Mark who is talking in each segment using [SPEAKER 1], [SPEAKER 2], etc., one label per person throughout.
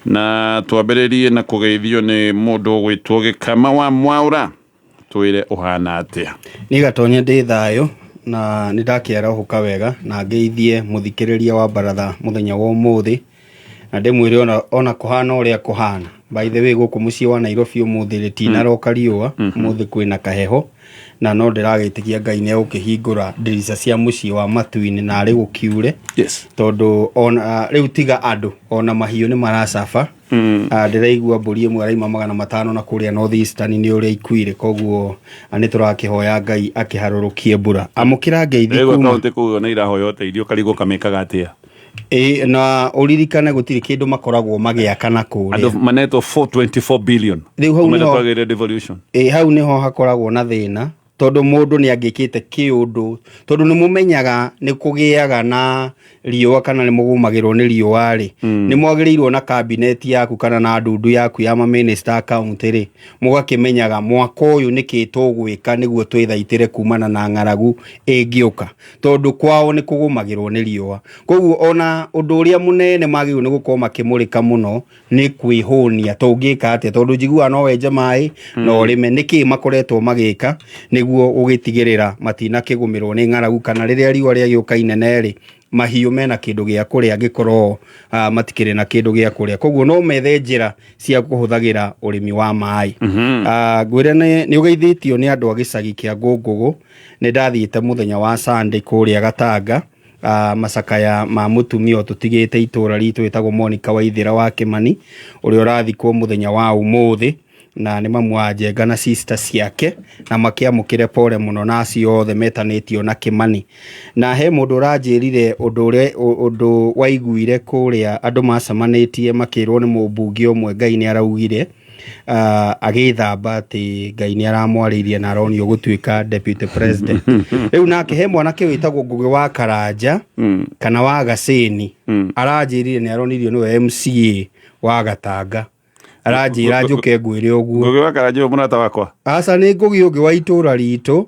[SPEAKER 1] na twambĩrĩrie na kũgeithio nĩ mũndũ gwĩtwo Gĩkama wa Mwaũra twĩre ũhana atĩa.
[SPEAKER 2] Nĩ Gatonya ndĩ thayũ na nĩ ndakĩarahũka wega na ngeithie mũthikĩrĩria wa Baratha mũthenya wa ũmũthĩ na ndĩmwĩre ona kũhana ũrĩa kũhana. By the way gũkũ mũciĩ wa Nairobi ũmũthĩ rĩtinaroka riũa, ũmũthĩ kwĩna kaheho na no ndĩragĩtĩkia Ngai nĩ egũkĩhingũra ndirica cia mũciĩ wa Matu-inĩ na arĩ gũkiure.
[SPEAKER 1] Yes.
[SPEAKER 2] Tondũ ona rĩu tiga andũ ona mahiũ nĩ maracaba. Ndĩraigua mbũri ĩmwe araima 500 na kũrĩa North Eastern nĩ ũrĩa ikuire, koguo nĩ tũrakĩhoya Ngai akĩharũrũkie mbura. Amũkĩra ngeithi
[SPEAKER 1] kuma. Rĩu akaunti kũu nĩ irahoya ũteithio karigũ kamekaga atĩa?
[SPEAKER 2] Na uririkane gũtirĩ kĩndũ makoragwo magĩaka na kũrĩa.
[SPEAKER 1] Andũ manetwo 424 billion.
[SPEAKER 2] Rĩu hau niho hakoragwo na thĩna tondũ mũndũ nĩ angĩkĩte kĩũndũ tondũ nĩ mũmenyaga nĩ kũgĩaga na riũa kana nĩ mũgũmagĩrwo nĩ riũa rĩ, nĩ mwagĩrĩirwo na cabinet yaku kana na ndundu yaku ya minister account rĩ, mũgakĩmenyaga mwaka ũyũ nĩkĩ tũgwĩka nĩguo twĩthaitĩre kumana na ng'aragu ĩngĩũka tondũ kwao nĩ kũgũmagĩrwo nĩ riũa. Koguo ona ũndũ ũrĩa mũnene magĩrĩirwo nĩ gũkorwo makĩmũrĩka mũno nĩ kwĩhũnia tũngĩka atĩa tondũ njiguaga no wenje maĩ no rĩme nĩkĩ makoretwo magĩka nĩguo ũgĩtigĩrĩra matina kĩgũmĩrwo nĩ ng'aragu kana rĩrĩa riũa rĩagĩũka inene rĩ mahiũ mena kĩndũ gĩa kũrĩa angĩkorwo matikĩrĩ na kĩndũ gĩa kũrĩa. Koguo no methe njĩra cia kũhũthagĩra ũrĩmi wa maĩ. Ngwĩre nĩ ũgeithĩtio nĩ andũ a gĩcagi kĩa Ngũngũgũ. Nĩ ndathiĩte mũthenya wa Sunday kũrĩa Gatanga macakaya ma mũtumia tũtigĩte itũra ritũ wĩtagwo Monica Waithĩra wa Kĩmani ũrĩa ũrathikwo mũthenya wa ũmũthĩ na nĩ mamu wa Njenga na sister ciake na makĩamũkĩre pole mũno na acio othe metanĩtio na Kĩmani. Na he mũndũ ũranjĩrire ũndũ waiguire kũrĩa andũ macemanĩtie makĩrwo nĩ mũmbunge ũmwe Ngai nĩ araugire agĩthamba atĩ Ngai nĩ aramwarĩirie na aronio gũtuĩka deputy president. Rĩu nake he mwanake wĩtagwo Ngũgĩ wa Karanja kana wa Gacĩni aranjĩrire nĩ aronirio nĩwe MCA wa Gatanga. Aranjĩra njũke ngwĩre ũguo.
[SPEAKER 1] Ngũgĩ wa Karanja mũrata wakwa.
[SPEAKER 2] Aca nĩ Ngũgĩ ũngĩ wa itũra ritũ.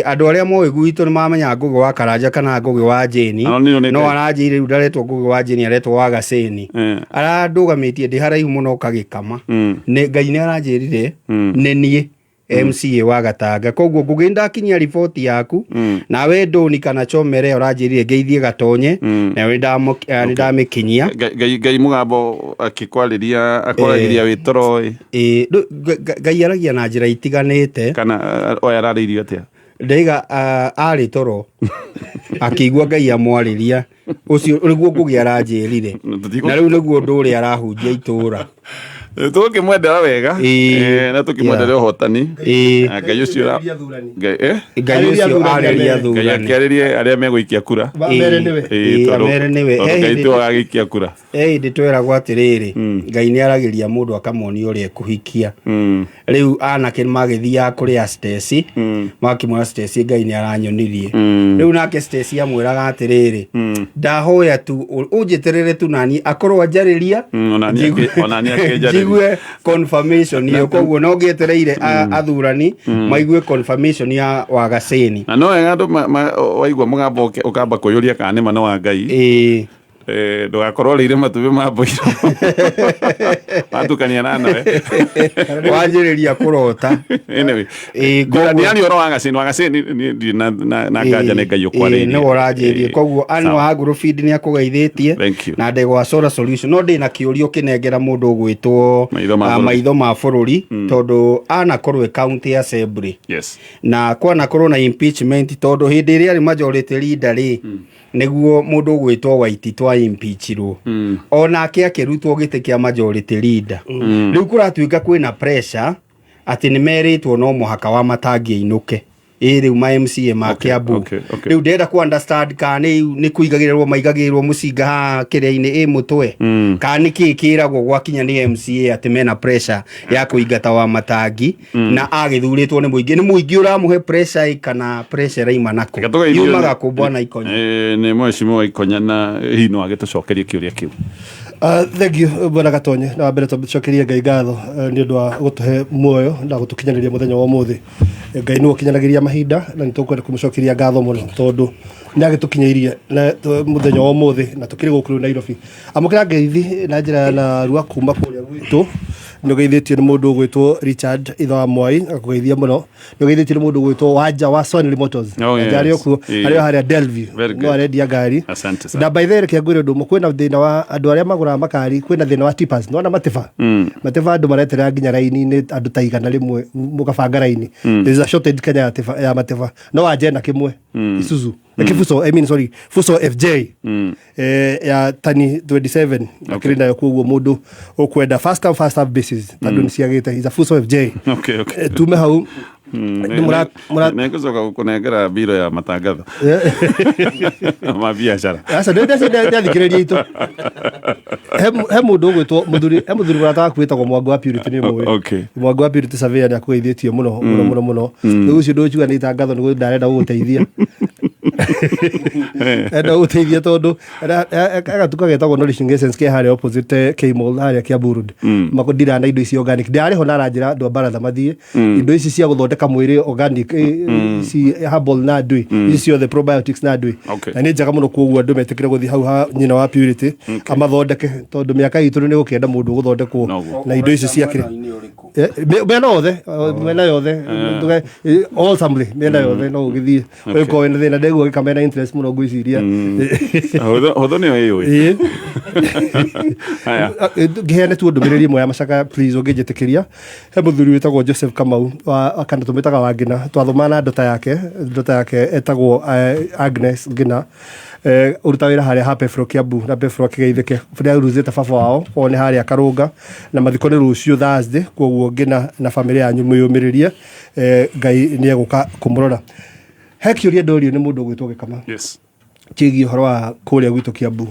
[SPEAKER 2] Andũ arĩa moĩ gwitũ nĩ mamenya Ngũgĩ wa Karanja kana Ngũgĩ wa Jeni. No aranjĩra rĩu ndaretwo Ngũgĩ wa Jeni aretwo wa Gacĩni. Arandũgamĩtie ndĩ haraihu mũno kagĩkama. Ngai nĩ aranjĩrire nĩ niĩ MCA wa Gatanga. Koguo Ngũgĩ ndakinyia riboti yaku na we ndũni kana chomere ũranjĩrire ngeithie Gatonye na we ndamĩkinyia.
[SPEAKER 1] Ngai mũgambo akĩkwarĩria akoragĩria wĩ toro.
[SPEAKER 2] Ngai aragia na njĩra itiganĩte.
[SPEAKER 1] Kana oya ararĩirio atĩa?
[SPEAKER 2] Ndaiga arĩ toro akĩigua Ngai amwarĩria ũcio nĩguo Ngũgĩ aranjĩrire na rĩu nĩguo ũndũ ũrĩa arahunjia itũra.
[SPEAKER 1] Tũkĩmwendera wega na tũkĩmwendera ũhotani. Ngai ũcio arĩria thurani. Ngai akĩarĩrie arĩa megũikia kura. Mere nĩwe. Ngai tu agĩikia kura. Ndĩtwĩragwo atĩrĩrĩ Ngai nĩ aragĩria mũndũ akamuonia ũrĩa ekũhikia. Rĩu anake magĩthiaga kũrĩa Stacy makĩmwĩra Stacy Ngai nĩ aranyonirie. Rĩu nake Stacy amwĩraga atĩrĩrĩ ndahoya tu ũnjĩterere tu nani akorwo anjarĩria onania akĩnjarĩria igue confirmation yo. Koguo no ngĩetereire athurani maigue confirmation ya wa Gacĩni. Na no wega andũ waigua mũgambo ũkamba kũiyũria kana nĩ mano wa Ngai. Ndũgakorwo rĩire matumbĩ ma mbũiro watukania na nawe
[SPEAKER 2] wanjĩrĩria kũrota.
[SPEAKER 1] Anyway, nĩ ũhoro wa Gacĩni na nganja nĩ Ngai ũkwarĩirie.
[SPEAKER 2] Nĩ ũranjĩrĩrie. Koguo Anne wa Agrofeed nĩ akũgeithĩtie na Ndegwa wa Solar Solution. No ndĩ na kĩũrio kĩnengera mũndũ ũgwĩtwo maitho ma bũrũri tondũ anakorwo county assembly na kwanakorwo na impeachment tondũ hĩndĩ ĩrĩa arĩ majority leader rĩ nĩguo mũndũ ũgwĩtwo Waititũ impeachirwo onake akĩrutwo gĩtĩ kĩa majority leader. Rĩu kũratuĩka kwĩna pressure atĩ nĩ merĩtwo no mũhaka wa matangi ainũke rĩu ma MCA ma Kiambu. Rĩu ndĩrenda ku understand kana nĩ kũigagĩrĩrwo maigagĩrĩrwo mũcinga haha kĩrĩa-inĩ mũtwe kana nĩkĩ kĩragwo gwakinya nĩ MCA atĩ mena pressure ya kũingata wa matangi na agĩthurĩtwo nĩ mũingĩ ũramũhe pressure kana pressure raima nako yumaga kũ Bwana Ikonya.
[SPEAKER 1] Nĩ Mheshimiwa Ikonya na hino agĩtũcokeria kĩũria kĩu.
[SPEAKER 3] Thank you bwana Gatonye na mbere tucokerie Ngai ngatho ni undu wa gutuhe muoyo na gutukinyaniria muthenya wa muthi. Ngai ni ukinyanagiria mahinda na ni tukwenda kumucokeria ngatho muno tondu ni agitukinyairie na muthenya wa muthi na tukiri gukuru Nairobi. Amukira ngeithi na njira na ruwa kuma kuria gwitu ni geithitio ni mundu gwitwo Richard Ithawa Mwai akugeithia muno. Ni geithitio ni mundu gwitwo Wanja wa Sonny Motors. Njari okuo ari haria Delview no arendia ngari. Na by the way kiagwire undu mukwina thina wa andu aria magura makari kwina thina wa tippers no na matifa andu maretera nginya raini-ini andu ta igana rimwe mukabanga raini. There is a shortage Kenya ya matifa no waje na kimwe Isuzu Fuso FJ ya tani 27 akiri nayo kuguo mundu ukwenda fast and fast basis tandu niciagite is a Fuso FJ. Tume hau
[SPEAKER 1] Nekuzoka kunengera biro ya matangatho ma biashara
[SPEAKER 3] asa ndio thikiriria itu he mundu gwitwo muthuri murata kwitagwo Mwangi wa Purity ni mwe Mwangi wa Purity surveyor ni akugeithĩtie muno ndio ucio ndojuga ni tangatho ni ndarenda guteithia enda guteithia tondu agatuka getagwo Nourishing Essence ke haria opposite K-Mall haria kia Burud makundira na indo ici organic ndari ho na ranjira ndo baratha mathie indo ici cia guthondeka mwiri organic si herbal na ndui ici the probiotics na ndui na ni njaga muno kuguo andu metikire guthi hau ha nyina wa Purity amathondeke tondu miaka itu ni gukienda mundu guthondekwo na indo ici cia kire mena yothe all family mena yothe no githie ko wena thina ndego gikamena interest muno gwiciria
[SPEAKER 1] hotho ni oyo
[SPEAKER 3] haya gihene tu ndumiriri moya macaka please ungijitikiria he muthuri witagwo Joseph Kamau akana tumitaga Wangina twathomana ndota yake etagwo Agnes Ngina urutawira haria ha Pefro Kiambu na Pefro kigeithike bria uruzite baba wao one haria Karunga na mathiko ni rucio Thursday koguo Ngina na family yanyu mwiyumiririe Ngai ni eguka kumurora. He kiuria ndorio ni mundu gwitwo Gikama kigi horo wa kuria gwitu Kiambu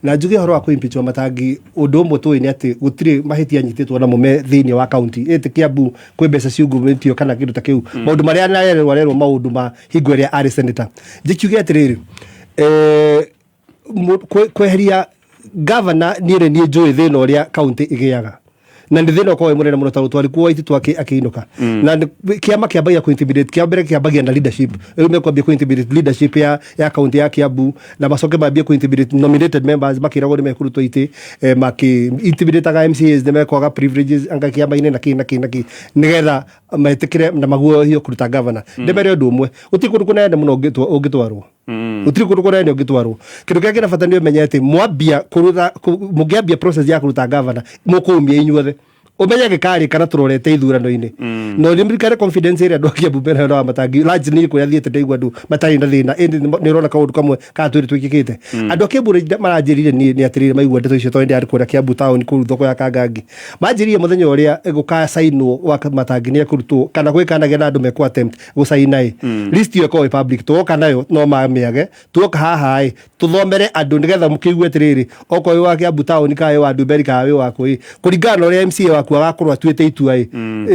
[SPEAKER 3] na njuge horo wa kuimpeachwa Matangi undu umwe tu ni ati gutire mahiti anyititwo na mume thiini wa county eti Kiambu kwi mbeca ciungumitio kana kindu ta kiu maundu maria narerwo maundu ma hingo ria ari senator njikiuge atiriri kweheria governor ni njui thina uria county igiaga na ndithina kwa murena muno taru twari kwa itu twake akiinuka na kiama kiambagia kuintimidate kiambere kiambagia na leadership rume kwambia kuintimidate leadership ya county ya Kiambu na masoke mambia kuintimidate nominated members makirago ni mekuruto ite maki intimidate ga MCAs ne mekwaga privileges anga kiama ine na ki nigetha metikire na maguo hiyo kuruta governor ndemere ndu umwe utikundu kunene muno ungitwarwo utiri kundu kunene ungitwarwo kindu kile kina ndio menyete mwambia kuruta mugiambia process ya kuruta governor mukumia inyuothe umenye gikari kana turorete ithurano-ini no limrikare confidence area ndokia bubera na Matangi large ni ko yathiete ndeigwa ndu matari na thina ni rona kaundu kamwe ka twiri twikikite andu akebure maranjirire ni atirire maigwa ndeto icio twende ari kuria Kiambu town ku thoko ya Kangangi manjirire muthenya uria guka sainwo wa Matangi ni kurutwo kana gwikanagia na andu mekwa attempt gusainai list yo ko public to kana yo no mamiage tuoka haha tuthomere andu nigetha mukigwe atirire oko wa Kiambu town kae wa Nduberi kae wa koi kuringana uria MCA wa agakorwo atuite itua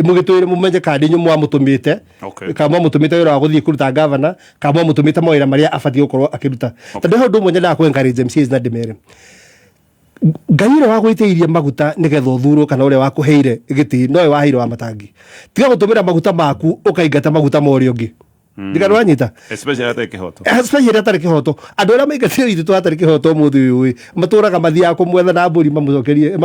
[SPEAKER 3] mugitwire mumenye kandi nyu mwamutumite kama mutumite wira guthii kuruta governor kama mutumite mawira maria afati gukorwo akiruta tondu handu mwenye na ku encourage MCs na ndimere Ngai wa gwiteiria maguta nigetha uthurwo kana uria wa kuheire giti no wa hiro wa Matangi tiga gutumira maguta maku ukaingata maguta mori ungi ndiga rwanyita
[SPEAKER 1] especially
[SPEAKER 3] atari kihoto andu aria maingatire itu atari kihoto muthu uyu maturaga mathia kumwetha na mburi mamucokerie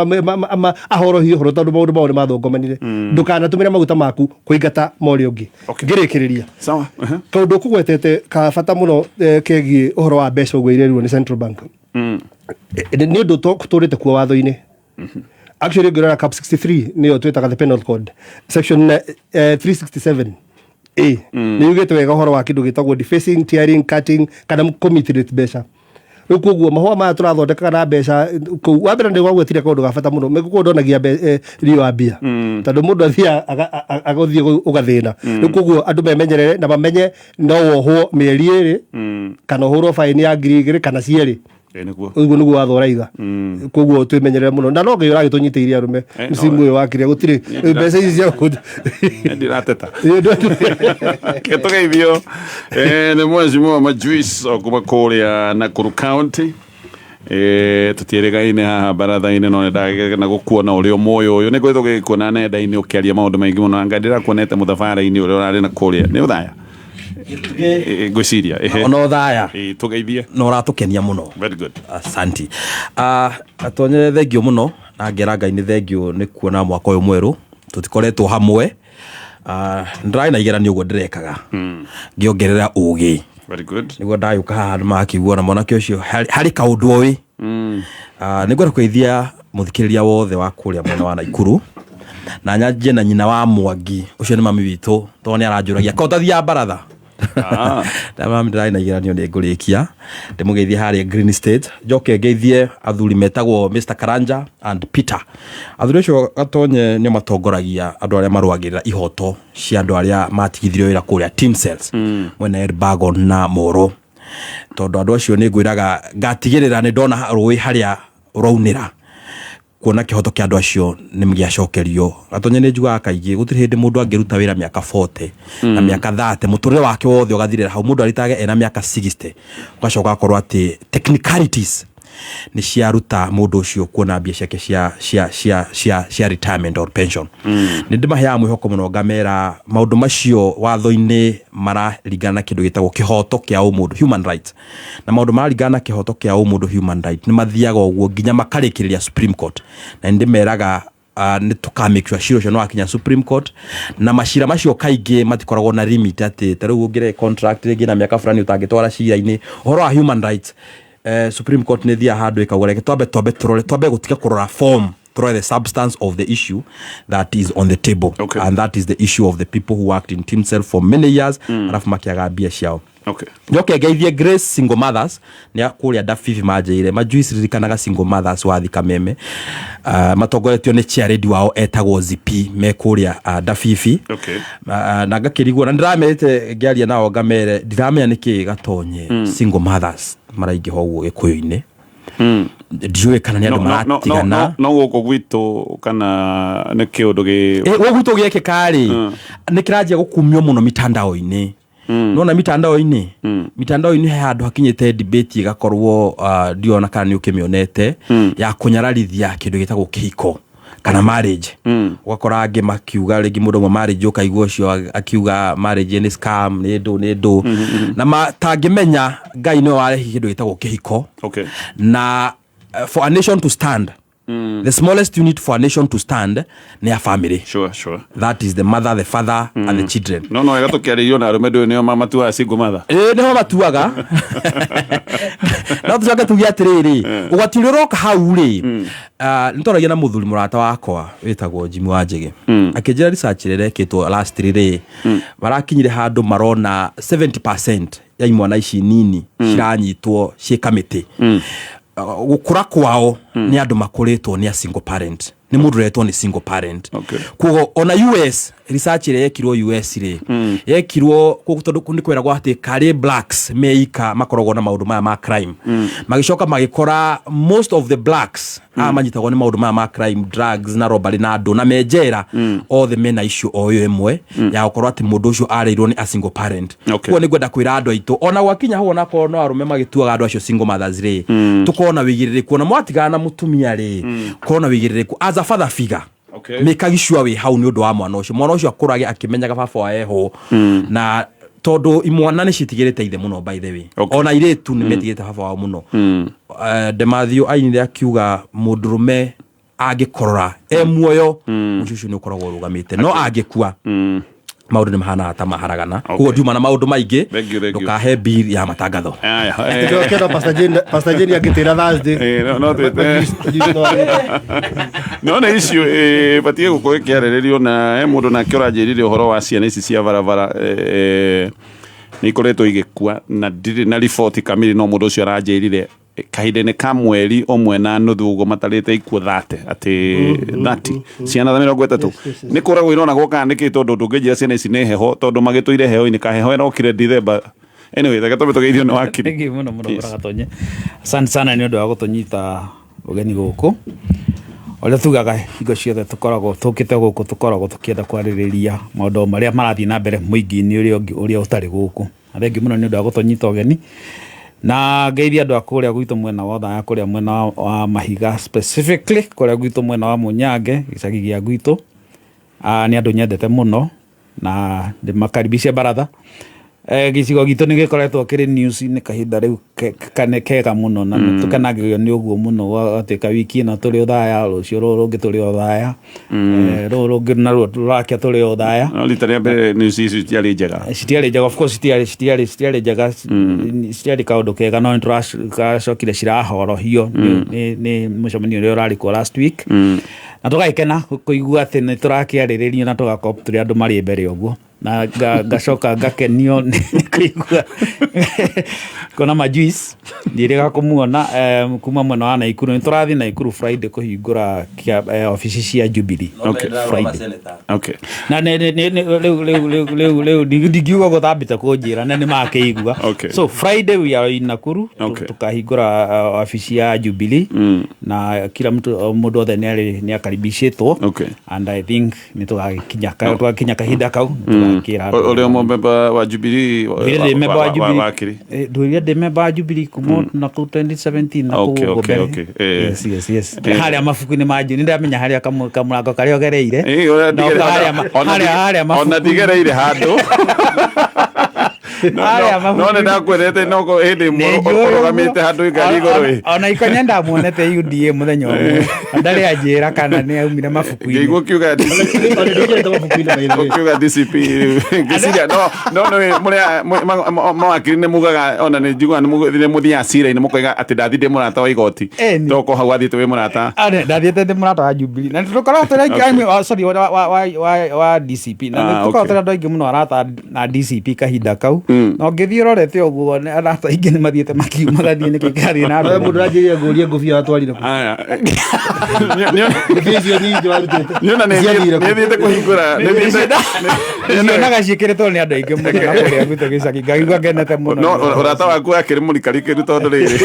[SPEAKER 3] ahorohio horo tondu maundu mauri mathongomanire ndukana tumira maguta maku kuingata mori ungi ngirikiriria
[SPEAKER 1] sawa
[SPEAKER 3] kaundu kugwetete ka bata muno kegie uhoro wa mbeca ugwirirwo ni Central Bank ni undu turite kuo watho-ini actually ngirora cap 63 niyo twitaga the penal code section 367 ni ugete wega horo wa kindu gitagwo defacing, tearing, cutting kana committed mbeca ukuguo mahwa ma turathondeka na mbeca ku wabera ndi gwagwetire kaundu gabata muno megukundonagia rio abia tondu mundu athia agothie ugathina ukuguo andu memenyerere na bamenye no wohwo mieri iri kana hurwo fine ya ngiri igiri kana cieri uguo niguo wathoraiga koguo twimenyerere muno na no ngai uragitunyiteiria rume msimu uyu wakiria gutiri mbeca ici cia
[SPEAKER 1] ndirateta ketugeithio ni mheshimiwa Majuice okuma kuria Nakuru County tutieregaine haha baratha-inĩ no ndagena gukuona uri moyo uyu niguo gikuona nenda-inĩ ukiaria maundu maingi muno anga ndirakuonete muthabara-inĩ uri urari na kuria ni uthaya ngwiciria
[SPEAKER 4] ono thaya
[SPEAKER 1] tugeithie
[SPEAKER 4] no ratukenia muno.
[SPEAKER 1] Very good,
[SPEAKER 4] asanti. Atonye thengio muno na ngera Ngai ni thengio ni kuona mwaka uyu mweru tutikoretwo hamwe. Ndrai na igeranio uguo ndirekaga ngiongerera ugi.
[SPEAKER 1] Very good.
[SPEAKER 4] Niguo ndayuka haha makiguona mwanake ucio hari kaundu oi niguo kuithia muthikiriria wothe wa kuria mwena wa Naikuru na nyanjie na nyina wa Mwangi ucio ni mami witu toni aranjuragia kotathia baratha na mami ndrai na igeranio ni ngurikia ndimugeithie hari Green State njoke ngeithie athuri metagwo Mr Karanja and Peter. Athuri ucio gatonye ni matongoragia andu aria marwagirira ihoto cia andu aria matigithirio wira kuria team cells mwena Elbagon na Moro. Tondu andu acio ni ngwiraga ngatigirira ni ndona rui haria uraunira kuona kihoto kia andu acio ni mgiacokerio. Gatonye ni njuga kaigi gutiri hindi mundu angiruta wira miaka 40 na miaka 30 muturire wake wothe ugathirira hau mundu aritage ena miaka 60 ugacoka akorwo ati technicalities ni ciaruta mundu ucio kuona mbia ciake cia retirement or pension. Ni ndimahea mwihoko muno ngamera maundu macio watho-ini mararingana na kindu gitagwo kihoto kia umundu human rights, na maundu mararingana kihoto kia umundu human rights ni mathiaga uguo nginya makarikiriria Supreme Court, na ndimeraga ni tukamake sure ciro no akinya Supreme Court na mashira macio kaingi matikoragwo na limit ati taru ungire contract rigi na miaka fulani utangitwara cira-ini horo wa human rights. Supreme Court ni thia handu ikagoreke twabe gutika kurora form through the substance of the issue that is on the table.
[SPEAKER 1] Okay.
[SPEAKER 4] And that is the issue of the people who worked in team cell for many years arafu makiaga bia ciao.
[SPEAKER 1] Okay.
[SPEAKER 4] Njoke ngeithie Grace single mothers ni akuria Dafifi majeire majuice ririkanaga single mothers wa Thikameme matongoretio ni charity wao etagwo Zipi mekuria Dafifi.
[SPEAKER 1] Okay.
[SPEAKER 4] Na ngakirigwo na ndiramerete ngiaria nao ngamere ndiramenya niki gatonye single mothers maraingi hoguo gikuyu-ini ndiwe kana ni andu maratigana
[SPEAKER 1] no guko gwitu kana ni kiundu gi
[SPEAKER 4] gwitu gieke kari ni kirajia gukumio muno mitandao-ini nona mitandao-ini he handu hakinyite debate igakorwo ndiona kana ni ukimionete ya kunyararithia kindu gitagwo kihiko kana marriage. Ugakora angi makiuga rigi mundu mwa marriage ukaigua cio akiuga marriage ni scam ni ndo na matangimenya Ngai no warehi kindu gitagwo kihiko.
[SPEAKER 1] Okay.
[SPEAKER 4] Na for a nation to stand, the smallest unit for a nation to stand ni a family.
[SPEAKER 1] Sure.
[SPEAKER 4] That is the mother, the father and the children.
[SPEAKER 1] No ega tukiaririo na arume ndio nio mama tu single mother.
[SPEAKER 4] Niho matuaga. Na tucoke tugia atiriri ugatiuroroka hau ri nitoragia na muthuri murata wakwa witagwo Jimmy Wanjigi akinjira research reketwo last ri barakinyire handu marona 70% ya imwana ici nini ciranyitwo cie committee gukura kwao ni andu makuritwo ni a single parent ni mundu retwo ni single parent.
[SPEAKER 1] Okay.
[SPEAKER 4] Kugo ona US research ile yekirwo US ri yekirwo tondu ni kwiragwo ati kari blacks meika makoragwo na maundu ma crime magicoka magikora most of the blacks amanyitagwo ni maundu ma crime, drugs na robbery na andu na menjera all the men issue oyo emwe ya gukorwo ati mundu ucio areirwo ni a single parent.
[SPEAKER 1] Okay.
[SPEAKER 4] Kuo ni gwenda kwira andu aitu ona gwakinya ho na kono arume magituaga andu acio single mothers ri tukona wigiririku na mwatigana na mutumia ri kona wigiririku as a father figure.
[SPEAKER 1] Okay.
[SPEAKER 4] Mekagishwa we hau ni undu wa mwana ucio akurage akimenyaga baba wa eho na tondu imwana ni citigirite ithe muno by the way.
[SPEAKER 1] Okay.
[SPEAKER 4] Ona iretu ni metigirite baba wa muno Demathio ainire akiuga mundurume agikorora muoyo ucio ni ukoragwo rugamite no agikua maundu ni mahana ta maharagana. Kuo ndiuma na maundu maingi ndukahe bill ya matangatho.
[SPEAKER 3] Ndio Pastor Jeni agitira Thursday
[SPEAKER 1] no issue batie gukorwo kiariririo na mundu na kioranjirire uhoro wa ciana ici cia barabara ni koretwo igikua na ndiri na report kamili no mundu ucio aranjirire kahinde ka mweri omwe na nuthu ugo matarite ikuo 30 ati 30 ciana 30 ni kuragwo irona goka niki tondu ndungijira ciana ici ne heho tondu magituire heho ini ka heho erokire December. Anyway thagatobe tugeithio no akiri
[SPEAKER 5] thank you muno Gatonye. Asante sana ni undu wa gutunyita ugeni guku ola tugaga higo ciothe tukoragwo tukite guku tukoragwo tukienda kwaririria maundu maria marathii na mbere muingi-ini uria utari guku. Thank you muno ni undu wa gutunyita ugeni na ngeithia andu akuria gwitu mwena wa Othaya kuria mwena wa Mahiga specifically kuria gwitu mwena wa Munyange gicagi gia gwitu ni andu nyendete muno na ndimakaribisha baratha gicigo gitu ni gikoretwo kiri news ni kahinda riu kega muno na tukenagio ni uguo muno atika wiki ino turi Othaya rucio rungi turi Othaya rungi na rurakia turi Othaya
[SPEAKER 1] rita mbere news ici tiari njega
[SPEAKER 5] of course tiari njega tiari kaundu kega no turacokire cirahorohio ni mucemanio uria urari ko last week na tugakena kuigua ati ni turakiariririo na tugakop turi andu mari mbere uguo na gacoka gakenio kuigua kona majuice ndirega kumuona kuma mwena wa Naikuru niturathi Naikuru Friday kuhingura ofisi cia Jubilee
[SPEAKER 1] okay
[SPEAKER 5] na leo ndigiuga guthambita kunjira na ni makeigua so Friday we are in Nakuru tukahingura ofisi ya Jubilee na kila mundu othe ni akaribishitwo and I think nitugakinya kahinda kau
[SPEAKER 1] ule member wa Jubilee wakiri
[SPEAKER 5] nduria de member wa Jubilee kumo na 2017 na
[SPEAKER 1] okay
[SPEAKER 5] yes haria mafuku ni maji ni ndamenya haria kamurango kario gereire haria mafuku
[SPEAKER 1] ona digereire handu no ndakwirete no ko hindi murogamite handu ngari iguru
[SPEAKER 5] ona ikonya ndamuonete UDA muthenya umwe ndari ajira kana ni aumire mafuku-ini
[SPEAKER 1] ngigo kiuga DCP ngisiria no mawakiri ni mugaga ona ni njigua ni muthia cira-ini mukoiga ati ndathinde murata wa igoti toko hau athite wi murata
[SPEAKER 5] ndathite ndi murata wa Jubilee na tukorwo turi sorry wa DCP na tukorwo turi andu aingi muno arata na DCP kahinda kau no ngithii rorete uguo arata aingi ni mathiete makiumaga ni kikathi na
[SPEAKER 3] andu mundu rajiria nguria ngufia atwarire
[SPEAKER 1] aya niona ni thiete kuhingura
[SPEAKER 5] ni naga cikiritwo ni andu aingi muno na kuria gwite gicagi ngaigua ngenete muno
[SPEAKER 1] no urata waku akiri murikarikiri tondu riri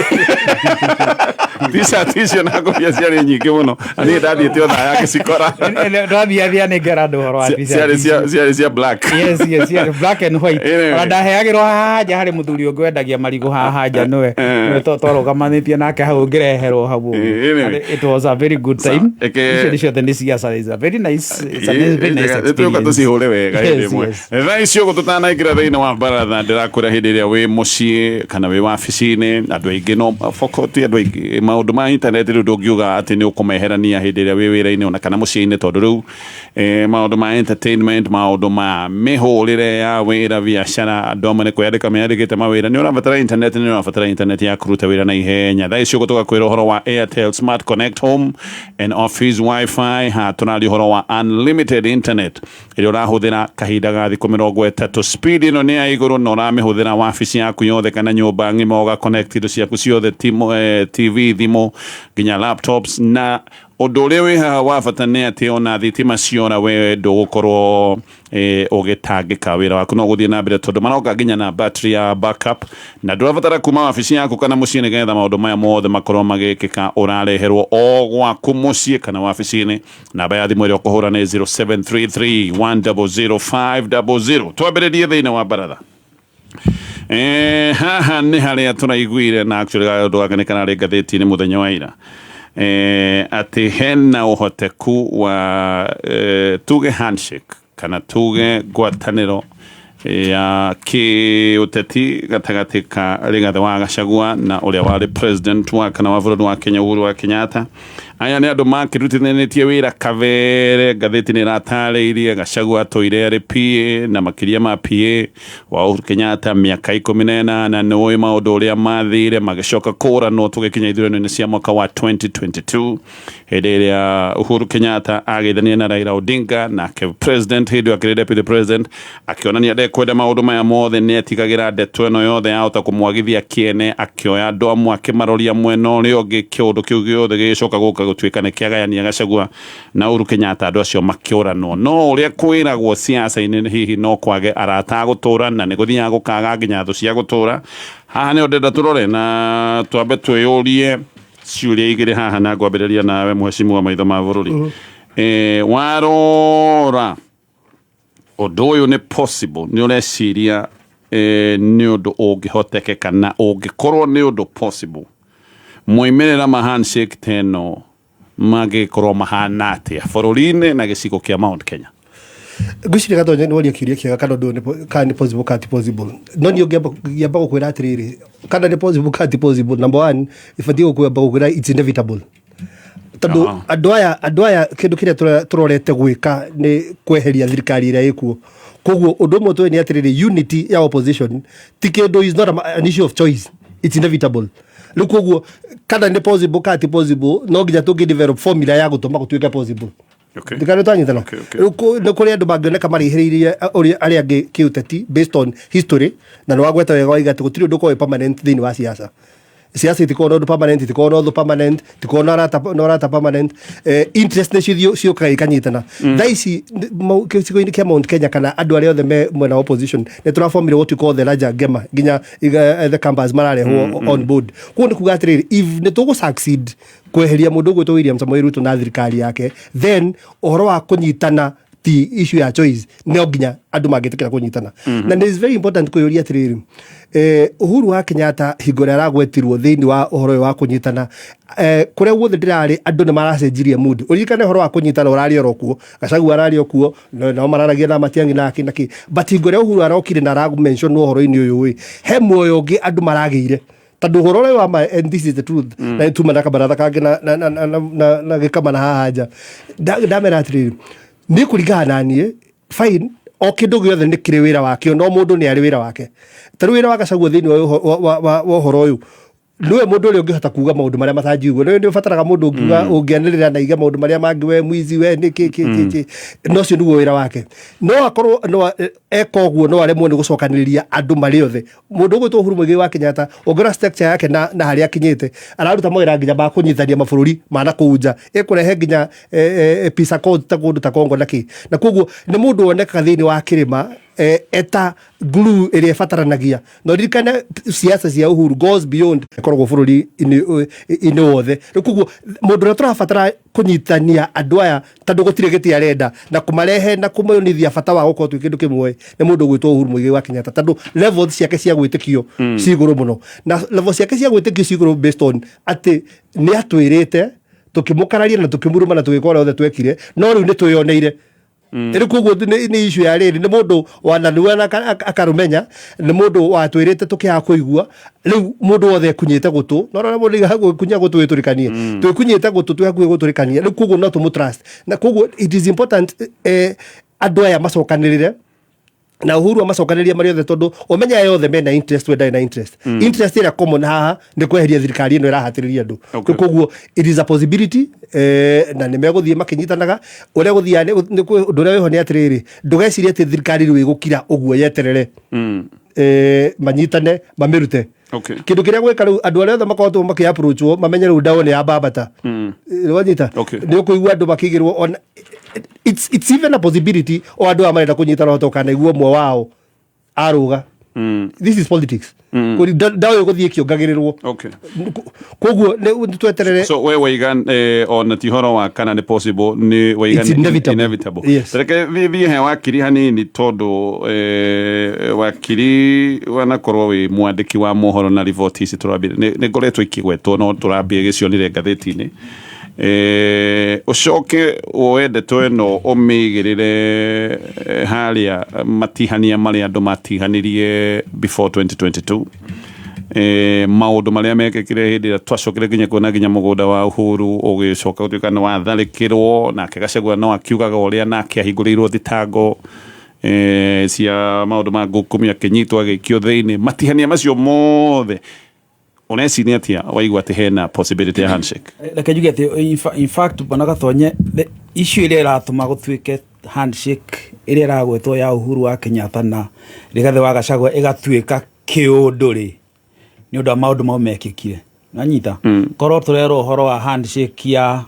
[SPEAKER 1] tisha na ngofia ciari nyingi muno ani ndathiete Othaya gicikora
[SPEAKER 5] ndathiathia ni ngera andu horo wa
[SPEAKER 1] ciari cia black
[SPEAKER 5] yes black and white ndaheagirwo haja hari muthuri ungi wendagia marigu haja niwe twarugamanitie nake hau ngireherwo hau it was a very good time icio the siasa is a very nice
[SPEAKER 1] tuka tucihure wega imwe na icio gututanaingira thiini wa baratha ndirakura hindi iria wi mucii kana wi wabici-ini andu aingi no fokoti andu aingi maundu ma internet riu ndungiuga ati ni ukumeherania hindi iria wi wira-ini ona kana mucii-ini tondu riu maundu ma entertainment maundu ma mihurire ya wira biacara andu amwe ni kwandika meandikite mawira ni urabatara internet ya kuruta wira na ihenya thaa icio tugakwira uhoro wa Airtel Smart Connect Home and Office Wi-Fi ha tunari uhoro wa unlimited internet iria urahuthira kahinda ga thiku 30 speed ino ni ya iguru no uramihũthĩra wabici yaku yothe kana nyũmba ng'ima uga connect indo ciaku ciothe TV thimu nginya laptops na undu uria wi haha wa bata ni ati ona thitima ciora we ndugukorwo ugitangika wira waku no guthie na mbere tondu maroka nginya na battery ya backup na ndurabatara kuma wabici yaku kana mucii ni getha maundu maya mothe makorwo magikika urareherwo o gwaku mucii kana wabici-ini namba ya thimu iria ukuhura ni 0733100500 twambiririe thiini wa baratha haha ni haria turaiguire na actually gaundu gaka ni kanari ngathĩti-inĩ muthenya wa ira ati hena uhoteku wa tuge handshake kana tuge ngwatanĩro ya kiuteti gatagati ka Rigathi wa Gachagua na uria wari president wa kana wa bũrũri wa Kenya Uhuru wa Kenyatta aya ni andu makirutithanitie wira kavere ngathĩti ni ratarĩirie Gachagua toire ari PA na makiria ma PA wa Uhuru Kenyatta miaka 18 na nĩ maundu uria mathire magicoka kura no tugikinya ithurano-inĩ cia mwaka wa 2022 hĩndĩ ĩrĩa Uhuru Kenyatta agithania na Raila Odinga na president hĩndĩ akĩrĩ deputy president akionania ndekwenda maundu maya mothe nĩ atigagira ndeto ĩno yothe ahota kumwagithia kiene akioya andu amwe akimaroria mwena ũrĩa ũngĩ kiundu kiu giothe gicoka gũka gutuika nĩ kiagayania Gachagua na Uhuru Kenyatta andu acio makiũranwo no ũrĩa kwĩragwo siasa-inĩ hihi no kwage arata gũtũra na nĩ gũthiaga gũkaga nginya thũ cia gũtũra haha nĩ ndenda tũrore na twambe twĩyũrie ciũria igĩrĩ haha na ngwambĩrĩria nawe mheshimiwa wa maitho ma bũrũri warora undu uyu ni possible ni ureciria nĩ ũndũ ũngĩhotekeka na ũngĩkorwo nĩ ũndũ possible moimerera ma handshake teno magĩkorwo mahana atĩa bũrũri-inĩ na gĩcigo kĩa Mount Kenya?
[SPEAKER 3] Ngwĩciria Gathonje nĩ waria kĩũria kĩega kana nĩ possible kana ti possible. No niĩ ngĩamba gũkwĩra atĩrĩrĩ, kana nĩ possible kana ti possible, number one ibatiĩ gũkwĩra it's inevitable. Tondũ andũ aya kĩndũ kĩrĩa tũrorete gwĩka nĩ kweheria thirikari ĩrĩa ĩkuo. Koguo ũndũ ũmwe tũĩ nĩ atĩrĩrĩ, unity ya opposition ti kĩndũ, is not an issue of choice, it's inevitable. Rĩu koguo kana nĩ possible kana ti possible, no nginya tũngĩ-develop formula ya gũtũma gũtuĩke possible. Ndikana twanyitana. Nĩ kũrĩ andũ mangĩoneka marĩhĩrĩirie arĩa angĩ kĩũteti based on history, na nĩ wagweta wega waiga atĩ gũtirĩ ũndũ ũkoragwo permanent thĩinĩ wa siasa. Siasa itikorwo na ũndũ permanent, itikorwo na ũndũ permanent, itikorwo na ũrata permanent. Interest nĩ ciũkaga ikanyitana. Thaa ici gĩcigo-inĩ kĩa Mount Kenya kana andũ arĩa othe me mwena wa opposition nĩ tũrafomire what we call the larger Gema, nginya the campers mararehwo on board. Kuo nĩ kuga atĩrĩrĩ, if nĩ tũgũ succeed kweheria mũndũ ũgwĩtwo William Samoei Ruto na thirikari yake, then ũhoro wa kũnyitana ti issue ya choice, no nginya andũ mangĩtĩkĩra kũnyitana. Na it is very important kũyũria atĩrĩrĩ, Uhuru wa Kenyatta hingo ĩrĩa aragwetirwo thĩinĩ wa ũhoro ũyũ wa kũnyitana, kũrĩa guothe ndĩrarĩ andũ nĩ maracenjirie mood. Ũririkane ũhoro wa kũnyitana ũrarĩ oro kuo, Gachagua ararĩ o kuo, nao mararagia na Matiang'i na kĩ, but hingo ĩrĩa Uhuru arokire na aramention ũhoro-inĩ ũyũ, he muoyo ũngĩ andũ maragĩire. Tondũ ũhoro ũyũ wa and this is the truth, na tumana kabaratha kange na gĩkamana haha nja, ndamera atĩrĩrĩ, nĩ kũringana na niĩ, fine, o kĩndũ gĩothe nĩ kĩrĩ wĩra wakĩo, no mũndũ nĩ arĩ wĩra wake. Tarĩu wĩra wa Gachagua thĩinĩ wa ũhoro ũyũ, nĩwe mũndũ ũrĩa ũngĩhota kuuga maũndũ marĩa matanjiguo. Nĩ ũbataraga mũndũ ũngĩanĩrĩra na iga maũndũ marĩa mangĩ, we mwizi, we nĩ no ũcio nĩguo wĩra wake. No akorwo eka ũguo no aremwo nĩ gũcokanĩrĩria andũ marĩ othe. Mũndũ ũgwĩtwo Uhuru Muigai wa Kenyatta, ũngĩrora structure yake na harĩa akinyĩte, araruta mawĩra nginya ma kũnyitithania mabũrũri ma na kũu nja, ĩkũrehe nginya peace accord ta kũndũ ta Congo na kĩ. Na koguo nĩ mũndũ wonekaga thĩinĩ wa kĩrĩma eta glue ĩrĩa ĩbataranagia. No ririkane siasa cia Uhuru goes beyond koragwo bũrũri-inĩ wothe. Koguo mũndũ ũrĩa tũrabatara kũnyitania andũ aya tondũ gũtirĩ gĩtĩ arenda na kũmarehe na kũmonithia bata wa gũkorwo twĩ kĩndũ kĩmwe nĩ mũndũ ũgwĩtwo Uhuru Muigai wa Kenyatta, tondũ levels ciake cia gwĩtĩkio ci igũrũ mũno. Na levels ciake cia gwĩtĩkio ci igũrũ based on atĩ nĩ atwĩrĩte, tũkĩmũkararia na tũkĩmuruma na tũgĩkora othe twekire, no rĩu nĩ twĩyoneire. Ĩrĩ koguo nĩ issue ya rĩrĩ, nĩ mũndũ wananua na akarũmenya, nĩ mũndũ watwĩrĩte tũkĩaga kũigua, rĩu mũndũ wothe ekunyĩte gũtũ, no rora mũndũ gũkunya gũtũ wĩtũrĩkanie, twĩkunyĩte gũtũ twĩ hakuhĩ gũtũrĩkania, rĩu koguo no tũmũtrust. Na koguo it is important andũ aya macokanĩrĩre na Uhuru amacokanĩrĩria marĩ othe, tondũ ũmenya yothe mena interest, we ndarĩ na interest. Interest ĩrĩa common haha nĩ kweheria thirikari ĩno ĩrahatĩrĩria andũ. Koguo it is a possibility, na nĩ megũthiĩ makĩnyitanaga. Ũrĩa gũthiaga ũndũ ũrĩa wĩho nĩ atĩrĩrĩ, ndũgecirie atĩ thirikari rĩu ĩgũkira ũguo yeterere, manyitane mamĩrute. Kĩndũ kĩrĩa gwĩka rĩu, andũ arĩa othe makoretwo makĩ-approachwo mamenye rĩu ndawa nĩ yambambata. Wanyita nĩ ũkũigua andũ makĩigĩrwo on. It's even a possibility o andũ aya marenda kũnyitana hotoka na iguo ũmwe wao arũga. This is politics. Ndawa ĩgũthiĩ ĩkĩongagĩrĩrwo. Koguo nĩ tweterere. So we waigan ona ti horo wa kana nĩ possible, nĩ waigan inevitable. Reke thiĩ he wakiri hanini, tondũ wakiri wanakorwo wĩ mwandĩki wa mohoro na report ici tũrambire nĩ ngoretwo ikĩgwetwo, no tũrambie gĩcionire ngathĩti-inĩ. Ucoke woe ndeto ĩno ũmĩigĩrĩre harĩa matihania marĩa andũ matiganirie before 2022, maũndũ marĩa mekĩkire hĩndĩ ĩrĩa twacokire nginya kuona nginya mũgũnda wa Uhuru ũgĩcoka gũtuĩka nĩ watharĩkĩrwo, nake Gachagua no akiugaga ũrĩa nake ahingũrĩirwo thitango cia maũndũ ma ngũkũmi akĩnyitwo agĩikio thĩinĩ. Matihania macio mothe uneciria atia waigua atĩ hena possibility ya handshake?
[SPEAKER 5] Reke njuge atĩ in fact bwana Gathonye, issue ĩrĩa ĩratũma gũtuĩke handshake ĩrĩa ĩragwetwo ya Uhuru wa Kenyatta na Rigathi wa Gachagua ĩgatuĩka kĩũndũ-rĩ, nĩ ũndũ wa maũndũ mau mekĩkire. Nanyita korwo tũrerwo ũhoro wa handshake ya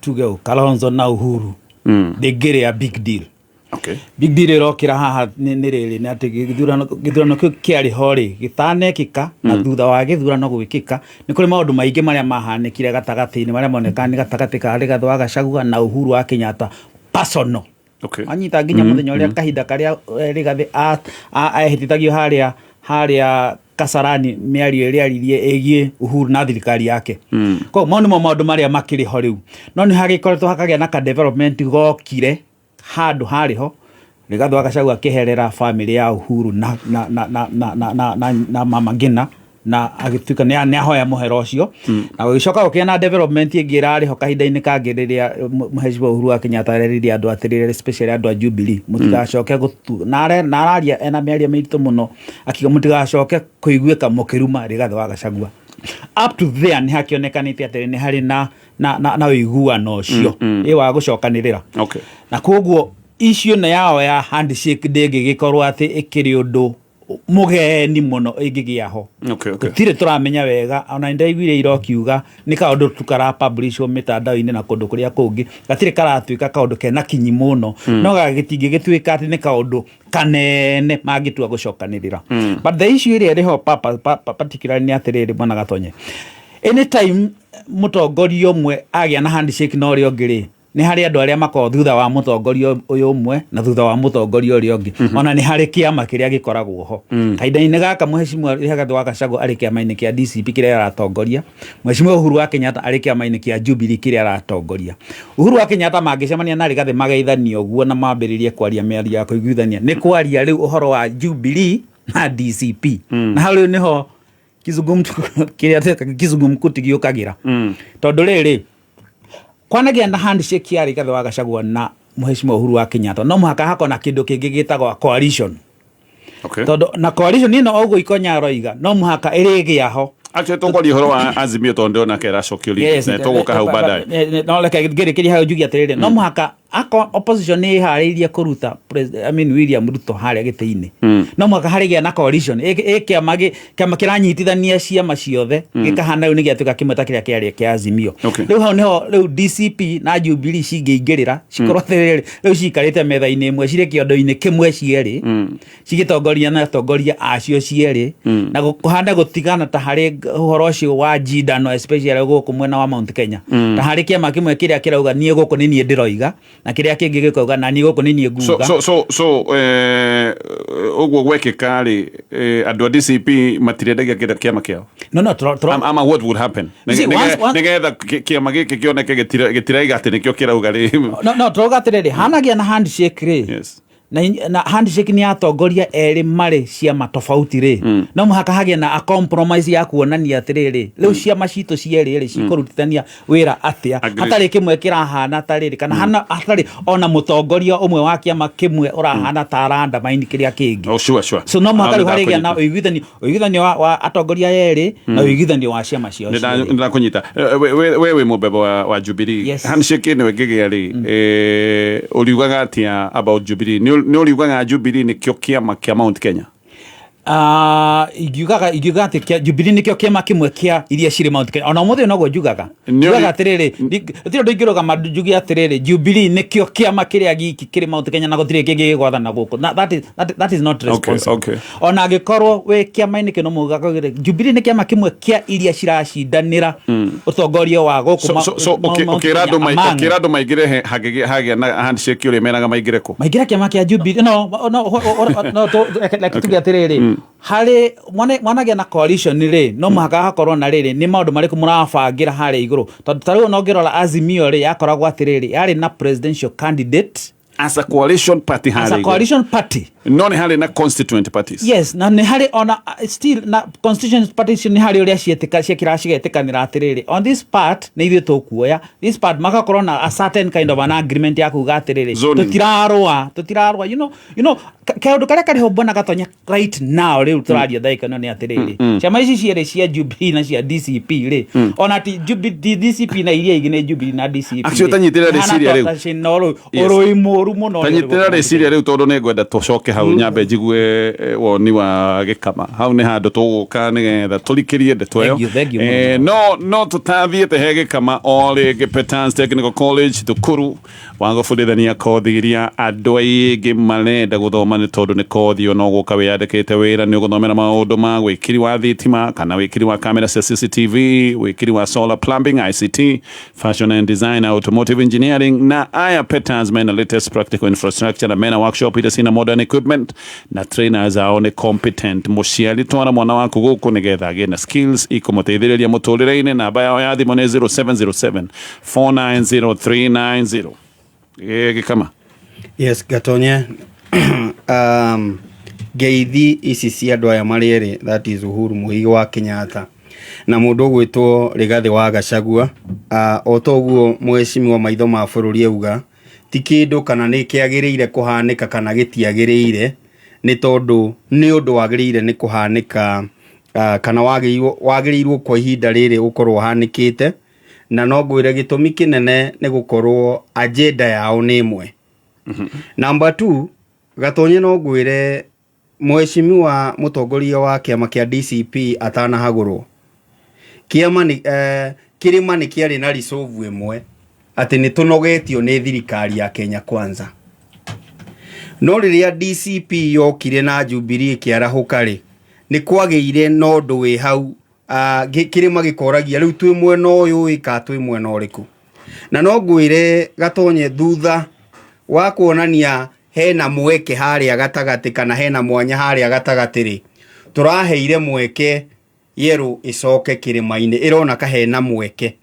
[SPEAKER 5] tuge Kalonzo na Uhuru, ndĩngĩrĩ a big deal. Big deal ĩrokĩra haha nĩ rĩrĩ, nĩ atĩ gĩthurano kĩu kĩarĩ ho-rĩ gĩtanekĩka, na thutha wa gĩthurano gwĩkĩka nĩ kũrĩ maũndũ maingĩ marĩa mahanĩkire gatagatĩ-inĩ marĩa moneka nĩ gatagatĩ ka Rigathi wa Gachagua na Uhuru wa Kenyatta personal. anyita nginya muthenya uria kahinda karia Rigathi ahitithagio haria Kasarani miario iria aririe egie Uhuru na thirikari yake ko mau nimo maundu maria makiri ho riu no ni hagikoretwo hakagia na ka development gokire handu hariho Rigathi wa Gachagua akiherera family ya Uhuru na Mama Ngina na agituika ni ahoya muhero ucio na gugicoka ukiena development ingirari ho kahinda-ini kangiriria Mheshimiwa Uhuru wa Kenyatta reriria andu atirire especially andu a Jubilee mutigacoke gutu na araria ena miaria miritu muno akiga mutigacoke kuiguika mukiruma Rigathi wa Gachagua up to there ni hakionekanite atiri ni hari na uiguano ucio wa gucokanirira na koguo issue na yao ya handshake ndingigikorwo ati ikiri undu mugeni muno ingigiaho tire turamenya wega ona ndaiguire irokiuga ni kaundu tukara publish mitandao-ini na kundu kuria kungi gatire karatuika kaundu kena kinyi muno no gagitingi gituika ati ni kaundu kanene magitua gucokanirira but the issue iri riho particularly ni atiriri mwana gatonye anytime mutongoria umwe agia na handshake no ri ongiri ni hari andu aria mako thutha wa mutongoria uyu umwe na thutha wa mutongoria uri ongi ona ni hari kiama kiria gikoragwo ho kaida-ini gaka Mheshimiwa Rigathi wa Gachagua ari kiama-ini kia DCP kiria aratongoria Mheshimiwa Uhuru wa Kenyatta ari kiama-ini kia Jubilee kiria aratongoria Uhuru wa Kenyatta mangicemania na Rigathi mageithania uguo na mambiririe kwaria miario ya kuiguithania ni kwaria riu uhoro wa Jubilee na DCP na hau niho kizungumkuti giukagira tondu riri kwanagia na handshake ya Rigathi wa Gachagua na Mheshimiwa Uhuru wa Kenyatta no muhaka hako na kindu kingi gitagwa coalition tondu na coalition ino oguo ikonya roiga no muhaka irigiaho
[SPEAKER 1] acha tongori horo wa Azimio tondu na kera cokio na toguka hau baadaye
[SPEAKER 5] no leke gere kiri hau jugia atiriri no muhaka ako opposition ni hariria kuruta William Ruto haria giti-ini no muhaka harigia na coalition kama kiranyitithania ciama ciothe gikahana riu ni giatuka kimwe ta kiria kiaria kia Azimio riu hau niho riu DCP na Jubilee cingiingirira cikorwo riu cikarite metha-ini imwe cire kiondo-ini kimwe cieri cigitongoria na tongoria acio cieri na kuhanda gutigana ta hari uhoro ucio wa jindano especially guku mwena wa Mount Kenya ta hari kiama kimwe kiria kirauga nie guku ni nie ndiroiga na kiria kingi gikauga na nie guku ni nie nguga
[SPEAKER 1] so uguo gwekika ri andu a DCP matirendagia kiama kiao no ama what would happen nigetha kiama giki kioneke gitiraiga ati nikio kirauga ri
[SPEAKER 5] no troga atiriri hanagia na handshake ri na handshake ni atongoria eri mari ciama tofauti ri no muhaka hagia na a compromise ya kuonania atiriri riu ciama citu cieri ri cikurutithania wira atia hatari kimwe kirahana tariri kana hana hatari ona mutongoria umwe wa kiama kimwe urahana taranda maini kiria kingi
[SPEAKER 1] sure
[SPEAKER 5] so no muhaka hagia na uiguithani wa atongoria eri na uiguithani wa ciama cio
[SPEAKER 1] ndira kunyita wewe mubebo wa Jubilee handshake ni wegegia ri uriugaga atia about Jubilee ni uriugaga Jubilee ni kio kiama kia Mount Kenya igiugaga ati kia Jubilee ni kio kiama kimwe kia iria ciri Mount Kenya ona muthe no go jugaga atiriri tiro ndoigiroga majugi atiriri Jubilee ni kio kiama kiria giki kiri Mount Kenya na gutire kingi gigwathana guku that is not responsible ona gikorwo we kiama-ini kino mugaga Jubilee ni kiama kimwe kia iria ciracindanira utongoria wa guku so okirado maigire hagia na handshake uri menaga maigire ko
[SPEAKER 5] maigira kiama kia Jubilee no like tugi atiriri hari mwanagia na coalition ri no muhaka hakorwo na riri ni maundu mariku murabangira hari iguru tondu tariu no ngirora Azimio ri yakoragwo atiriri yari na presidential candidate
[SPEAKER 1] as a coalition party no ni hari na constituent parties
[SPEAKER 5] yes na ni hari ona still na constituent parties ni hari uria cietikanira atiriri on this part ni ithu tukuoya this part makakorwo na a certain kind of an agreement ya kuga atiriri tutirarwa you know kaundu karia kari ho bona gatonya right now riu turaria thaika no ni atiriri ciama ici ciere cia Jubilee na cia DCP ri ona ti DCP na iria igine Jubilee na DCP
[SPEAKER 1] actually tanyitira reciria riu
[SPEAKER 5] oroimuru muno
[SPEAKER 1] tanyitira reciria riu tondu ni ngwenda tucoke hau nyambe jigue woni wa gikama hau ni handu tuguka nigetha tulikirie ndeto yo no tutathiete he gikama ole Gipetans Technical College Thukuru wa gubundithania kothi iria andu aingi marenda guthoma nĩ tondũ nĩ kothi ona ũgũka wĩyandĩkĩte wĩra nĩ ũgũthomera maũndũ ma wĩkiri wa thitima kana wĩkiri wa kamera cia CCTV, wĩkiri wa solar plumbing, ICT, fashion and design, automotive engineering na aya Peters mena latest practical infrastructure na mena workshop ita sina modern equipment na trainers ao nĩ competent. Mũciari twara mwana waku gũkũ nĩgetha agĩe na skills ikũmũteithĩrĩria mũtũrĩre-inĩ. Namba yao ya thimũ nĩ 0707 490390. Gĩkama.
[SPEAKER 2] Yes, Gatonye. Ngeithi ici cia andũ aya marĩ erĩ, that is Uhuru Muigai wa Kenyatta na mũndũ ũgwĩtwo Rigathi wa Gachagua. O toguo mheshimiwa maitho ma bũrũri auga ti kĩndũ kana nĩ kĩagĩrĩire kũhanĩka kana gĩtiagĩrĩire, nĩ tondũ nĩ ũndũ wagĩrĩire nĩ kũhanĩka kana wagĩrĩirwo kwa ihinda rĩrĩ gũkorwo hanĩkĩte, na no ngwĩre gĩtũmi kĩnene nĩ gũkorwo agenda yao nĩ ĩmwe. Number 2, Gatonye no ngwĩre mheshimiwa mũtongoria wa kĩama kĩa DCP atanahagũrwo kĩama kĩrĩma nĩ kĩarĩ na resolve ĩmwe atĩ nĩ tũnogetio nĩ thirikari ya Kenya Kwanza. No rĩrĩa DCP yokire na Jubilee kĩarahũka rĩ, nĩ kwagĩire na ũndũ wĩ hau kĩrĩma gĩkoragia rĩu twĩ mwena ũyũ ka twĩ mwena ũrĩkũ. Na no ngwĩre Gatonye thutha wa kuonania hena mweke harĩa gatagatĩ kana hena mwanya harĩa gatagatĩ rĩ, tũraheire mweke Yero icoke kĩrĩma-inĩ, ĩrona kahena mweke.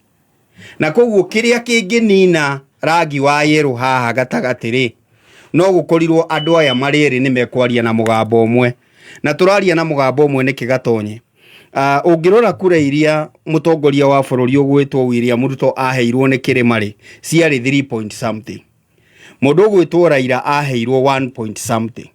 [SPEAKER 2] Na koguo kĩrĩa kĩngĩnina rangi wa Yero haha gatagatĩ rĩ, no gũkorirwo andũ aya marĩ erĩ nĩ mekwaria na mũgambo ũmwe, na tũraria na mũgambo ũmwe nĩkĩ Gatonye. Ũngĩrora kura iria mũtongoria wa bũrũri ũgwĩtwo William Ruto aheirwo nĩ kĩrĩma rĩ, ciarĩ 3 point something. Mũndũ ũgwĩtwo Raila aheirwo 1 point something.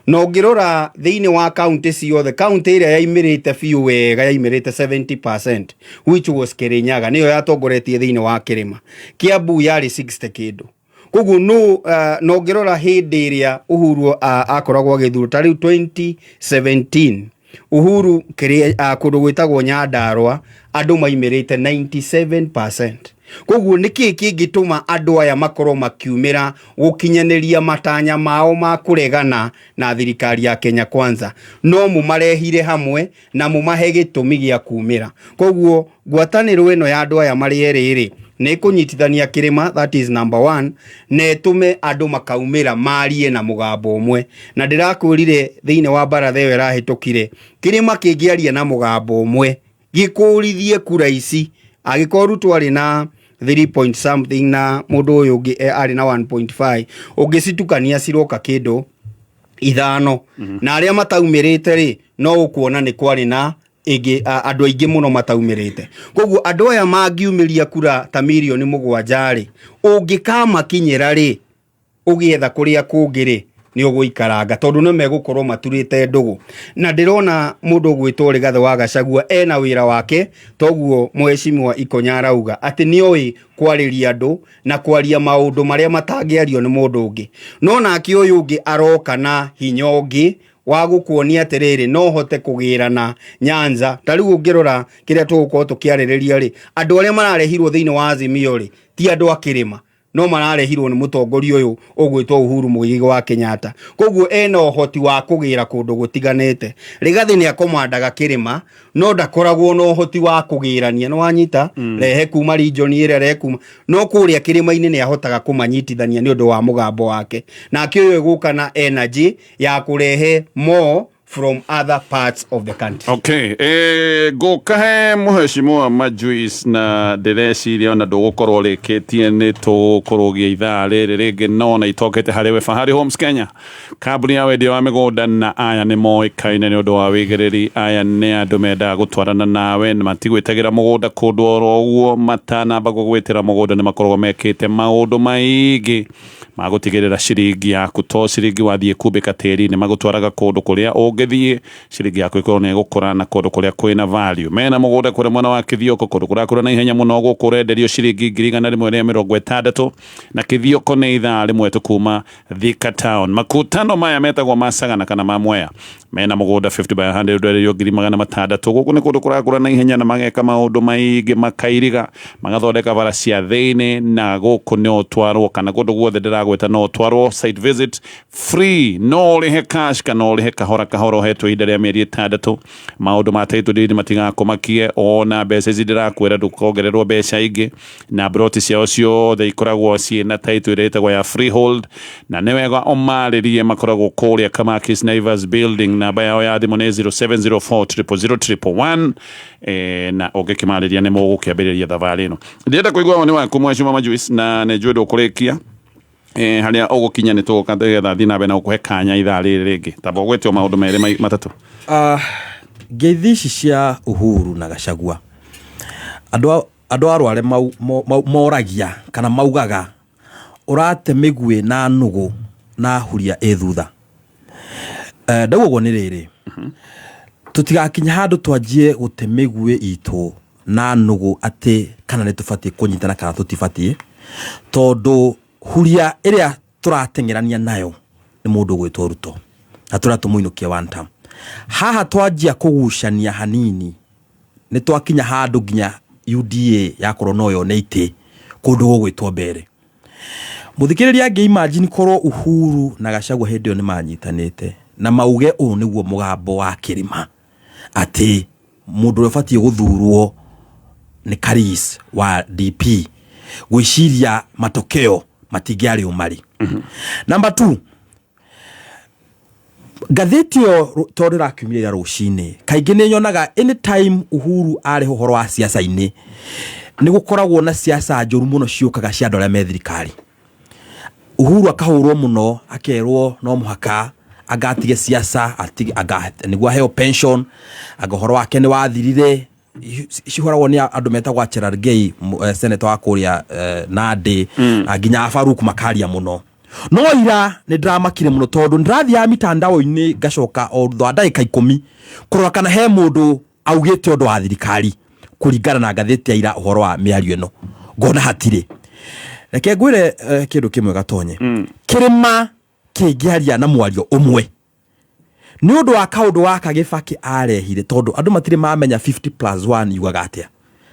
[SPEAKER 2] No ngĩrora thĩinĩ wa county ciothe, county ĩrĩa yaimĩrĩte biũ wega yaimĩrĩte 70%, which was Kirinyaga, nĩyo yatongoretie thĩinĩ wa kĩrĩma. Kiambu yarĩ 60 kĩndũ. Koguo no ngĩrora hĩndĩ ĩrĩa Uhuru akoragwo agĩthurwo ta rĩu 2017, Uhuru kũndũ gwĩtagwo Nyandarua andũ maimĩrĩte 97%. Koguo nĩkĩ kĩngĩtũma andũ aya makorwo makiumĩra gũkinyanĩria matanya mao ma kũregana na thirikari ya Kenya Kwanza, no mũmarehire hamwe na mũmahe gĩtũmi gĩa kumĩra. Koguo ngwatanĩro ĩno ya andũ aya marĩ erĩ nĩ kũnyitithania kĩrĩma, that is number 1, na ĩtũme andũ makaumĩra marie na mũgambo ũmwe. Na ndĩrakwĩrire thĩinĩ wa baratha ĩyo ĩrahĩtũkire, kĩrĩma kĩngĩaria na mũgambo ũmwe gĩkũrithie kura ici, agĩkorwo Ruto arĩ na 3 point something na mũndũ ũyũ ũngĩ arĩ na 1.5, ũngĩcitukania ciroka kĩndũ 5, na arĩa mataumĩrĩte rĩ, no ũkuona nĩ kwarĩ na andũ aingĩ mũno mataumĩrĩte. Koguo andũ aya mangiumĩria kura ta milioni 7 rĩ, ũngĩkamakinyĩra rĩ, ũgĩetha kũrĩa kũngĩ rĩ, nĩ ũgũikaranga tondũ nĩ megũkorwo maturĩte ndũgũ. Na ndĩrona mũndũ ũgwĩtwo Rigathi wa Gachagua ena wĩra wake, toguo mheshimiwa Ikonya arauga atĩ nĩ oĩ kwarĩria andũ na kwaria maũndũ marĩa matangĩario nĩ mũndũ ũngĩ. No nake ũyũ ũngĩ aroka na hinya ũngĩ wa gũkuonia atĩrĩrĩ no hote kũgĩrana Nyanza. Ta rĩu ũngĩrora kĩrĩa tũgũkorwo tũkĩarĩrĩria rĩ, andũ arĩa mararehirwo thĩinĩ wa Azimio rĩ, ti andũ a kĩrĩma, no mararehirwo nĩ mũtongoria ũyũ ũgwĩtwo Uhuru Muigai wa Kenyatta. Koguo ena ũhoti wa kũgĩra kũndũ gũtiganĩte. Rigathi nĩ akomandaga kĩrĩma, no ndakoragwo na ũhoti wa kũgĩrania, no wanyita rehe kuma region ĩrĩa rehe kuma, no kũrĩa kĩrĩma-inĩ nĩ ahotaga kũmanyitithania nĩ ũndũ wa mũgambo wake. Nake ũyũ gũka na energy ya kũrehe more from other parts of the country.
[SPEAKER 1] Okay, gũkahe mheshimiwa Majuice na ndĩreciria ona ndũgũkorwo rĩkĩtie nĩ tũkũrũgia ithaa rĩrĩ rĩngĩ, no na itokete harĩ we Fahari Homes Kenya, kambuni ya wendia wa mĩgũnda, na aya nĩ moĩkaine nĩ ũndũ wa wĩigĩrĩri. Aya nĩ andũ mendaga gũtwarana nawe, matigwĩtagĩra mũgũnda kũndũ oro ũguo, matanamba gũgwĩtĩra mũgũnda nĩ makoragwo mekĩte maũndũ maingĩ magũtigĩrĩra ciringi yaku to ciringi wathiĩ kumbĩka tĩri-inĩ, magũtwaraga kũndũ kũrĩa ũngĩthiĩ ciringi yaku ĩkorwo nĩ ĩgũkũra na kũndũ kũrĩa kwĩna value. Mena mũgũnda kũrĩa mwena wa Kithioko, kũndũ kũrakũra na ihenya mũno, gũkũ ũrenderio ciringi 160 na Kithioko nĩ ithaa rĩmwe tu kuma Thika Town. Makutano maya metagwo ma Sagana kana ma Mwea, mena mũgũnda 50 by 100 ũrenderio 600,000. Gũkũ nĩ kũndũ kũrakũra na ihenya na mageka maũndũ maingĩ, makairiga magathondeka bara cia thĩinĩ, na gũkũ nĩ ũtwarwo kana kũndũ guothe ndĩra ndagweta no twaro site visit free no rihe cash kana rihe kahora hetwo ihinda rĩa mĩeri 6 maũndũ mataitu ndini matigakomakie ona mbeca ici ndĩrakwĩra ndũkongererwo mbeca ingĩ na broti ciao ciothe ikoragwo ciĩna title ĩrĩa ĩtagwo ya freehold na nĩ wega omarĩrie makoragwo kũrĩa Kamakis Naivas building namba yao ya thimũ nĩ 0704000111 na ũngĩkĩmarĩria nĩ mũgũkĩambĩrĩria thabarĩ ĩno ndĩrenda kũigua woni waku Mweshima Majuice na nĩ njũĩ ndũkũrĩkia harĩa ũgũkinya nĩ tũgũka nĩgetha thiĩ na mbere na gũkũhe kanya ithaa rĩrĩ rĩngĩ tamba ũgwĩtio maũndũ merĩ matatũ
[SPEAKER 4] ngeithi ici cia Uhuru na Gachagua andũ arware moragia kana maugaga ũrate mĩguĩ na nũgũ na huria thutha ndaugo nĩ rĩrĩ tutigakinya handũ twanjie gũte mĩguĩ itũ na nũgũ atĩ kana nĩ tũbatie kũnyitana kana tũtibatie tondũ huria ĩrĩa tũrateng'erania nayo nĩ mũndũ gwĩtwo Ruto na tũratũmũinũkia one time haha twanjia kũgucania hanini nĩ twakinya handũ nginya UDA yakorwo noyo nĩ itĩ kũndũ gũgwĩtwo mbere mũthikĩrĩria angĩ imagine korwo Uhuru na Gachagua hĩndĩ ĩyo nĩ manyitanĩte na mauge ũũ nĩguo mũgambo wa kĩrĩma atĩ mũndũ ũrĩa ũbatie gũthurwo nĩ Karis wa DP gwĩciria matokeo matingĩarĩ ũmari number 2 gatheti yo tondũ rakiumĩra rũcinĩ kaingĩ nĩ nyonaga anytime Uhuru arĩ ũhoro wa siasa-inĩ nĩ gũkoragwo na siasa njũru mũno ciũkaga cia andũ arĩa me thirikari Uhuru akahũrwo mũno akerwo no mũhaka agatige siasa nĩguo aheo pension agahoro wake nĩ wathirire cihoragwo nĩ andũ metagwo Cherargei senator wa kũrĩa Nandi nginya Faruk Makaria mũno no ira nĩ dramakire mũno tondũ ndĩrathiaga mitandao-inĩ ngacoka o thutha wa ndagĩka 10 kũrora kana he mũndũ augĩte ũndũ wa thirikari kũringana na ngathĩti ya ira ũhoro wa mĩario ĩno ngona hatirĩ reke ngwĩre kĩndũ kĩmwe gatonye kĩrĩma kĩngĩaria na mwario ũmwe nĩ ũndũ wa kaũndũ wa Kagĩbaki arehire tondũ andũ matirĩ mamenya 50+1 yugaga atĩa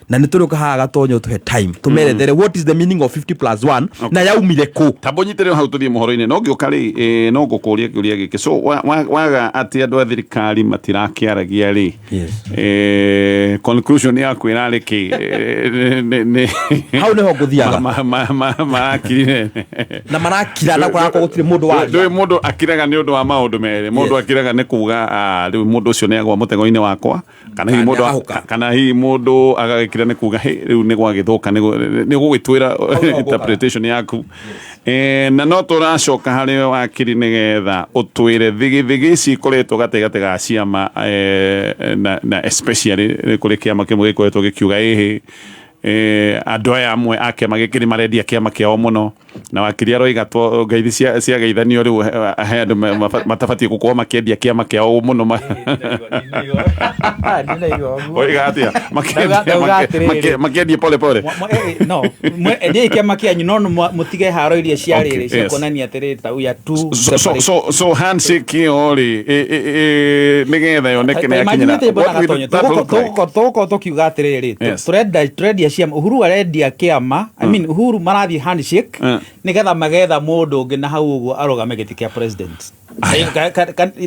[SPEAKER 4] na nĩ tũrũka haha gatonye tũhe time tũmerethere what is the meaning of 50+1 na yaumire kũ
[SPEAKER 1] tambonyitĩre hau tũthiĩ mohoro-inĩ no ngĩũka rĩ no ngũkũria kĩũria gĩkĩ so waga atĩ andũ a thirikari matirakĩaragia rĩ conclusion yaku ĩrarĩ kĩ
[SPEAKER 4] hau nĩho ngũthiaga
[SPEAKER 1] marakirire
[SPEAKER 4] na marakira na kũrakwo gũtirĩ mũndũ wa
[SPEAKER 1] ndũĩ mũndũ akiraga nĩ ũndũ wa maũndũ merĩ mũndũ akiraga nĩ kuga rĩu mũndũ ũcio nĩ agwa mũtego-inĩ wakwa kana hihi mũndũ agagĩkira nĩ kuga rĩu nĩ gwagĩthũka nĩ gũgĩtwĩra interpretation yaku na no tũracoka harĩ wakiri nĩgetha ũtwĩre thigithigi ici ikoretwo gatagati ga ciama na especially kũrĩ kĩama kĩmwe gĩkoretwo gĩkiuga andũ aya amwe a kĩama gĩkĩ nĩ marendia kĩama kĩao mũno na wakiri aroiga ngeithi cia geithanio rĩu he andũ matabatie gũkorwo makĩendia kĩama kĩao mũno oiga atĩa makĩendia pole pole
[SPEAKER 5] no endia kĩama kĩanyu no mũtige haro iria ciarĩrĩ cia kuonania atĩrĩrĩ ta uya tu
[SPEAKER 1] so handshake ĩyo rĩ nĩgetha yoneke nĩ yakinyĩra
[SPEAKER 5] tũgũkorwo tũkiuga atĩrĩrĩ tũrendia ciama Uhuru arendia kĩama I mean Uhuru marathiĩ handshake nigetha magetha mũndũ ũngĩ na hau ũguo arũgame gĩtĩ kĩa president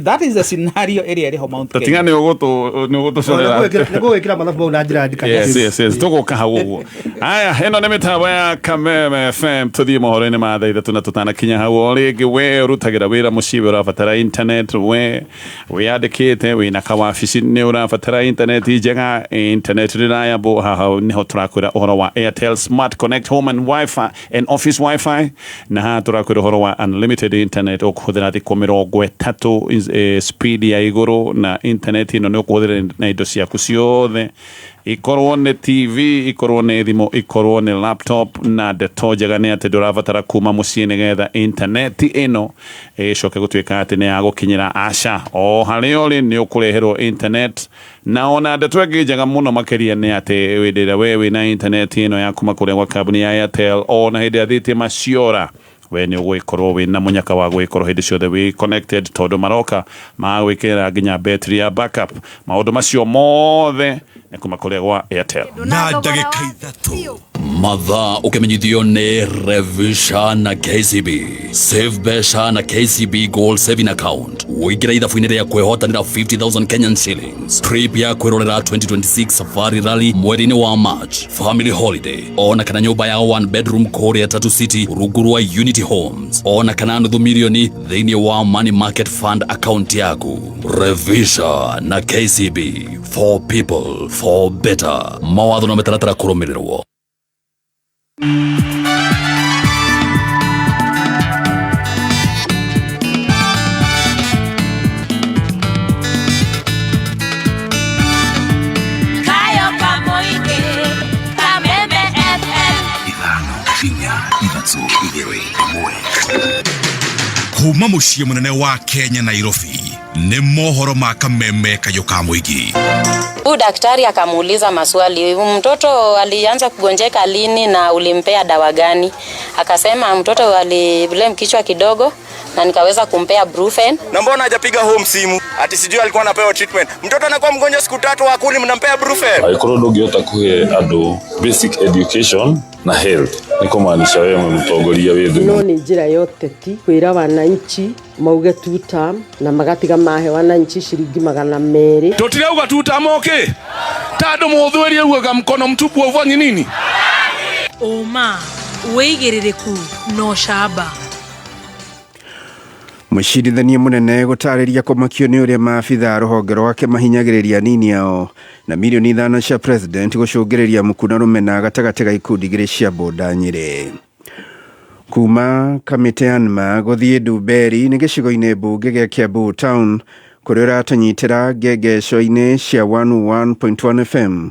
[SPEAKER 5] that is the scenario area ĩrĩ ho Mount Kenya
[SPEAKER 1] tatigane ũgũtũcorera
[SPEAKER 3] nĩgũgĩkĩra mathabu mau na njĩra ndika
[SPEAKER 1] yes tũgũka hau ũguo aya ĩno nĩ mĩtambo ya Kameme FM tũthiĩ mohoro-inĩ ma thaa ithatũ na tũtanakinya hau o rĩngĩ we ũrutagĩra wĩra mũciĩ we ũrabatara internet we wĩyandĩkĩte wĩna kawabici nĩ ũrabatara internet njega internet reliable haha nĩho tũrakwĩra ũhoro wa Airtel Smart Connect Home and Wi-Fi and Office Wi-Fi na haha tũrakwĩra ũhoro wa unlimited internet ũkũhũthĩra thikũ 30 speed ya igũrũ na internet ĩno nĩ ũkũhũthĩra na indo ciaku ciothe ikorwo nĩ TV ikorwo nĩ thimũ ikorwo nĩ laptop na ndeto njega nĩ atĩ ndũrabatara kuma mũciĩ nĩgetha internet ĩno ĩcoke gũtuĩka atĩ nĩ ya gũkinyĩra aca o harĩa ũrĩ nĩ ũkũreherwo internet na ona ndeto ĩngĩ njega mũno makĩria nĩ atĩ hĩndĩ ĩrĩa we wĩna internet ĩno ya kuma kũrĩa gwa kambuni ya Airtel ona hĩndĩ ĩrĩa thitima ciora we nĩ ũgũgĩkorwo wĩna mũnyaka wa gũgĩkorwo hĩndĩ ciothe wĩ connected tondũ maroka magwĩkĩra nginya battery ya backup maũndũ macio mothe nĩ kuma kũrĩa gwa Airtel
[SPEAKER 6] na ndagĩka ithatũ Matha ukimenyithio ni Revisha na KCB. Save Besha na KCB Gold Saving Account. Uigira ithabu-inĩ rĩa kwĩhotanĩra 50,000 Kenyan shillings. Trip ya kwĩrorera 2026 Safari Rally mweri-inĩ wa March. Family holiday. Ona kana nyũmba ya 1 bedroom Korea Tatu City rungu rwa Unity Homes. Ona kana nuthu milioni thĩinĩ wa Money Market Fund account yaku. Revisha na KCB. For people, for better. Mawatho na mĩtaratara kũrũmĩrĩrwo.
[SPEAKER 7] Kuma muciĩ munene wa Kenya Nairobi ni mohoro ma Kameme Kayo ka Mũingĩ.
[SPEAKER 8] Huyu daktari akamuuliza maswali, mtoto alianza kugonjeka lini na ulimpea dawa gani? Akasema mtoto aliblame kichwa kidogo na nikaweza kumpea Brufen.
[SPEAKER 9] Na mbona hajapiga home simu? Ati sijui alikuwa anapewa treatment. Mtoto anakuwa mgonjwa siku 3 akuli mnampea Brufen.
[SPEAKER 10] Aikoro ndogiota kuhe ando basic education na health. Niko maanisha wewe mtongoria wetu.
[SPEAKER 11] No ni njira yote ti kwira wananchi mauge 2 term na magatiga mahe wananchi shilingi 200.
[SPEAKER 12] Totirauga 2 term okay. Tado muthweri ugaga mkono mtupu uvanye nini?
[SPEAKER 13] Oma weigirireku no shaba.
[SPEAKER 2] Mũcirithania mũnene gũtarĩria kũmakio nĩ ũrĩa maabitha rũhonge rwake mahinyagĩrĩria nini ao na milioni 5 cia president gũcũngĩrĩria mũkuna rũmena gatagatĩ ga ikundi igĩrĩ cia boda Nyĩrĩ. Kuma kamĩtĩ ya NMA gũthiĩ Ndumberi nĩ gĩcigo-inĩ mbunge gĩa Kiambu Town kũrĩa ũratanyitĩra ngengeco-inĩ cia 101.1 FM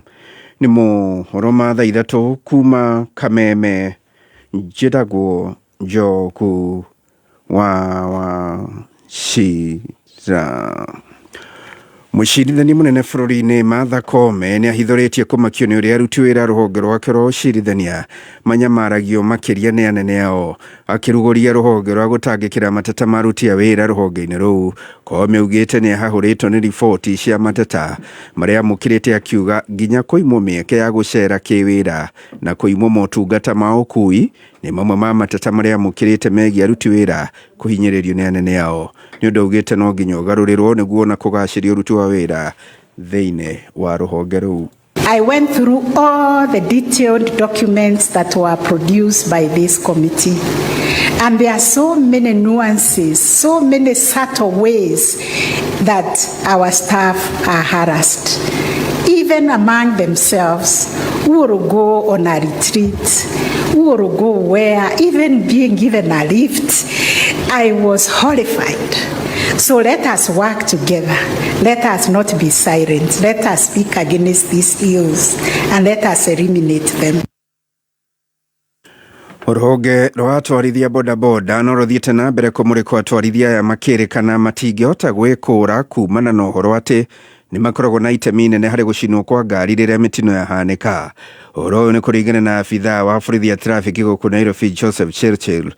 [SPEAKER 2] nĩ mohoro ma thaa 3 kuma Kameme. Njĩtagwo Njoku wa Shira. Mũcirithania mũnene bũrũri-inĩ Martha Koome nĩ ahithũrĩtie kũmakio nĩ ũrĩa aruti wĩra rũhonge rwake rwa ũcirithania manyamaragio makĩria nĩ anene ao, akĩrugũria rũhonge rwa gũtangĩkĩra mateta ma aruti a wĩra rũhonge-inĩ rũu. Koome augĩte nĩ ahahũrĩtwo nĩ riboti cia mateta marĩa amũkĩrĩte, akiuga nginya kũimwo mĩeke ya gũcera kĩwĩra na kũimwo motungata ma ũkui nĩ mamwe ma mateta marĩa amũkĩrĩte megiĩ aruti wĩra kũhinyĩrĩrio nĩ anene ao. Nĩ ũndũ augĩte no nginya ũgarũrĩrwo nĩguo na kũgacĩria ũruti wa wĩra thĩinĩ wa rũhonge rũu.
[SPEAKER 14] I went through all the detailed documents that were produced by this committee, and there are so many nuances, so many subtle ways that our staff are harassed, even among themselves. Who will go on a retreat? Who will go where? Even being given a lift. I was horrified. So let us work together. Let us not be silent. Let us speak against these ills and let us eliminate them.
[SPEAKER 2] Rũhonge rwa atwarithia bodaboda no rũthiĩte na mbere kũmũrĩkwo atwarithia aya makĩrĩkana matingĩhota gwĩkũra kumana na ũhoro atĩ nĩ makoragwo na itemi inene harĩ gũcinwo kwa ngari rĩrĩa mĩtino yahanĩka. Ũhoro ũyũ nĩ kũringana na abithaa wa borithi ya traffic gũkũ Nairobi Joseph Churchill,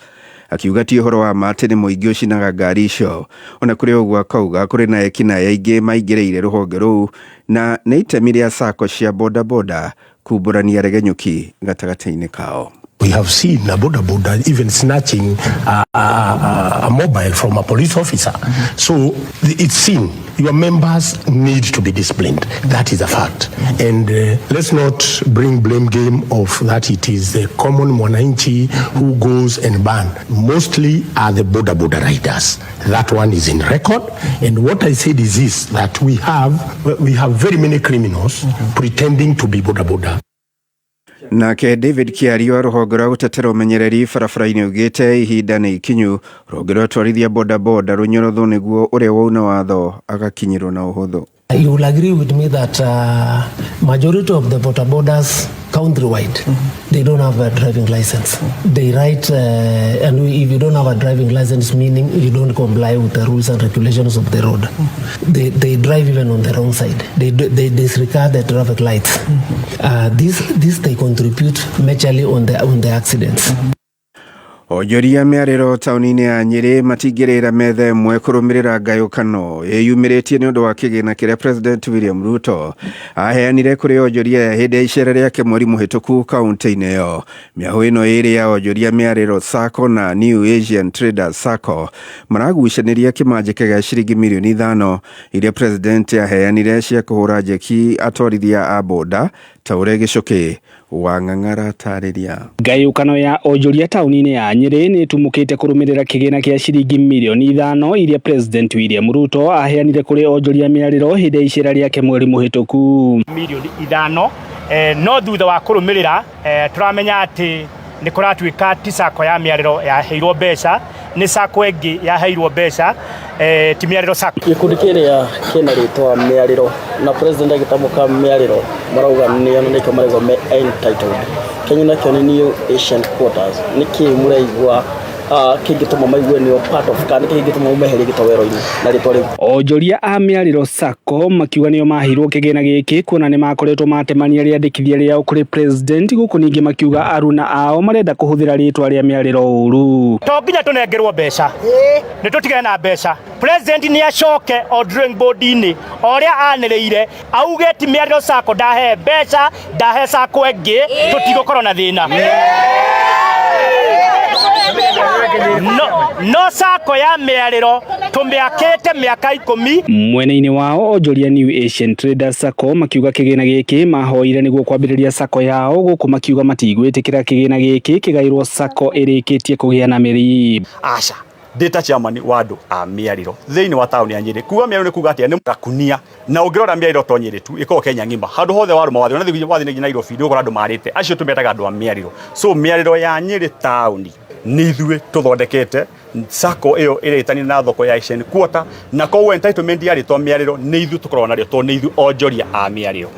[SPEAKER 2] akiuga ti ũhoro wa ma atĩ nĩ mũingĩ ũcinaga ngari icio. Ona kũrĩ ũguo akauga kũrĩ na ekinaĩ aingĩ maingĩrĩire rũhonge rũu na nĩ itemi rĩa sacco cia bodaboda kumbũrania regenyũki gatagatĩ-inĩ kao.
[SPEAKER 15] We have seen a boda even snatching a mobile from a police officer. So it's seen. Your members need to be disciplined. That is a fact. And let's not bring blame game of that it is the common mwananchi who goes and ban. Mostly are the boda riders. That one is in record. And what I said is this, that we have very many criminals pretending to be boda.
[SPEAKER 2] Nake David Kiari wa rũhonge rwa gũtetera ũmenyereri barabara-inĩ augĩte ihinda nĩ ikinyu rũhonge rwa atwarithia bodaboda rũnyorothwo nĩguo ũrĩa wauna watho agakinyĩrwo na ũhũthũ.
[SPEAKER 16] You will agree with me that majority of the bodabodas countrywide, they don't have a driving license. They ride, and if you don't have a driving license, meaning you don't comply with the rules and regulations of the road. They drive even on the wrong side. They disregard the traffic lights. This they contribute majorly on the accidents.
[SPEAKER 1] Onjoria miariro taunini ya Nyeri matigirira metha imwe kurumirira ngayukano yeyumiritie ni undu wa kigina kiria President William Ruto aheanire kuri onjoria hindi ya icera riake mweri muhituku kaunti-ini iyo. Miahu ino iri ya onjoria miariro Sacco na New Asian Traders Sacco maragucaniria kimanjike ga ciringi milioni 5 iria President aheanire cia kuhura jeki atorithia a boda taure gicuki wa Ng'ang'ara tariria.
[SPEAKER 17] Ngayukano ya onjoria taunini ya Nyeri ni tumukite kurumirira kigina kia ciringi milioni 5 iria President William Ruto aheanire kuri onjoria miariro hindi icera riake mweri muhituku.
[SPEAKER 18] Milioni 5 no thutha wa kurumirira turamenya ati ni kuratuika ti Sacco ya miariro ya heirwo mbeca ni Sacco engi ya heirwo mbeca ti miariro Sacco
[SPEAKER 19] gikundi kiria kina ritwa miariro na President agitamuka miariro marauga ni ona niko marego me entitled Kenya na Kenya New Asian Quarters niki muraigwa kingituma maigwe ni part of kan kingituma umeheri gitowero-ini na ritwari
[SPEAKER 17] onjoria a miariro Sacco makiuga nio mahirwo kigina giki kuona ni makoretwo matemania riandikithia riao kuri President guku ningi makiuga aruna ao marenda kuhuthira ritwa ria miariro uru
[SPEAKER 18] to nginya tunengerwo mbeca ni tutigane na mbeca President ni acoke ordering board-ini oria anireire auge ti miariro Sacco ndahe mbeca ndahe Sacco engi tutigokoro na thina no Sacco ya miariro tumiakite miaka 10
[SPEAKER 17] mwene-ini wao onjoria New Asian Traders Sacco makiuga kigina giki mahoire niguo kwambiriria Sacco yao guku makiuga matigwitikira kigina giki kigairwo Sacco irikitie kugia na miri
[SPEAKER 18] aca data chairman wa andu a miariro thiini wa tauni ya Nyeri kuga miariro ni kuga atia ni takunia na ungirora miariro to Nyeri tu iko Kenya ngima handu hothe waruma wathe na thithi wathi ni Nairobi ndio gora andu marite acio tumetaga andu a miariro so miariro ya Nyeri tauni ni ithue tuthondekete Sacco iyo iretani na thoko ya Asian Quarter na ko entitlement ya ritwa miariro ni ithu tukorwo nario to ni ithu onjoria a miariro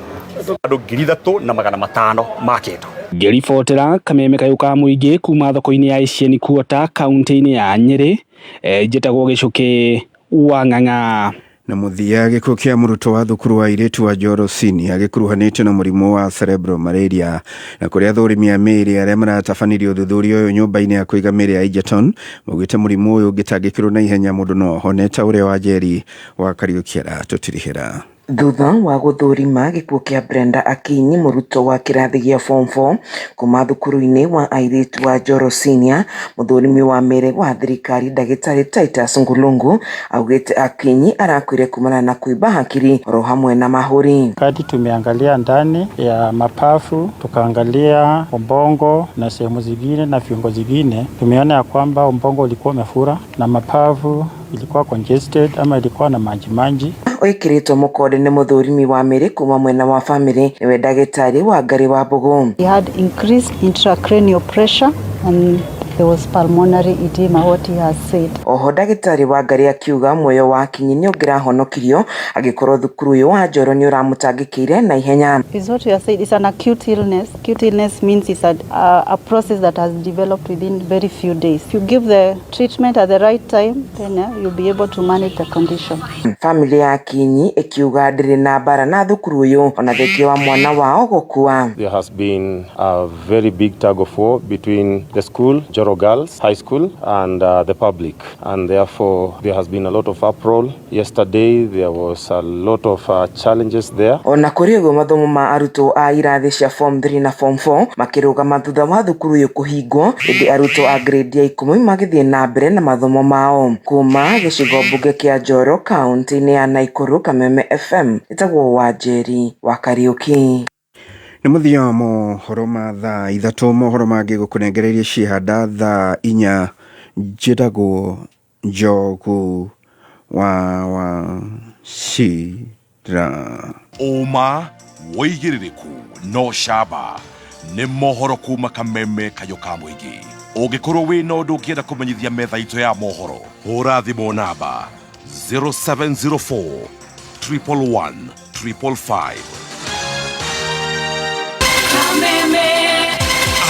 [SPEAKER 18] andu 3,500 maketo
[SPEAKER 17] ngiribotera kameme kayuka muingi kuma thoko-ini ya Asian Quarter kaunti-ini ya Nyeri njitagwo gicuki wa Ng'ang'a
[SPEAKER 1] na muthia gikuo kia muruto wa thukuru wa iritu wa Njoro Senior agikuruhanite na murimu wa cerebral malaria na kuria thurimi ya miri aria maratabanirio thuthuria uyu nyumba-ini ya kuiga miri ya Egerton mugite murimu uyu gitangikirwo na ihenya mundu no honeta uria wa Njeri wa Kariukiara tutirihira
[SPEAKER 20] thutha wa guthurima gikuo kia Brenda Akinyi muruto wa kirathi gia form 4 kuma thukuru-ini wa airitu wa Njoro Senior muthurimi wa mere wa thirikari Ndagitari Titus Ngulungu augite Akinyi arakwire kumana na kuiba hakiri ro hamwe na mahuri.
[SPEAKER 21] Kati tumeangalia ndani ya mapafu tukaangalia ubongo na sehemu zingine na viungo zingine, tumeona ya kwamba ubongo ulikuwa umefura na mapafu ilikuwa congested ama ilikuwa na maji.
[SPEAKER 20] Oikiritwo mukode ni muthurimi wa mere kuma mwena wa family niwe Ndagitari wa Ngari wa Mbogo.
[SPEAKER 22] He had increased intracranial pressure and there was pulmonary edema, what he has said.
[SPEAKER 20] Oho Ndagitari wa Ngari akiuga muoyo wa Akinyi ni ungirahonokirio agikorwo thukuru uyu wa Njoro ni uramutangikire na ihenya.
[SPEAKER 22] Is what you have said, it's an acute illness. Acute illness means it's a process that has developed within very few days. If you give the treatment at the right time, then you'll be able to manage the condition.
[SPEAKER 20] Family ya Akinyi ikiuga ndiri na bara na thukuru uyu ona theki wa mwana wao gukua.
[SPEAKER 23] There has been a very big tug of war between the school, Njoro Girls High School, and the public, and therefore there has been a lot of uproar. Yesterday there was a lot of challenges there.
[SPEAKER 20] Ona kurigo mathomo ma arutwo a irathi cia form 3 na form 4 makiruga mathutha wa thukuru uyu kuhingwo indi arutwo a grade ya 10 magithie na mbere na mathomo mao kuma gicigo mbunge kia Njoro kaunti-ini ya Naikuru. Kameme FM itagwo wa Njeri wa Kariuki.
[SPEAKER 1] Ni muthia wa mohoro ma thaa 3 mohoro mangi gukunengereria cihanda thaa 4 njitagwo Njogu wa Shira
[SPEAKER 7] Uma woigiririku no shaba ni mohoro kuma Kameme kayuka muingi ungikorwo wi no ndu ngienda kumenyithia metha itu ya mohoro hura thimo namba 0704 111 555.
[SPEAKER 13] Kameme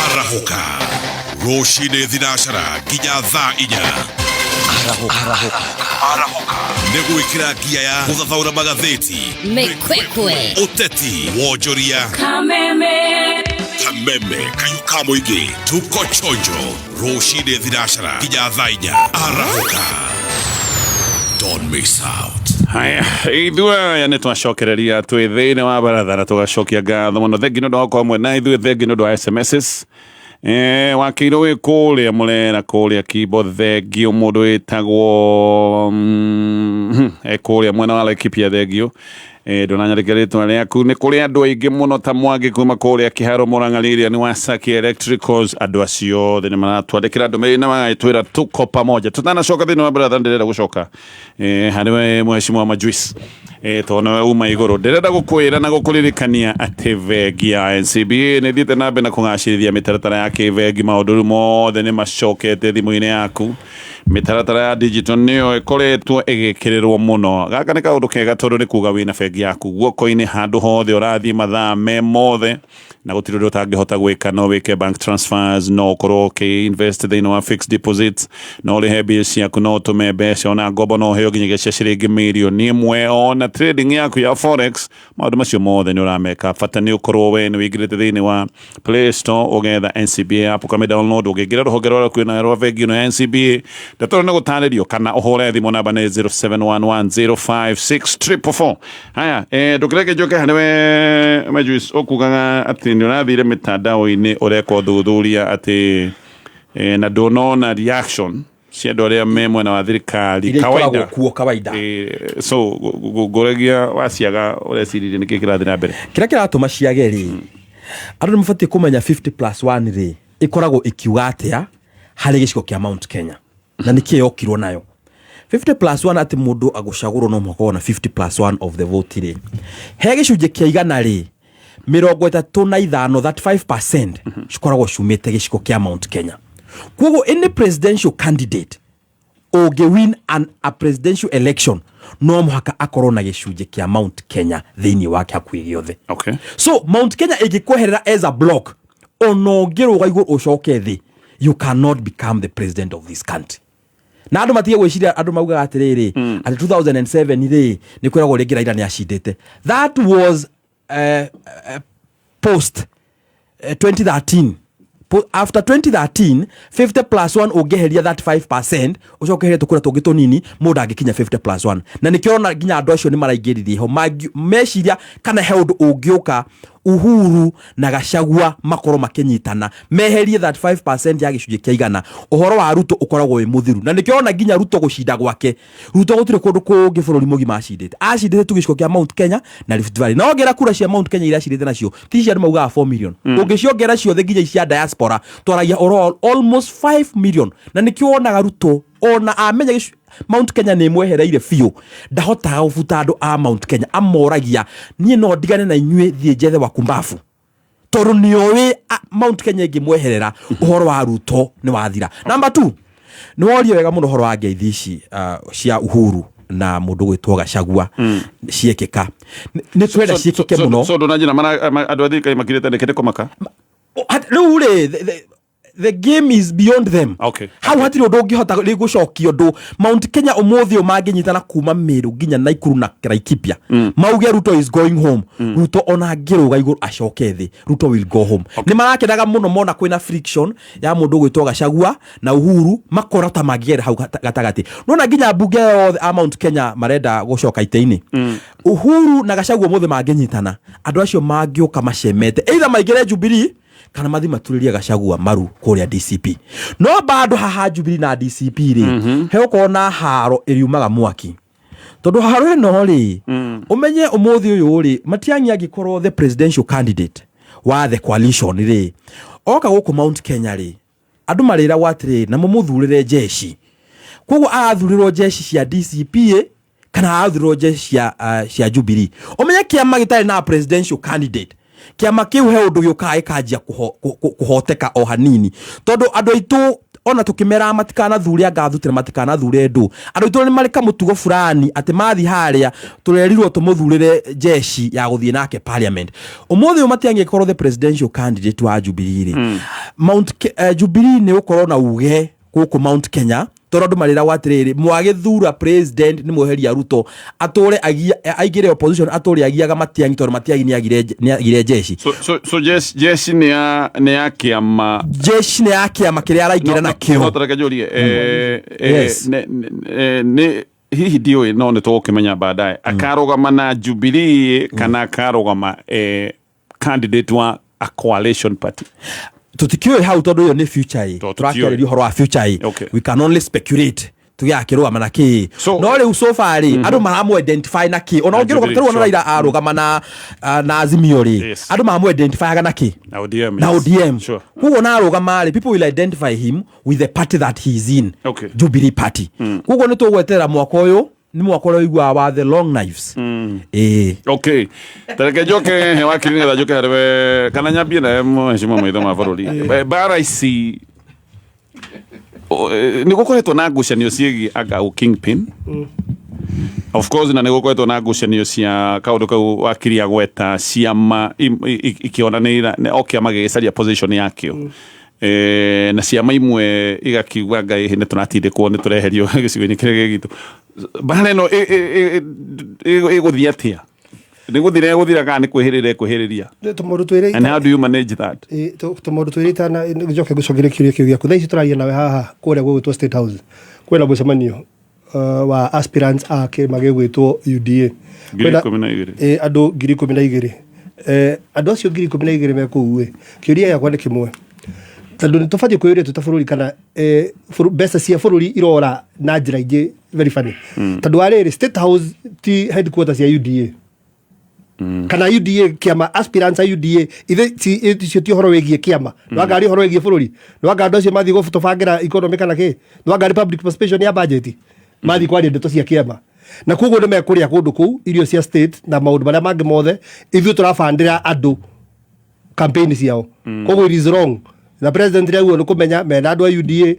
[SPEAKER 7] Arahuka Roshine Dhinashara Ginya Tha Inya Arahuka Negwikira gia ya Kuthathaura magatheti
[SPEAKER 13] Mekwekwe
[SPEAKER 7] Uteti Wonjoria
[SPEAKER 13] Kameme
[SPEAKER 7] Kameme kayuka muigi tuko chonjo Roshide Thirashara Kijadhainya Arahuka. Don't miss out. Haya, idua yani tunashokereria tu thine wa baratha na tugashokia gatho muno thengi no ndoko amwe na ithu thengi no ndo SMSs wakiro we kule amule na kule kibo thengi mundu etagwo kule mwana wa Laikipia thengi ndonanyarekeretwo rĩaku nĩ kũrĩ andũ aingĩ mũno ta Mwangi kuma kũrĩa Kĩharo Mũrang'a ni Wasaki Electricals andũ acio thĩ nĩ maratwandĩkĩra ndũmĩrĩri na magagĩtwĩra tuko pamoja tutanacoka thĩinĩ wa baratha ndĩrenda gũcoka harĩ mheshimiwa Majuice tona uma igũrũ ndĩrenda gũkwĩra na gũkũririkania atĩ bengi ya NCBA nĩ thiĩte na mbere na kũgacĩrithia mĩtaratara ya kĩbengi maũndũ mothe nĩ macokete thimũ-inĩ yaku mĩtaratara ya digital nĩyo ĩkoretwo ĩgĩkĩrĩrwo mũno gaka nĩ kaũndũ kega tondũ nĩ kuga wĩna bengi yaku guoko-inĩ handũ hothe ũrathiĩ mathaa me mothe na gũtirĩ ũndũ ũtangĩhota gwĩka no wĩke bank transfers no ũkorwo ũkĩ-invest thĩinĩ wa fixed deposits no ũrĩhe bills ciaku no ũtũme mbeca ona ngombo no ũheo nginyagia cia ciringi mirioni ĩmwe ona trading yaku ya forex maũndũ macio mothe nĩ ũrameka bata nĩ ũkorwo we nĩ wĩingĩrĩte thĩinĩ wa Play Store ũgetha NCBA app ũkamĩ-download ũngĩingĩra rũhonge rũrĩa kwĩna rwa bengi ĩno ya NCBA ndatoro nĩ gũtarĩrio kana ũhũre thimũ namba nĩ 0711056444 haya ndũkĩreke njoke harĩ we Majuice ũkugaga atĩ nĩ ũrathire mĩtandao-inĩ ũreka ũthuthuria atĩ na ndũnona reaction cia andũ arĩa me mwena wa thirikari kawaida so ngũragia waciaga ũreciririe nĩkĩ kĩrathiĩ na mbere
[SPEAKER 3] kĩrĩa kĩratũma ciage rĩ andũ nĩ mabatiĩ kũmenya 50+1 rĩ ĩkoragwo ĩkiuga atĩa harĩ gĩcigo kĩa Mount Kenya na nĩkĩ yokirwo nayo 50+1 atĩ mũndũ agũcagũrwo no mũhaka na 50+1 of the vote rĩ he gĩcunjĩ kĩa igana rĩ 35 35% cikoragwo ciumĩte gĩcigo kĩa Mount Kenya koguo any presidential candidate win a presidential election no mũhaka akorwo na gĩcunjĩ kĩa Mount Kenya thĩinĩ wake hakuhĩ gĩothe
[SPEAKER 1] okay
[SPEAKER 3] so Mount Kenya ĩngĩkweherera as a block ona ũngĩrũga igũrũ ũcoke thĩ you cannot become the president of this country na andũ matige gwĩciria andũ maugaga atĩrĩrĩ at 2007 rĩ nĩ kwĩragwo rĩngĩ Raila nĩ acindĩte that was post 2013 after 2013 50+1 ũngĩheria that 5% ũcokeheria tũkũra tũngĩ tũnini mũndũ angĩkinya 50+1 na nĩkĩona nginya andũ acio nĩ maraingĩririe ho meciria kana he ũndũ ũngĩũka Uhuru na Gachagua makorwo makĩnyitana meherie that 5% ya gĩcunjĩ kĩa igana ũhoro wa Ruto ũkoragwo wĩ mũthiru na nĩkĩona nginya Ruto gũcinda gwake Ruto gũtirĩ kũndũ kũngĩ bũrũri mũgima acindĩte tu gĩcigo kĩa Mount Kenya na Rift Valley na ongera kura cia Mount Kenya iria acindĩte nacio ti cia andũ maugaga 4 million ũngĩciongera ciothe nginya cia diaspora twaragia almost 5 million na nĩkĩonaga Ruto ona amenya Mount Kenya nĩ mwehereire biũ ndahotaga gũbuta andũ a Mount Kenya amoragia niĩ no ndigane na inyuĩ thiĩ njethe waku mbafu tondũ nĩoĩ Mount Kenya ĩngĩmweherera ũhoro wa Ruto nĩ wathira number 2 nĩ worio wega mũno ũhoro wa ngeithi ici cia Uhuru na mũndũ gwĩtwo Gachagua ciekĩka nĩ twenda ciekĩke mũno
[SPEAKER 1] so ndonanjina andũ a thirikari makirĩte ndekete kũmaka
[SPEAKER 3] rĩu rĩ the game is beyond them
[SPEAKER 1] okay
[SPEAKER 3] hau hatirĩ ũndũ ũngĩhota gũcokio ũndũ Mount Kenya ũmũthĩ mangĩnyitana kuma Meru nginya Naikuru na Laikipia mauge Ruto is going home Ruto ona ngĩrũga igũrũ acoke thĩ Ruto will go home nĩ marakenaga mũno mona kwĩna friction ya mũndũ gwĩtwo Gachagua na Uhuru makora ta mangĩgera hau gatagatĩ nona nginya mbunge yothe a Mount Kenya marenda gũcoka itĩ-inĩ Uhuru na Gachagua mũthĩ mangĩnyitana andũ acio mangĩũka macemete either maigĩre Jubilee kana mathi maturĩria Gachagua maru kũrĩa DCP no bado haha Jubilee na DCP rĩ he ũkorwo na haro ĩriumaga mwaki tondũ haro ĩno rĩ ũmenye ũmũthĩ ũyũ rĩ Matiang'i angĩkorwo the presidential candidate wa the coalition rĩ oka gũkũ Mount Kenya rĩ andũ marĩragwo atĩrĩ na mũmũthurĩre jeshi koguo athurĩrwo jeshi cia DCP kana athurĩrwo jeshi cia Jubilee ũmenye kĩama gĩtarĩ na presidential candidate kiama kiu he undu gĩũkaga gĩkanjia kũhoteka o hanini tondu andũ aitũ ona tukimera matikana thuria ngathutira matikana thure ndu andũ aitũ nĩ marĩ kamũtugo fulani atĩ mathi harĩa turerirwo tumuthurire jeshi ya guthie nake parliament ũmũthĩ Matiang'i korwo the presidential candidate wa Jubilee Mount Jubilee nĩ ukorwo na uge gũkũ Mount Kenya Torodo marira watiriri mwagithura president ni muheria Ruto atore aigire opposition atore agiaga matiangi tor matiagi ni agire jeshi.
[SPEAKER 1] So jeshi ni ya kiama.
[SPEAKER 3] Jeshi ni ya kiama kile araigira na kio.
[SPEAKER 1] No tarakejorie ne hihi dio no ne to kimenya baadaye akarogama na Jubilee kana akarogama candidate wa a coalition party.
[SPEAKER 3] Tutikio how to do your future turakererio horo wa future we can only speculate tugakirwa manaki no le so far adu maramu identify naki ona ogiro kwa tero Raila arogama na Azimio ri adu maramu identify ga naki
[SPEAKER 1] na ODM
[SPEAKER 3] sure who na arogama people will identify him with the party that he is in Jubilee party kugo ni to gwetera mwako uyu ni mwako ro igwa wa the long knives
[SPEAKER 1] okay tareke joke hewa kiringa da joke harwe kana nyambie na heshima maitho ma bururi bara ici ni gukoretwo na ngucanio ciegi aga Kingpin of course na ni gukoretwo na ngucanio cia kaundu kau wakiria gweta ciama ikionanira okiama gigicaria position yakio na ciama imwe igakiuga ngai hine tunatindikwo ni tureherio gicigo-ini kire gitu bana no iguthiatia guthira kana ni kwihiriria
[SPEAKER 4] tumoru twire
[SPEAKER 1] and how do you manage that
[SPEAKER 4] tumoru twire tana njoke gucogere kiuria kiu giaku thaici turaria nawe haha kuria gwitwo State House kwena mucemanio wa aspirants ake magegwitwo UDA
[SPEAKER 1] kwena
[SPEAKER 4] andu 12,000 andu acio 12,000 mekuu kiuria yakwa ni kimwe tondu nitubatiĩ kwĩyũria tũtabũrũri kana mbeca cia bũrũri irora na njĩra ingĩ very funny tondu warĩrĩ State House ti headquarters ya UDA kana UDA kiama aspirants a UDA icio ti horo wĩgiĩ kiama no ngari horo wĩgiĩ bũrũri no ngari acio mathiĩ gũtũbangĩra economy kana kĩ no ngari public participation ya budget mathiĩ kwaria ndeto cia kiama na koguo nĩ mekũrĩa kũndũ kũu irio cia state na maũndũ marĩa mangĩ mothe ithuĩ tũrabandĩra andũ campaign ciao koguo it is wrong na president rĩu nĩ kũmenya mena andũ a UDA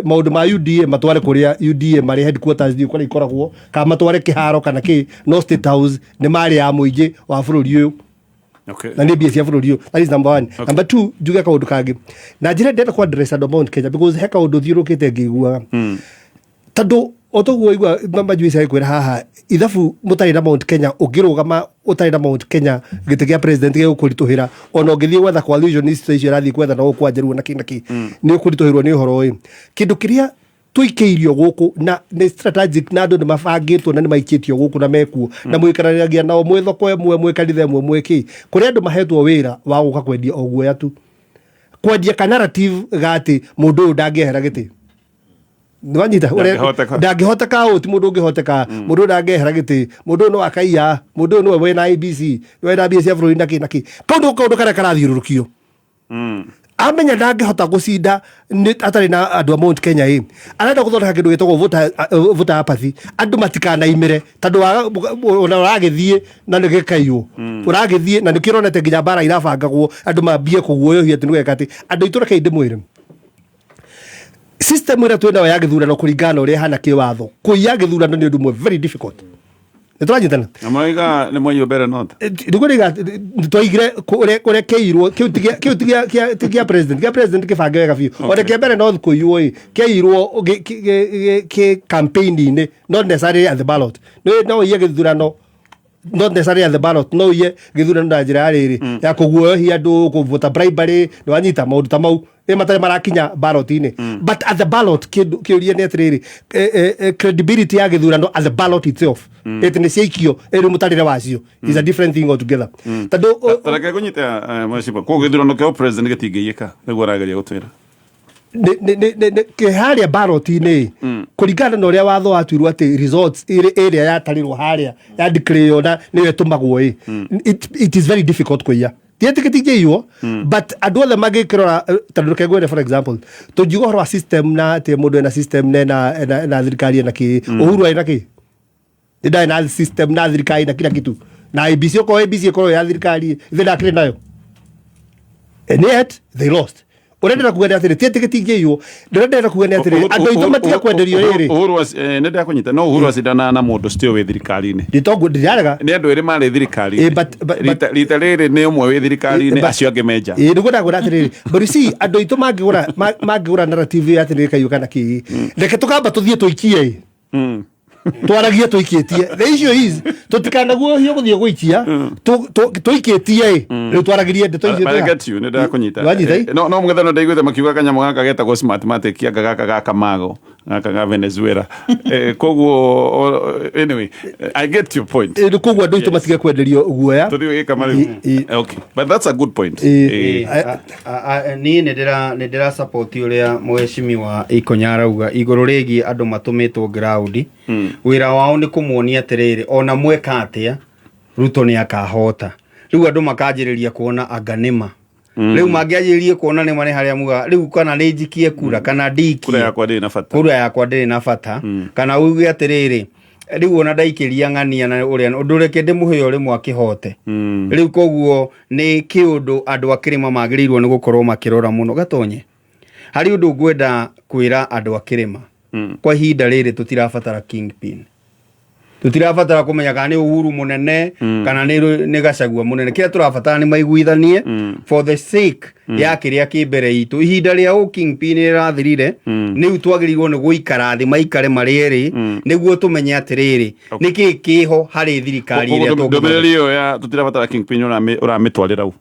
[SPEAKER 4] maũndũ ma UDA matware kũrĩa UDA marĩ headquarters kũrĩa ikoragwo kana matware kĩharo kana kĩ no State House nĩ marĩ ya mũingĩ wa bũrũri ũyũ na nĩ mbia cia bũrũri ũyũ that is number one number two njuge kaũndũ kangĩ na njĩra ndenda kwa address andũ Mount Kenya because he kaũndũ thiũrũkĩte ngĩiguaga tondũ otoguo igua mama juice kwĩra haha ithabu mũtarĩ na Mount Kenya ũngĩrũgama ũtarĩ na Mount Kenya gĩtĩ gĩa president gĩgũkũritũhĩra ona ũngĩthiĩ gwetha coalition icio irathiĩ gwetha no gũkwanjĩrwo na kĩ nĩ ũkũritũhĩrwo nĩ ũhoro ũyũ kĩndũ kĩrĩa tũikĩirio gũkũ na nĩ strategic na andũ nĩ mabangĩtwo na nĩ maikĩtio gũkũ na mekuo na mũikaranagia nao mwĩ thoko ĩmwe mwĩ kanitha ĩmwe mwĩ kĩ kũrĩa andũ mahetwo wĩra wa gũka kwendia o guoya tu kwendia ka narrative gati mũndũ ũyũ ndangĩehera gĩtĩ nwanyita ndangĩhoteka ti mũndũ ũngĩhoteka mũndũ ndangĩehera gĩtĩ mũndũ no akaiya mũndũ no we na ABC we na BC bũrũri na kĩ kaũndũ karĩa karathiũrũrũkio amenya ndangĩhota gũcinda atarĩ na andũ a Mount Kenya arenda gũthondeka kĩndũ gĩtagwo voter apathy andũ matikanaimĩre tondũ ona ũragĩthiĩ na nĩ gĩkaiywo ũragĩthiĩ na nĩkĩronete nginya mbara irabangagwo andũ mambie kũguoyohia atĩ nĩgweka atĩ andũ itũ reke ndĩmwĩre system ĩrĩa twĩnayo ya gĩthurano kũringana ũrĩa hana kĩwatho kũiya gĩthurano nĩ ũndũ ũmwe very difficult nĩtũranyitana
[SPEAKER 1] amaiga nĩ mwaiywo mbere not
[SPEAKER 4] nĩgũriga twaigire kũrĩa kĩirwo kĩu ti kĩa president kĩbange wega biũ ona kĩa mbere north kũiywo kĩairwo kĩ campaign-inĩ not necessarily at the ballot no iye gĩthurano not necessarily at the ballot no iye gĩthurano na njĩra rĩrĩ ya kũguoyohia andũ kũvota bribery nĩwanyita maũndũ ta mau matarĩ marakinya ballot-inĩ but at the ballot kĩũria nĩ atĩrĩrĩ credibility ya gĩthurano at the ballot itself ĩtĩ nĩ ciaikio ĩrĩ mũtarĩre wacio is a different thing altogether tondũ
[SPEAKER 1] tareke kũnyita maciba kũguo gĩthurano kĩa president gĩtingĩiyĩka nĩguo arageria gũtwĩra
[SPEAKER 4] harĩa ballot-inĩ kũringana na ũrĩa watho watuirwo atĩ results ĩrĩa yatarirwo harĩa ya declare na nĩyo ĩtũmagwo it is very difficult kũiya tiĩtĩkĩtingĩiywo but andũ othe magĩkĩrora tondũ rekegwere for example tũngiuga ũhoro wa system na atĩ mũndũ ena system na thirikari ena kĩ Uhuru arĩ na kĩ ndarĩ na system na thirikari na kila kitu na ABC okorwo ABC ĩkorwo ya thirikari ithe ndakĩrĩ nayo and yet they lost urenda kuga atiri tietikiti yo ndĩrenda kuga nĩ atiri andũ aitũ matiga kwenderio rĩrĩ
[SPEAKER 1] Uhuru nĩ ndakũnyita no Uhuru acindana na mũndũ still wĩ thirikari-inĩ
[SPEAKER 4] nditongo ndirarega
[SPEAKER 1] nĩ andũ erĩ marĩ thirikari-inĩ rita rĩrĩ nĩ ũmwe wĩ thirikari-inĩ acio angĩ menja
[SPEAKER 4] nĩgũra atĩrĩrĩ but see andũ aitũ mangĩgũra narrative ya atĩ nĩ kaiũka na kĩ reke tũkamba tũthiĩ tũikie twaragie tũikĩtie the issue is tũtikanaguo hiyo gũthiĩ gũikia tũikĩtie rĩu twaragirie ndeto icio
[SPEAKER 1] I get you nĩ ndakũnyita no mũngethano ndaiguĩte makiuga kanyamũ gaka getagwo Smartmatic kĩanga gaka mago gaka ga Venezuela koguo anyway I get your point
[SPEAKER 4] koguo andũ aitũ matige kwenderio guoya
[SPEAKER 1] tũthiĩ kama okay but that's a good point
[SPEAKER 2] niĩ nĩ ndĩra support ũrĩa mheshimiwa Ikonya arauga igũrũ rĩgiĩ andũ matũmĩtwo ground wĩra wao nĩ kũmuonia atĩrĩrĩ ona mweka atĩa Ruto nĩ akahota rĩu andũ makanjĩrĩria kuona anganĩma rĩu mangĩanjĩrĩrie kuona nĩ marĩ harĩa muga rĩu kana nĩ njikie kura kana ndiki
[SPEAKER 1] kura yakwa ndĩrĩ na bata
[SPEAKER 2] kana uge atĩrĩrĩ rĩu ona ndaikĩria ng'ania na ũrĩa ũndũ reke ndĩmũhe ũrĩ mwakĩhote rĩu koguo nĩ kĩũndũ andũ a Kĩrĩma magĩrĩirwo nĩ gũkorwo makĩrora mũno Gatonye harĩ ũndũ ngwenda kwĩra andũ a Kĩrĩma kwa ihinda rĩrĩ tutirabatara kingpin tutirabatara kũmenya kana nĩ Uhuru mũnene kana nĩ Gachagua mũnene kĩrĩa tũrabatara nĩ maiguithanie for the sake ya kĩrĩa kĩmbere itũ ihinda rĩa kingpin rĩrathirire nĩu twagĩrĩirwo nĩ gũikara thĩ maikare marĩ erĩ nĩguo tũmenye atĩrĩrĩ nĩkĩ kĩho harĩ thirikari ĩrĩa
[SPEAKER 1] ndũmĩrĩri ĩyo ya tutirabatara kingpin ũramĩtwarĩra u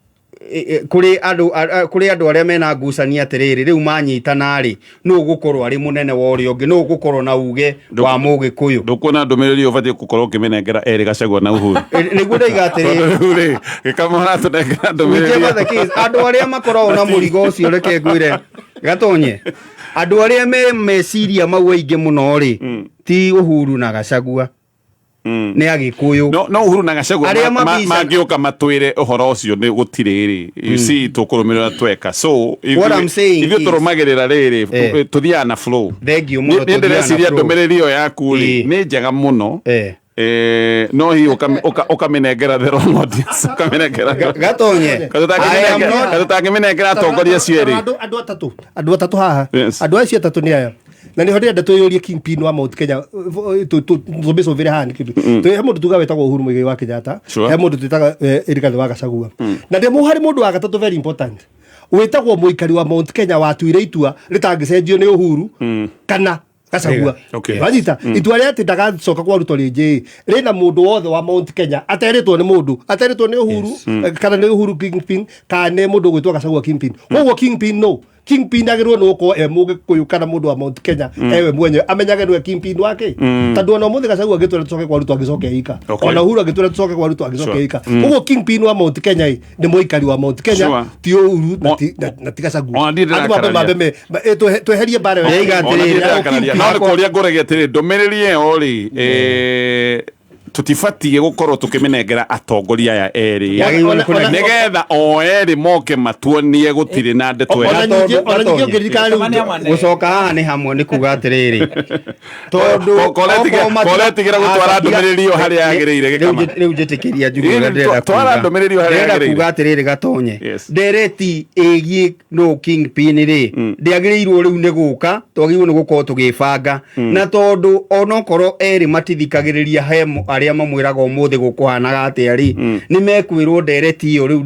[SPEAKER 2] kuri andũ arĩa mena ngucania atĩrĩrĩ rĩu manyitana rĩ no gũkorwo arĩ mũnene wa ũrĩa ũngĩ no gũkorwo na uge wa Mũgĩkũyũ
[SPEAKER 1] ndũkuona ndũmĩrĩri ũbatiĩ gũkorwo ũkĩmĩnengera erĩ Gachagua na Uhuru
[SPEAKER 2] nĩguo ndaiga atĩrĩrĩ
[SPEAKER 1] gĩkamara tũnengera ndũmĩrĩri
[SPEAKER 2] andũ arĩa makoragwo na mũrigo ũcio reke ngwĩre Gatonye andũ arĩa me meciria mau aingĩ mũno rĩ ti Uhuru na Gachagua nĩ Agĩkũyũ
[SPEAKER 1] no Uhuru na Gachagua mangĩũka matwĩre ũhoro ũcio nĩ gũtirĩrĩ you see tũkũrũmĩrĩra tweka so ithuĩ tũrũmagĩrĩra rĩrĩ tũthiaga na flow nĩ ndĩreciria ndũmĩrĩri ĩyo yaku rĩ nĩ njega mũno no hi ũkamĩnengera the wrong audience ũkamĩnengera
[SPEAKER 2] Gatonye
[SPEAKER 1] katũtangĩmĩnengera atongoria acio erĩ
[SPEAKER 4] andũ atatũ haha andũ acio atatũ nĩ aya na nĩ hotenda ndĩtũyũrie kingpin wa Mount Kenya tũmbĩcũmbĩre haha nĩ kĩndũ he mũndũ tuga wĩtagwo Uhuru Mũigai wa Kenyatta he mũndũ twĩtaga Rigathĩ wa Gachagua na ndĩmũ harĩ mũndũ wa gatatũ very important wĩtagwo mũikari wa Mount Kenya watuire itua rĩtangĩcenjio nĩ Uhuru kana Gachagua wanyita itua rĩa atĩ ndagacoka kwa Ruto rĩngĩ rĩna mũndũ wothe wa Mount Kenya aterĩtwo nĩ mũndũ aterĩtwo nĩ Uhuru kana nĩ Uhuru kingpin kana nĩ mũndũ gwĩtwo Gachagua kingpin koguo kingpin no kingpin agĩrwo nĩ gũkorwo Mũgĩkũyũ kana mũndũ wa Mount Kenya ewe mwenyewe amenyage nĩwe kingpin wake tondũ ona mũthĩ Gachagua agĩtwĩra tũcoke kwa Ruto agĩcoke ika ona Uhuru agĩtwĩra tũcoke kwa Ruto agĩcoke ika koguo kingpin wa Mount Kenya nĩ mũikari wa Mount Kenya ti Uhuru na ti Gachagua tweherie mbara
[SPEAKER 1] kũrĩa ngũragia atĩrĩ ndũmĩrĩri ĩyo rĩ tutibatiĩ gũkorwo tũkĩmĩnengera atongoria aya erĩ nĩgetha o erĩ moke matuonie gũtirĩ na ndeto
[SPEAKER 2] gũcoka haha nĩ hamwe nĩ kuga atĩrĩrĩ
[SPEAKER 1] tondũ koletigĩra gũtwara ndũmĩrĩri ĩyo harĩa yagĩrĩire
[SPEAKER 2] rĩu njĩtĩkĩria njugĩra
[SPEAKER 1] twara ndũmĩrĩri ĩyo harĩa yagĩrĩire
[SPEAKER 2] kuga atĩrĩrĩ Gatonye ndereti ĩgiĩ no kingpin rĩ ndĩagĩrĩirwo rĩu nĩ gũka twagĩrĩirwo nĩ gũkorwo tũgĩbanga na tondũ onokorwo erĩ matithikagĩrĩria he arĩa mamwĩraga ũmũthĩ gũkũhanaga atĩa rĩ nĩ mekwĩrwo ndereti ĩyo rĩu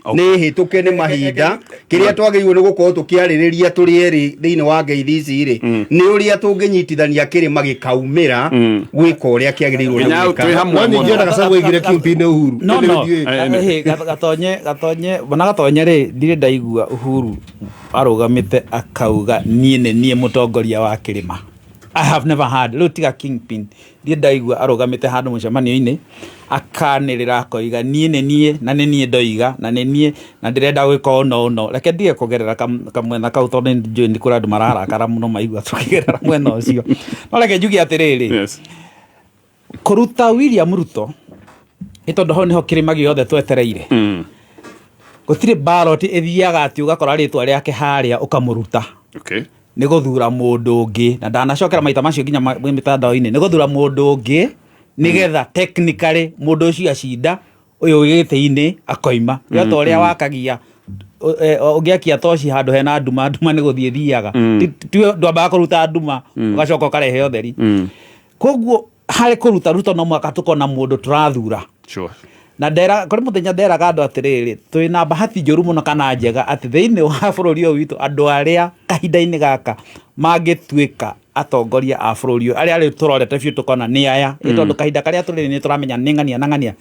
[SPEAKER 2] nĩ hĩtũke nĩ mahinda kĩrĩa twagĩrĩirwo nĩ gũkorwo tũkĩarĩrĩria tũrĩ erĩ thĩinĩ wa ngeithi ici rĩ nĩ ũrĩa tũngĩnyitithania Kĩrĩma gĩkaumĩra gwĩka ũrĩa kĩagĩrĩirwo nĩ gwĩka
[SPEAKER 4] Gachagua igire kingpin Uhuru
[SPEAKER 5] Gatonye rĩ ndirĩ ndaigua Uhuru arũgamĩte akauga niĩ nĩ niĩ mũtongoria wa Kĩrĩma I have never heard rĩu tiga kingpin ndirĩ ndaigua arũgamĩte handũ mũcemanio-inĩ akanĩrĩra akoiga niĩ nĩ niĩ na nĩ niĩ ndoiga na nĩ niĩ na ndĩrenda gwĩka ũno reke ndige kũgerera kamwena kau tondũ nĩnjũĩ nĩ kũrĩ andũ mararakara mũno maigua tũkĩgerera mwena ũcio no reke njuge atĩrĩrĩ kũruta William Ruto nĩ tondũ hau nĩho Kĩrĩma gĩothe twetereire gũtirĩ ballot ĩthiaga atĩ ũgakora rĩtwa rĩake harĩa ũkamũruta nĩ gũthura mũndũ ũngĩ na ndanacokera maita macio nginya mĩtandao-inĩ nĩ gũthura mũndũ ũngĩ nĩgetha technically mũndũ ũcio acinda ũyũ gĩtĩ-inĩ akoima rĩotwa ũrĩa wakagia ũngĩakia toci handũ hena nduma nĩ gũthiĩ thiaga ndwambaga kũruta nduma ũgacoka ũkarehe ũtheri koguo harĩ kũruta ruto no mwaka tũkona mũndũ tũrathura na ndera kũrĩ mũthenya nderaga andũ atĩrĩrĩ twĩna bahati njũru mũno kana njega atĩ thĩinĩ wa bũrũri ũyũ witũ andũ arĩa kahinda-inĩ gaka mangĩtuĩka atongoria a bũrũri ũyũ arĩa rĩu tũrorete biũ tũkona nĩ aya tondũ kahinda karĩa tũrĩ nĩ tũramenya nĩ ng'ania na ng'ania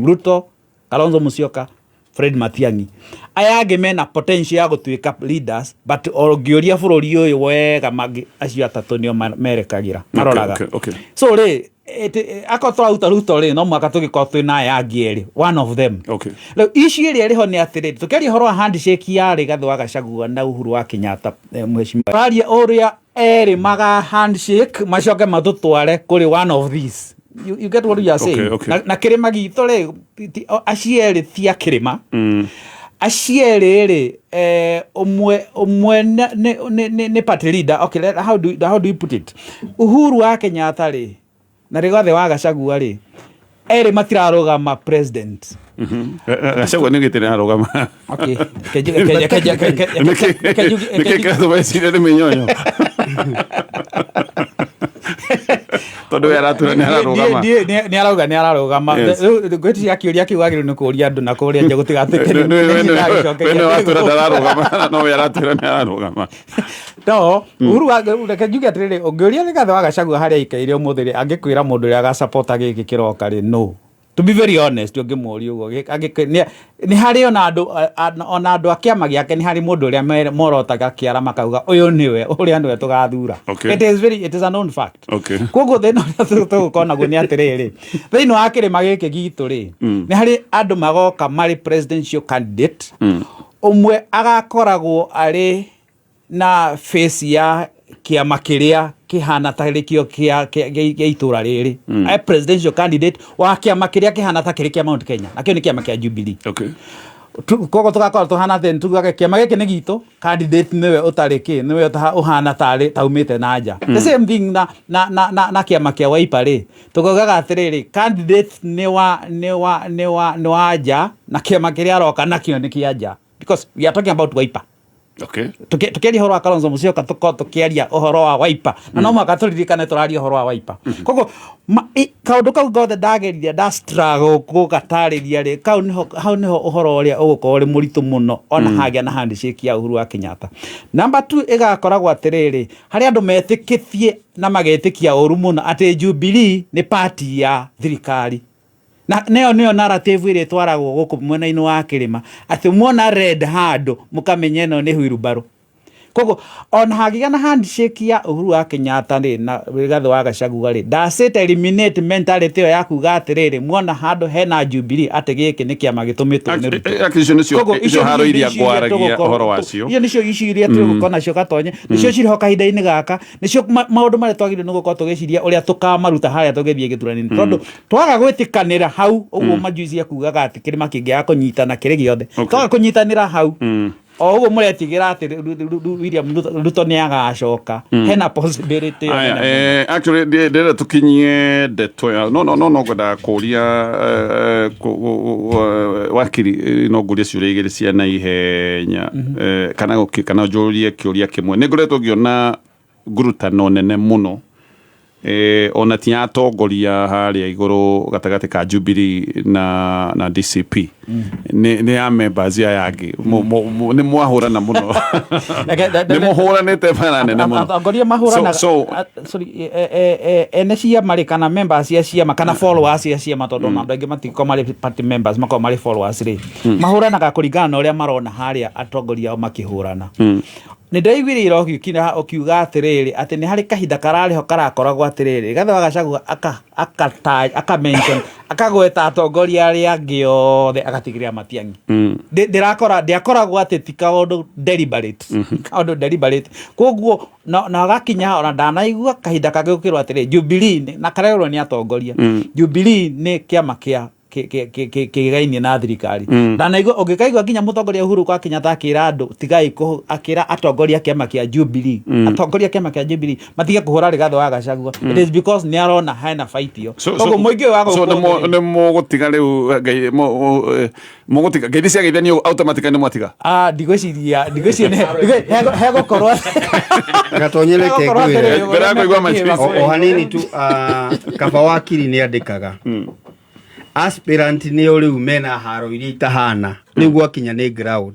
[SPEAKER 5] Ruto, Kalonzo Musyoka, Fred Matiang'i aya angĩ mena potential ya gũtuĩka leaders but ũngĩũria bũrũri ũyũ wega acio atatũ nĩo merekagĩra maroraga so rĩ akorwo tũraruta Ruto rĩ no mwaka tũgĩkorwo twĩna aya angĩ erĩ one of them rĩu ici ĩrĩa ĩrĩho nĩ atĩrĩrĩ tũkĩaria ũhoro wa handshake ya Rigathĩ wa Gachagua na Uhuru wa Kenyatta mheshimiwa tũraria ũrĩa erĩ maga handshake macoke matũtware kũrĩ one of these you get what you are saying na kĩrĩma gitũ rĩ acieri ti a kĩrĩma acieri rĩ umwe nĩ party leader how do you put it Uhuru wa Kenyatta rĩ na Rigathĩ wa Gachagua rĩ erĩ matirarũgama president
[SPEAKER 1] Gachagua nĩ gĩtĩ ararũgama tondũ aratura nĩ ararũgama gwĩtia kĩũria kĩu agĩrĩirwo nĩ kũũria andũ na kũũria nja gũtigatĩke nĩ aratura ndararũgama no aratura nĩ ararũgama no Uhuru reke njuge atĩrĩrĩ ũngĩũria Rigathĩ wa Gachagua harĩa aikaire ũmũthĩ rĩ angĩkwĩra mũndũ ũrĩa agacapota gĩkĩ kĩroka rĩ no to be very honest ũngĩmũũria ũguo nĩ harĩ ona andũ a kĩama gĩake nĩ harĩ mũndũ ũrĩa morotaga kĩara makauga ũyũ nĩwe ũrĩa nĩwe tũgathura it is a known fact koguo thĩna ũrĩa tũgũkorwo naguo nĩ atĩrĩrĩ thĩinĩ wa kĩrĩma gĩkĩ gitũ rĩ nĩ harĩ andũ magoka marĩ presidential candidate ũmwe agakoragwo arĩ na face ya kĩama kĩrĩa kĩhana ta rĩkĩo kĩa itũra rĩrĩ a presidential candidate wa kĩama kĩrĩa kĩhana ta kĩrĩ kĩa Mount Kenya na kĩo nĩ kĩama kĩa Jubilee koguo tũgakorwo tũhana then tugaga kĩama gĩkĩ nĩ gitũ candidate nĩwe ũtarĩ nĩwe ũhana tarĩ taumĩte na nja the same thing na kĩama kĩa Wiper rĩ tũgaugaga atĩrĩrĩ candidate nĩ wa nja na kĩama kĩrĩa aroka nakĩo nĩ kĩa nja because we are talking about Wiper tukiaria ũhoro wa Kalonzo Musyoka tukiaria ũhoro wa Wiper na no mwaka tũririkane tũraria ũhoro wa Wiper koguo kaũndũ kau gothe ndageririe struggle gũgatarĩria rĩ hau nĩho ũhoro ũrĩa ũgũkorwo ũrĩ mũritũ mũno ona hagĩa na handshake ya Uhuru wa Kenyatta number 2 ĩgakoragwo atĩrĩrĩ harĩ andũ metĩkĩtie na magetĩkia ũru mũno atĩ Jubilee nĩ party ya thirikari na nĩyo narrative ĩrĩa twaragwo gũkũ mwena-inĩ wa kĩrĩma atĩ muona red handũ mũkamenya ĩno nĩ wheelbarrow koguo ona hagĩa na handshake ya Uhuru wa Kenyatta rĩ na Rigathĩ wa Gachagua rĩ ndacĩte eliminate mentality ĩyo ya kuga atĩrĩrĩ muona handũ hena Jubilee atĩ gĩkĩ nĩ kĩama gĩtũmĩtwo nĩ Ruto icio haro iria ngwaragia ũhoro wacio
[SPEAKER 5] icio nĩcio ici iria tũgũkorwo nacio gatonye nĩcio ciriho kahinda-inĩ gaka nĩcio maũndũ marĩa twagĩrĩirwo nĩ gũkorwo tũgĩciria ũrĩa tũkamaruta harĩa tũgĩthiĩ gĩthurano-inĩ tondũ twaga gwĩtĩkanĩra hau ũguo majuici kugaga atĩ kĩrĩma kĩngĩaga kũnyitana kĩrĩ gĩothe twaga kũnyitanĩra hau o ũguo mũretigĩra atĩ William Ruto nĩ agacoka hena possibility
[SPEAKER 1] actually ndĩrenda tũkinyie ndeto no ngwenda kũũria wakiri no ngũrie ciũria igĩrĩ cia naihenya kana njũrie kĩũria kĩmwe nĩ ngoretwo ngĩona ngurutano nene mũno ona ti atongoria harĩa igũrũ gatagatĩ ka Jubilee na DCP nĩ ya members aya angĩ nĩ mwahũrana mũno nĩ mũhũranĩte bana nene mũno
[SPEAKER 5] atongoria mahũranaga ene ciama rĩ kana members cia ciama kana followers cia ciama tondũ andũ aingĩ matiko marĩ party members makorwo marĩ followers rĩ mahũranaga kũringana na ũrĩa marona harĩa atongoria ao makĩhũrana nĩ ndaiguire ũkiuga atĩrĩrĩ atĩ nĩ harĩ kahinda kararĩho karakoragwo atĩrĩrĩ Rigathĩ wa Gachagua aka-mention akagweta atongoria arĩa angĩ othe agatigĩrĩra Matiang'i ndiakoragwo atĩ ti kaũndũ deliberate koguo na agakinya ona ndanaigua kahinda kangĩ gũkĩrwo atĩrĩrĩ Jubilee na karerwo nĩ atongoria Jubilee nĩ kĩama kigainie na thirikari na naigua ungikaigua nginya mutongoria Uhuru kwa Kenyatta akira andu tigai ko akira atongoria kiama kia Jubilee atongoria kiama kia Jubilee matige kuhura rigatho wa Gachagua it is because ni arona haina fight yo koguo muingi wa
[SPEAKER 1] so ne mugutiga riu mugutiga ngai cia geithanio automatically mwatiga
[SPEAKER 5] ndigwiciria hego korwa
[SPEAKER 2] gatonyeleke o hanini tu kaba wakiri ni andikaga aspirant ni uri umena haro iria itahana niguo akinya ni ground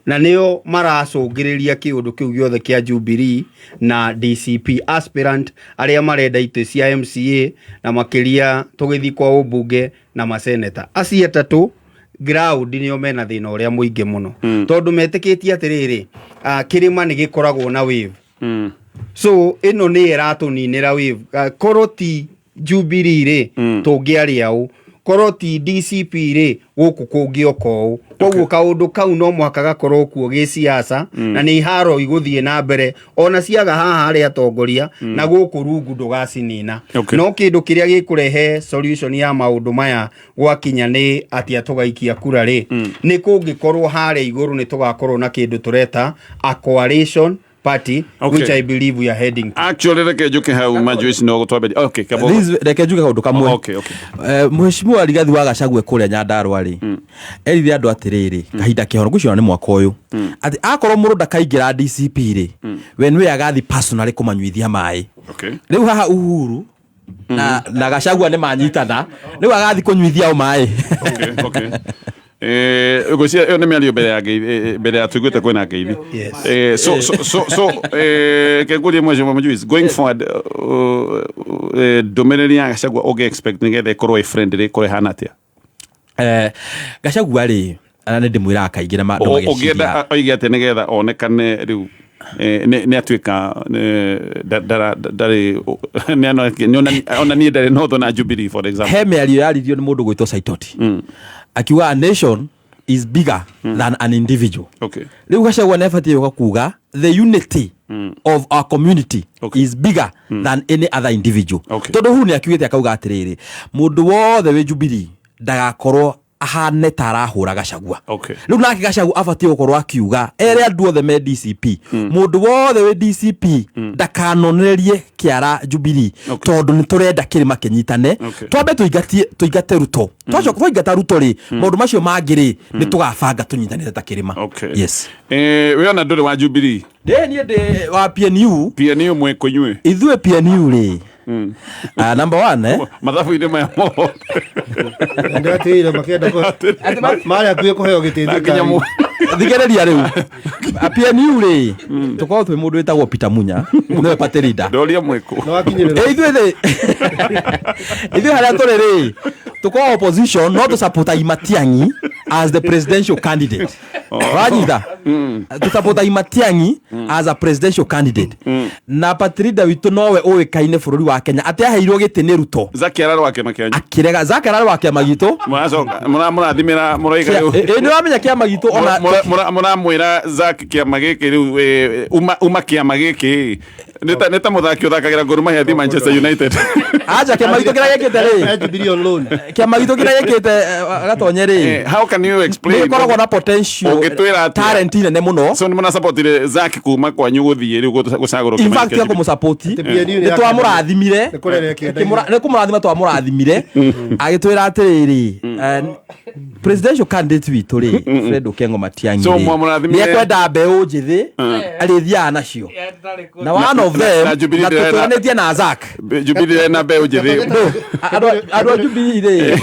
[SPEAKER 2] na nio maracungiriria kiundu kiu giothe kia Jubilee na DCP aspirant aria marenda ite cia MCA na makiria tugithi kwa ubunge na maseneta acia tatu ground nio mena thina uria muingi muno tondu metikitie atiriri kirima ni gikoragwo na wave so ino ni iratuninira wave koroti Jubilee ri tungiari au koroti DCP ri guku kungioko koguo kaundu kau no mwaka gakorwo kuo gi siasa na ni haro iguthie na mbere ona ciaga haha ari atongoria na guku rungu ndugacinina no kindu kiria gikurehe solution ya maundu maya gwakinya ni atia tugaikia kura ri ni kungikorwo hare iguru ni tugakorwo na kindu tureta a coalition party which I believe we are heading to.
[SPEAKER 1] Actually reke juke hau majuici no gutwabe kabo
[SPEAKER 3] reke juke kaundu kamwe mheshimiwa Rigathi wa Gachagua kuria Nyandarua ri erire andu atiriri kahinda kihoro gucio ni mwaka uyu ati akorwo muru ndakaingira DCP ri we nwe agathi personally kumanyuithia mai riu haha Uhuru na Gachagua ni manyitana riu agathi kunyuithia mai
[SPEAKER 1] gosia ene miario bele ya tuguta kwena ngeithi so ke nguri mwe jema majuice going forward domeneri ya Gachagua oge expect ngethe korwo friendly kore hanatia
[SPEAKER 3] Gachagua ri ana ndi mwira akaingira mandu magiciria
[SPEAKER 1] ogenda oige ate nigetha onekane riu ni atuika ndari ona ni ndari no na Jubilee for example
[SPEAKER 3] he miario yaririo ni mundu gwitwo Saitoti akiwa a nation is bigger than an individual. Riu Gachagua nefatie yoka kuga the unity of our community is bigger than any other individual. Todo hu ni akiwete akauga atiriri mundu wothe we Jubilee ndagakorwo ahane tarahura Gachagua. Riu nake Gachagua afatie gukorwo akiuga ere andu othe me DCP mundu wothe we DCP ndakanonererie kiara Jubilee tondu ni turenda kirima kinyitane twambe tuigate Ruto twacoka tuigata Ruto ri mundu macio mangiri ni tugabanga tunyitanire ta kirima yes
[SPEAKER 1] we ona ndore wa Jubilee
[SPEAKER 3] ni ndi wa PNU
[SPEAKER 1] mwe kunywe
[SPEAKER 3] ithue PNU ri number 1
[SPEAKER 1] mathabu inde maya mo
[SPEAKER 4] ndatira makenda ko mara kuye ko heo gitithika
[SPEAKER 3] thigereria riu PNU ri tukao twe mundu wetagwo Peter Munya niwe paterida
[SPEAKER 1] ndoria mweko
[SPEAKER 4] no akinyire
[SPEAKER 3] ithue haria tore ri tukao opposition not to support Matiang'i as the presidential candidate wajida to support Matiang'i as a presidential candidate na patrida witu nowe owe kaine bururi wa Kenya atia heirwo gite ni Ruto
[SPEAKER 1] zakiara wake makenya
[SPEAKER 3] akirega zakiara wake magito
[SPEAKER 1] murathimira muroiga
[SPEAKER 3] ni wamenya kia magito ona
[SPEAKER 1] muramwira zak kia magiki riu uma kia magiki neta muthaki uthakagira Gor Mahia thi Manchester United
[SPEAKER 3] aja kia magito kira yekete ri
[SPEAKER 4] billion loan
[SPEAKER 3] kia magito kira yekete gatonye ri
[SPEAKER 1] how can you explain
[SPEAKER 3] koragwo na potential talent ne muno
[SPEAKER 1] so ni muna support zak kuma kwanyu guthie riu gucaguro
[SPEAKER 3] in fact ya kumusupport ni twamurathimire ne kumurathima twamurathimire agitwira atiriri presidential candidate witu ri Fred Okengo Matiang'i
[SPEAKER 1] so mwamurathimire
[SPEAKER 3] ni kwenda mbeu njithi arithia nacio na one of them na tutuanetie na Zak
[SPEAKER 1] Jubilee na mbeu njithi
[SPEAKER 3] ado Jubilee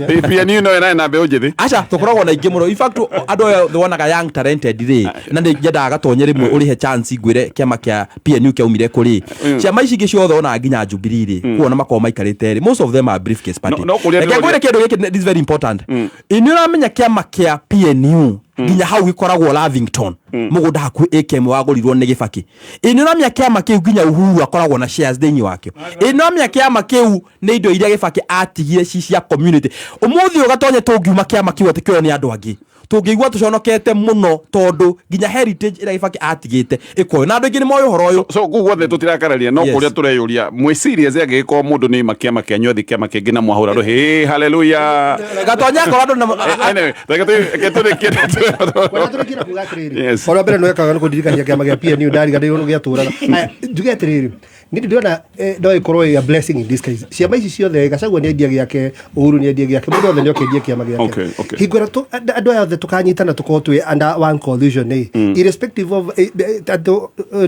[SPEAKER 3] ri
[SPEAKER 1] PNU no na mbeu njithi
[SPEAKER 3] acha tukoragwo na ingi muno in fact ado the one young talented ri na ndi ngenda gatonye rimwe urihe chance ngwire kiama kia PNU kia umire kuri ciama ici ingi ciothe ona nginya Jubilee ri kuona makao maikarite ri most of them are briefcase party ngwire kindu giki this very important inura menya kiama kia PNU nginya hau gikoragwo Lavington mugunda haku AKM wagorirwo ni Gibaki inura menya kiama kiu nginya Uhuru akoragwo na shares thini wake inura menya kiama kiu ni indo iria Gibaki atigire ci cia community umuthi ugatonye tungiuma kiama kiu atikio ni andu angi tungĩigua tuconokete muno tondu ginya heritage ira Kibaki atigite ikoyo na andu ingi ni moyo horo uyu
[SPEAKER 1] so guothe tutirakararia no kuria tureyuria mwe serious angiko mundu ni makiama kianywa thikiama kingi na mwahura ro hey hallelujah
[SPEAKER 3] gatonya ko andu na
[SPEAKER 1] anyway tũrĩ
[SPEAKER 4] kĩra kuga atĩrĩrĩ ora mbere no ekaga no kũndirikania kĩama gĩa PNU ndariganĩirwo no gĩatũraga njuge atĩrĩrĩ nĩ ndĩrona no ikorwo a blessing in this case ciama ici ciothe Gachagua nĩ endia gĩake Uhuru nĩ endia gĩake mũndũ othe nĩ okĩendia kĩama gĩake hingũra andũ aya othe tũkanyitana tũkorwo twĩ under one coalition irrespective of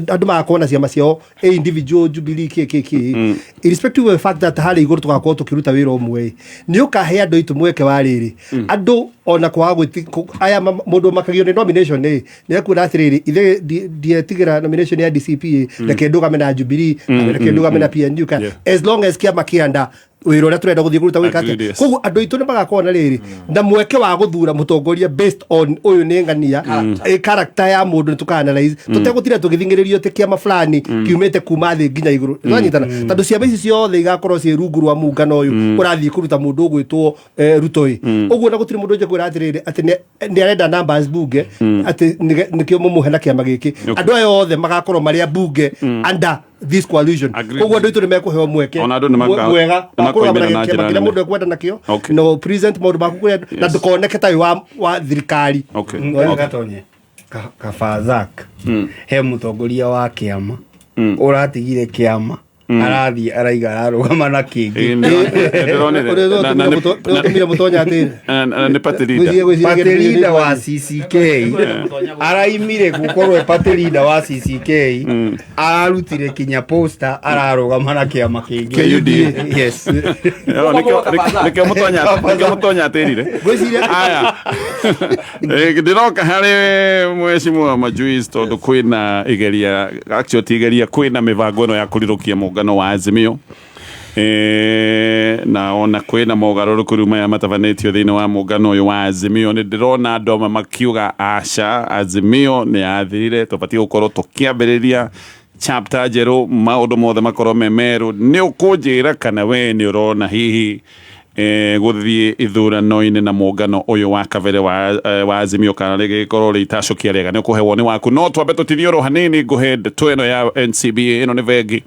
[SPEAKER 4] andũ magakorwo na ciama ciao individual Jubilee irrespective of the fact that harĩ igũrũ tũgakorwo tũkĩruta wĩra ũmwe nĩ ũkahe andũ aitũ mweke wa rĩrĩ andũ ona kwaga aya mundu makagio ni nomination nĩ ekuona atĩrĩrĩ ithe ndietigĩra nomination ya DCP reke ndũgame na Jubilee reke ndũgame na PNU as long as kĩama kĩanda wĩra ũrĩa tũrenda gũthiĩ kũruta wĩka atĩa koguo andũ aitũ nĩ magakorwo na rĩrĩ na mweke wa gũthura mũtongoria based on ũyũ nĩ ng'ania character ya mũndũ nĩ tũka-analyze tũtegũtira tũgĩthingĩrĩrio tĩ kĩama fulani kiumĩte kuma thĩ nginya igũrũ nĩwanyitana tondũ ciama ici ciothe igakorwo ciĩ rungu rwa muungano ũyũ ũrathiĩ kũruta mũndũ ũgwĩtwo Ruto ũguo na gũtirĩ mũndũ ũnjĩkwĩra atĩrĩrĩ atĩ nĩ arenda numbers bunge atĩ nĩkĩo mũmũhe na kĩama gĩkĩ andũ aya othe magakorwo marĩ a bunge under this coalition koguo andũ aitũ nĩ mekũheo mweke mwega kũrũgamĩrĩra kĩama kĩrĩa mũndũ ekwenda nakĩo no present maũndũ maku kũrĩa na ndũkoneke ta wa thirikari gatonye Kabazak he mũtongoria wa kĩama ũratigire kĩama arathi araiga ararugama na kingi ndĩronire mũtonya atĩ
[SPEAKER 1] nĩ party
[SPEAKER 2] leader wa CCK araimire gukorwo party leader wa CCK ararutire kinya poster ararugama na kĩama kĩngĩ yes
[SPEAKER 1] nĩkĩo mũtonya atĩrire aya ndĩroka harĩ mheshimiwa Majuice tondũ kwĩna igeria actually igeria kwĩna mĩbango ĩno ya kũrirũkia muungano wa Azimio na ona kwĩna mogarũrũku rĩu maya matabanĩtio thĩinĩ wa muungano ũyũ wa Azimio nĩ ndĩrona andũ amwe makiuga aca Azimio nĩ yathirire tũbatiĩ gũkorwo tũkĩambĩrĩria chapter njerũ maũndũ mothe makorwo me merũ nĩ ũkũnjĩra kana we nĩ ũrona hihi gũthiĩ ithurano-inĩ na muungano ũyũ wa kabere wa Azimio kana rĩgĩkorwo rĩtacũkia rĩega nĩ ũkũhe woni waku no twambe tũtithie oro hanini ngũhe ndeto ĩno ya NCBA ĩno nĩ bengi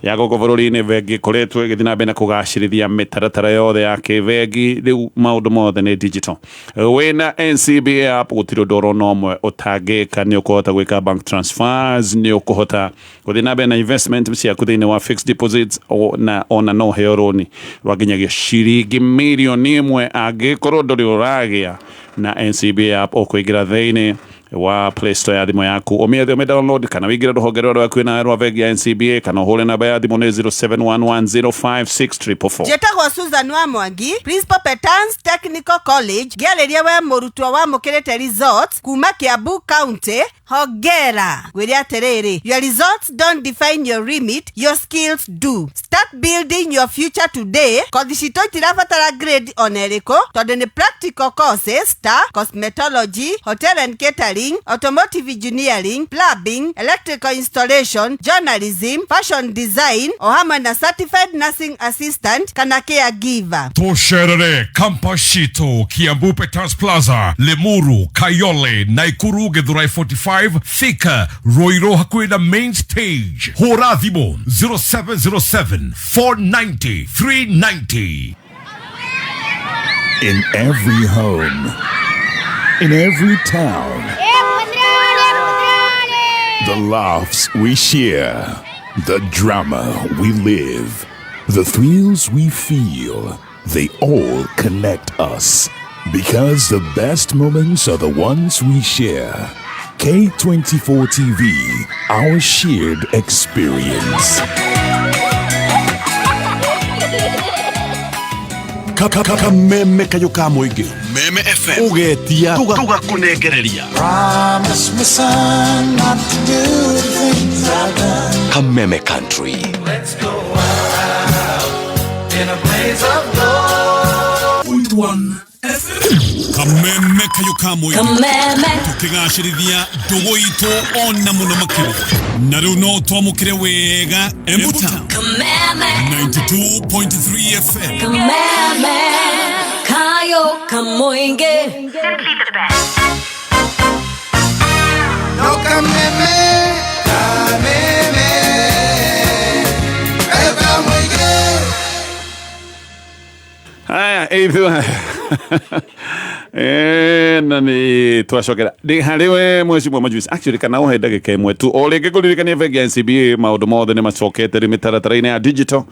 [SPEAKER 1] ya gũkũ bũrũri-inĩ bengi ĩkoretwo ĩgĩthiĩ na mbere na kũgacĩrithia mĩtaratara yothe ya kĩbengi rĩu maũndũ mothe nĩ digital wĩna NCBA app gũtirĩ ũndũ oro na ũmwe ũtangĩka nĩ ũkũhota gwĩka bank transfers nĩ ũkũhota gũthiĩ na mbere na investment ciaku thĩinĩ wa fixed deposits ona no heo rũni rwa nginyagia ciringi mirioni ĩmwe angĩkorwo ndũrĩ ũragĩa na NCBA app ũkũingĩra thĩinĩ wa Play Store ya thimũ yaku ũmĩethe download kana wĩingĩre rũhonge rwa kwĩna rwa bengi ya NCBA kana ũhũre namba ya thimũ nĩ 0711056344
[SPEAKER 6] Njĩtagwo Susan wa Mwangi Principal Petans Technical College ngĩarĩria we mũrutwo wamũkĩrĩte results kuma Kiambu County hongera gwĩre atĩrĩrĩ your results don't define your remit your skills do start building your future today kothi citũ itirabatara grade ona ĩrĩkũ tondũ nĩ practical courses ta cosmetology hotel and catering automotive engineering plumbing electrical installation journalism fashion design o hamwe na certified nursing assistant kana caregiver
[SPEAKER 7] Tosherere Kampashito Kiambu Petans Plaza Lemuru Kayole Naikuru Githurai 45 Thika Roiro hakuhi na main stage hora thimo 0707 490 390
[SPEAKER 8] In every home, in every town, the laughs we share, the drama we live, the thrills we feel, they all connect us. Because the best moments are the ones we share. K24 TV, our shared experience.
[SPEAKER 7] Kameme kayo ka mũingĩ Meme FM ugetia tugakunengereria
[SPEAKER 8] Promise me son not to do the things I've done.
[SPEAKER 7] Kameme Country.
[SPEAKER 8] Let's go out in a blaze of glory.
[SPEAKER 7] Kameme kayo ka mũingĩ tukigacĩrithia ndũgũ itũ ona mũno makĩria na rĩu no twamũkĩre wega Emuta 92.3 FM.
[SPEAKER 9] Kayo Kamoinge. Simply the best. No kameme, kameme. Kayo Kamoinge.
[SPEAKER 1] Haya, nani twacokera ndi hariwe mwecimu majuice actually kana uhe ndagika imwe tu o rĩngĩ kũririkania bengi ya NCBA maũndũ mothe nĩ macokete rĩ mĩtaratara-inĩ ya digital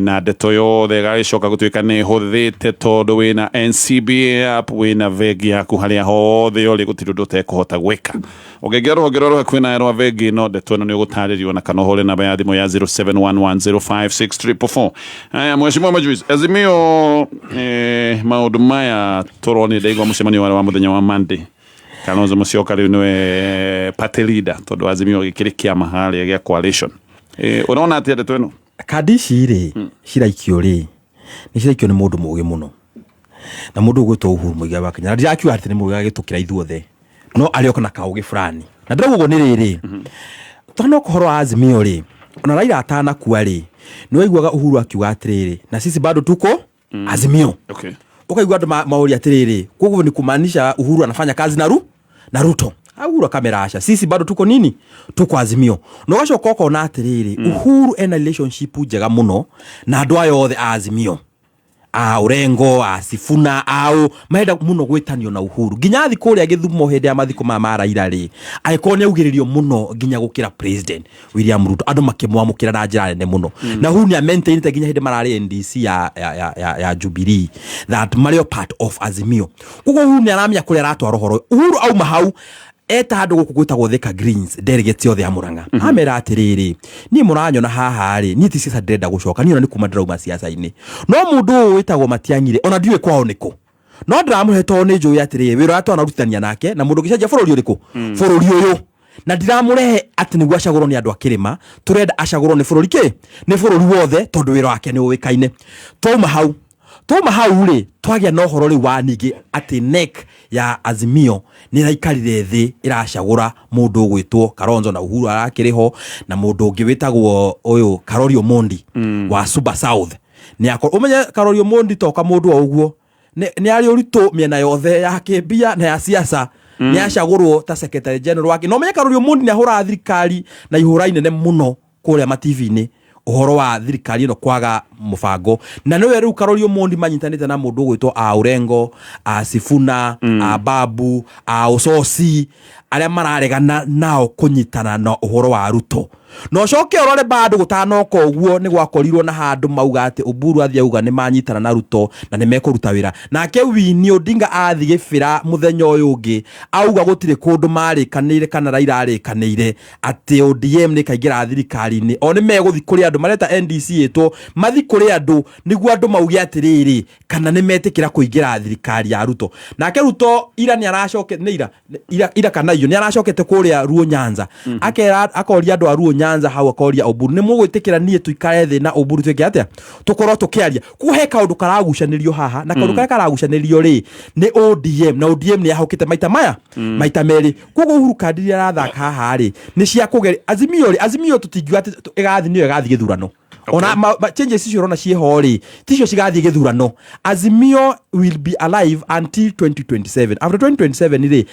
[SPEAKER 1] na ndeto yothe ĩgagĩcoka gũtuĩka nĩ hũthĩte tondũ wĩna NCBA app wĩna bengi yaku harĩa hothe ũrĩ gũtirĩ ũndũ ũtekũhota gwĩka ũngĩingĩra rũhonge rwa kwĩna rwa bengi no ndeto ĩno nĩ ũgũtarĩrio na kana ũhũre namba ya thimũ ya 0711056344. Haya mwecimu majuice Azimio maũndũ maya tũronire ndaigua mũcemanio wa mũthenya wa Monday Kalonzo Musyoka rĩu nĩwe party leader tondũ Azimio gĩkĩrĩ kĩama harĩa gĩa coalition ũrona atĩa ndeto ĩno
[SPEAKER 3] kandi ici rĩ ciraikio rĩ nĩ ciraikio nĩ mũndũ mũũgĩ mũno na mũndũ ũgwĩtwo Uhuru Muigai wa Kenya na ndirakiuga atĩ nĩ mũũgĩ agĩtũkĩra ithuothe no arĩoka na kaũgĩ fulani na ndĩrauga nĩ rĩrĩ twana ũhoro wa Azimio rĩ ona Raila atanakua rĩ nĩ waiguaga Uhuru akiuga atĩrĩrĩ na sisi bado tuko Azimio.
[SPEAKER 1] Okay.
[SPEAKER 3] Ukaigua andũ maũria atĩrĩrĩ koguo ni kumaanisha Uhuru anafanya kazi na Ruto. Uhuru akamerasha sisi bado tuko nini tuko Azimio. No gacoka ukona atĩrĩrĩ Uhuru ena relationship njega mũno na andũ aya othe Azimio. Orengo Sifuna au maenda muno gwitanio na Uhuru nginya thikũ ria githumo hende ya mathiko ma Raila ri agĩkorwo nĩ augĩrĩrio mũno nginya gũkira president William Ruto andũ makĩmwamũkĩra na njĩra nene mũno na Uhuru nĩ maintainite nginya hende mararĩ NDC ya Jubilee that Mario part of Azimio koguo Uhuru nĩ aramenya kũrĩa aratwara ũhoro Uhuru auma hau eta handũ gũkũ gwĩtagwo Thika Greens delegate yothe ya Murang'a amera atĩrĩrĩ niĩ mũranyona haha rĩ niĩ ti siasa ndĩrenda gũcoka niĩ ona nĩ kuma ndĩrauma siasa-inĩ no mũndũ ũyũ wĩtagwo Matiang'i ona ndiũĩ kwao nĩkũ no ndĩramũhe tondũ nĩ njũĩ atĩrĩrĩ wĩra ũrĩa twanarutithania nake na mũndũ ũgĩcenjia bũrũri ũrĩkũ bũrũri ũyũ na ndiramũrehe atĩ nĩguo acagũrwo nĩ andũ a Kĩrĩma tũrenda acagũrwo nĩ bũrũri kĩ nĩ bũrũri wothe tondũ wĩra wake nĩ ũĩkaine twauma hau rĩ twagĩa na ũhoro rĩu wa ningĩ atĩ NEC ya Azimio nĩ raikarire thĩ ĩracagũra mũndũ ũgwĩtwo Kalonzo na Uhuru arakĩrĩho na mũndũ ũngĩ wĩtagwo ũyũ Karori Omondi wa Suba South nĩ akorwo umenye Karori Omondi toka mũndũ wa ũguo nĩ arĩ ũritũ mĩena yothe ya kĩmbia na ya siasa nĩ acagũrwo ta secretary general wake no umenye Karori Omondi nĩ ahũra thirikari na ihũra inene mũno kũrĩa ma-TV-inĩ uhoro wa thirikari ino kwaga mubango na nĩwe rĩu Karori Omondi manyitanĩte na mũndũ ũgwĩtwo Orengo Sifuna Babu Ososi arĩa mararegana nao kũnyitana na uhoro wa Ruto no coke orore bado gũtanoka ũguo nĩ gwakorirwo na handũ mauga atĩ Oburu athia uga nĩ manyitana na Ruto na nĩ mekũruta wĩra nake Winnie Odinga athi gĩbĩra mũthenya ũyũ ũngĩ auga gũtirĩ kũndũ marĩkanĩire kana Raila arĩkanĩire atĩ ODM nĩ kaingĩra thirikari-inĩ o nĩ megũthi kũrĩ andũ mareta NDC ĩtwo mathi kũrĩ andũ nĩguo andũ mauge atĩrĩrĩ kana nĩ metĩkĩra kũingĩra thirikari ya Ruto nake Ruto ira nĩ aracokete ira kana iyo nĩ aracokete kũrĩa Ruo Nyanza akoria andũ a Ruo Nyanza hau akoria Oburu nĩ mũgwĩtĩkĩra niĩ tuikare thĩ na Oburu twĩke atĩa tukorwo tukĩaria kuhe kaũndũ karagucanĩrio haha na kaũndũ karĩa karagucanĩrio rĩ nĩ ODM na ODM nĩ ahokete maita merĩ koguo Uhuru kandiri arathaka haha rĩ nĩ cia kũgeria Azimio tũtingiuga atĩ ĩgathi nĩyo ĩgathi gĩthurano ona changes icio rona ciĩho rĩ ticio cigathi gĩthurano Azimio will be alive until 2027 after 2027 rĩ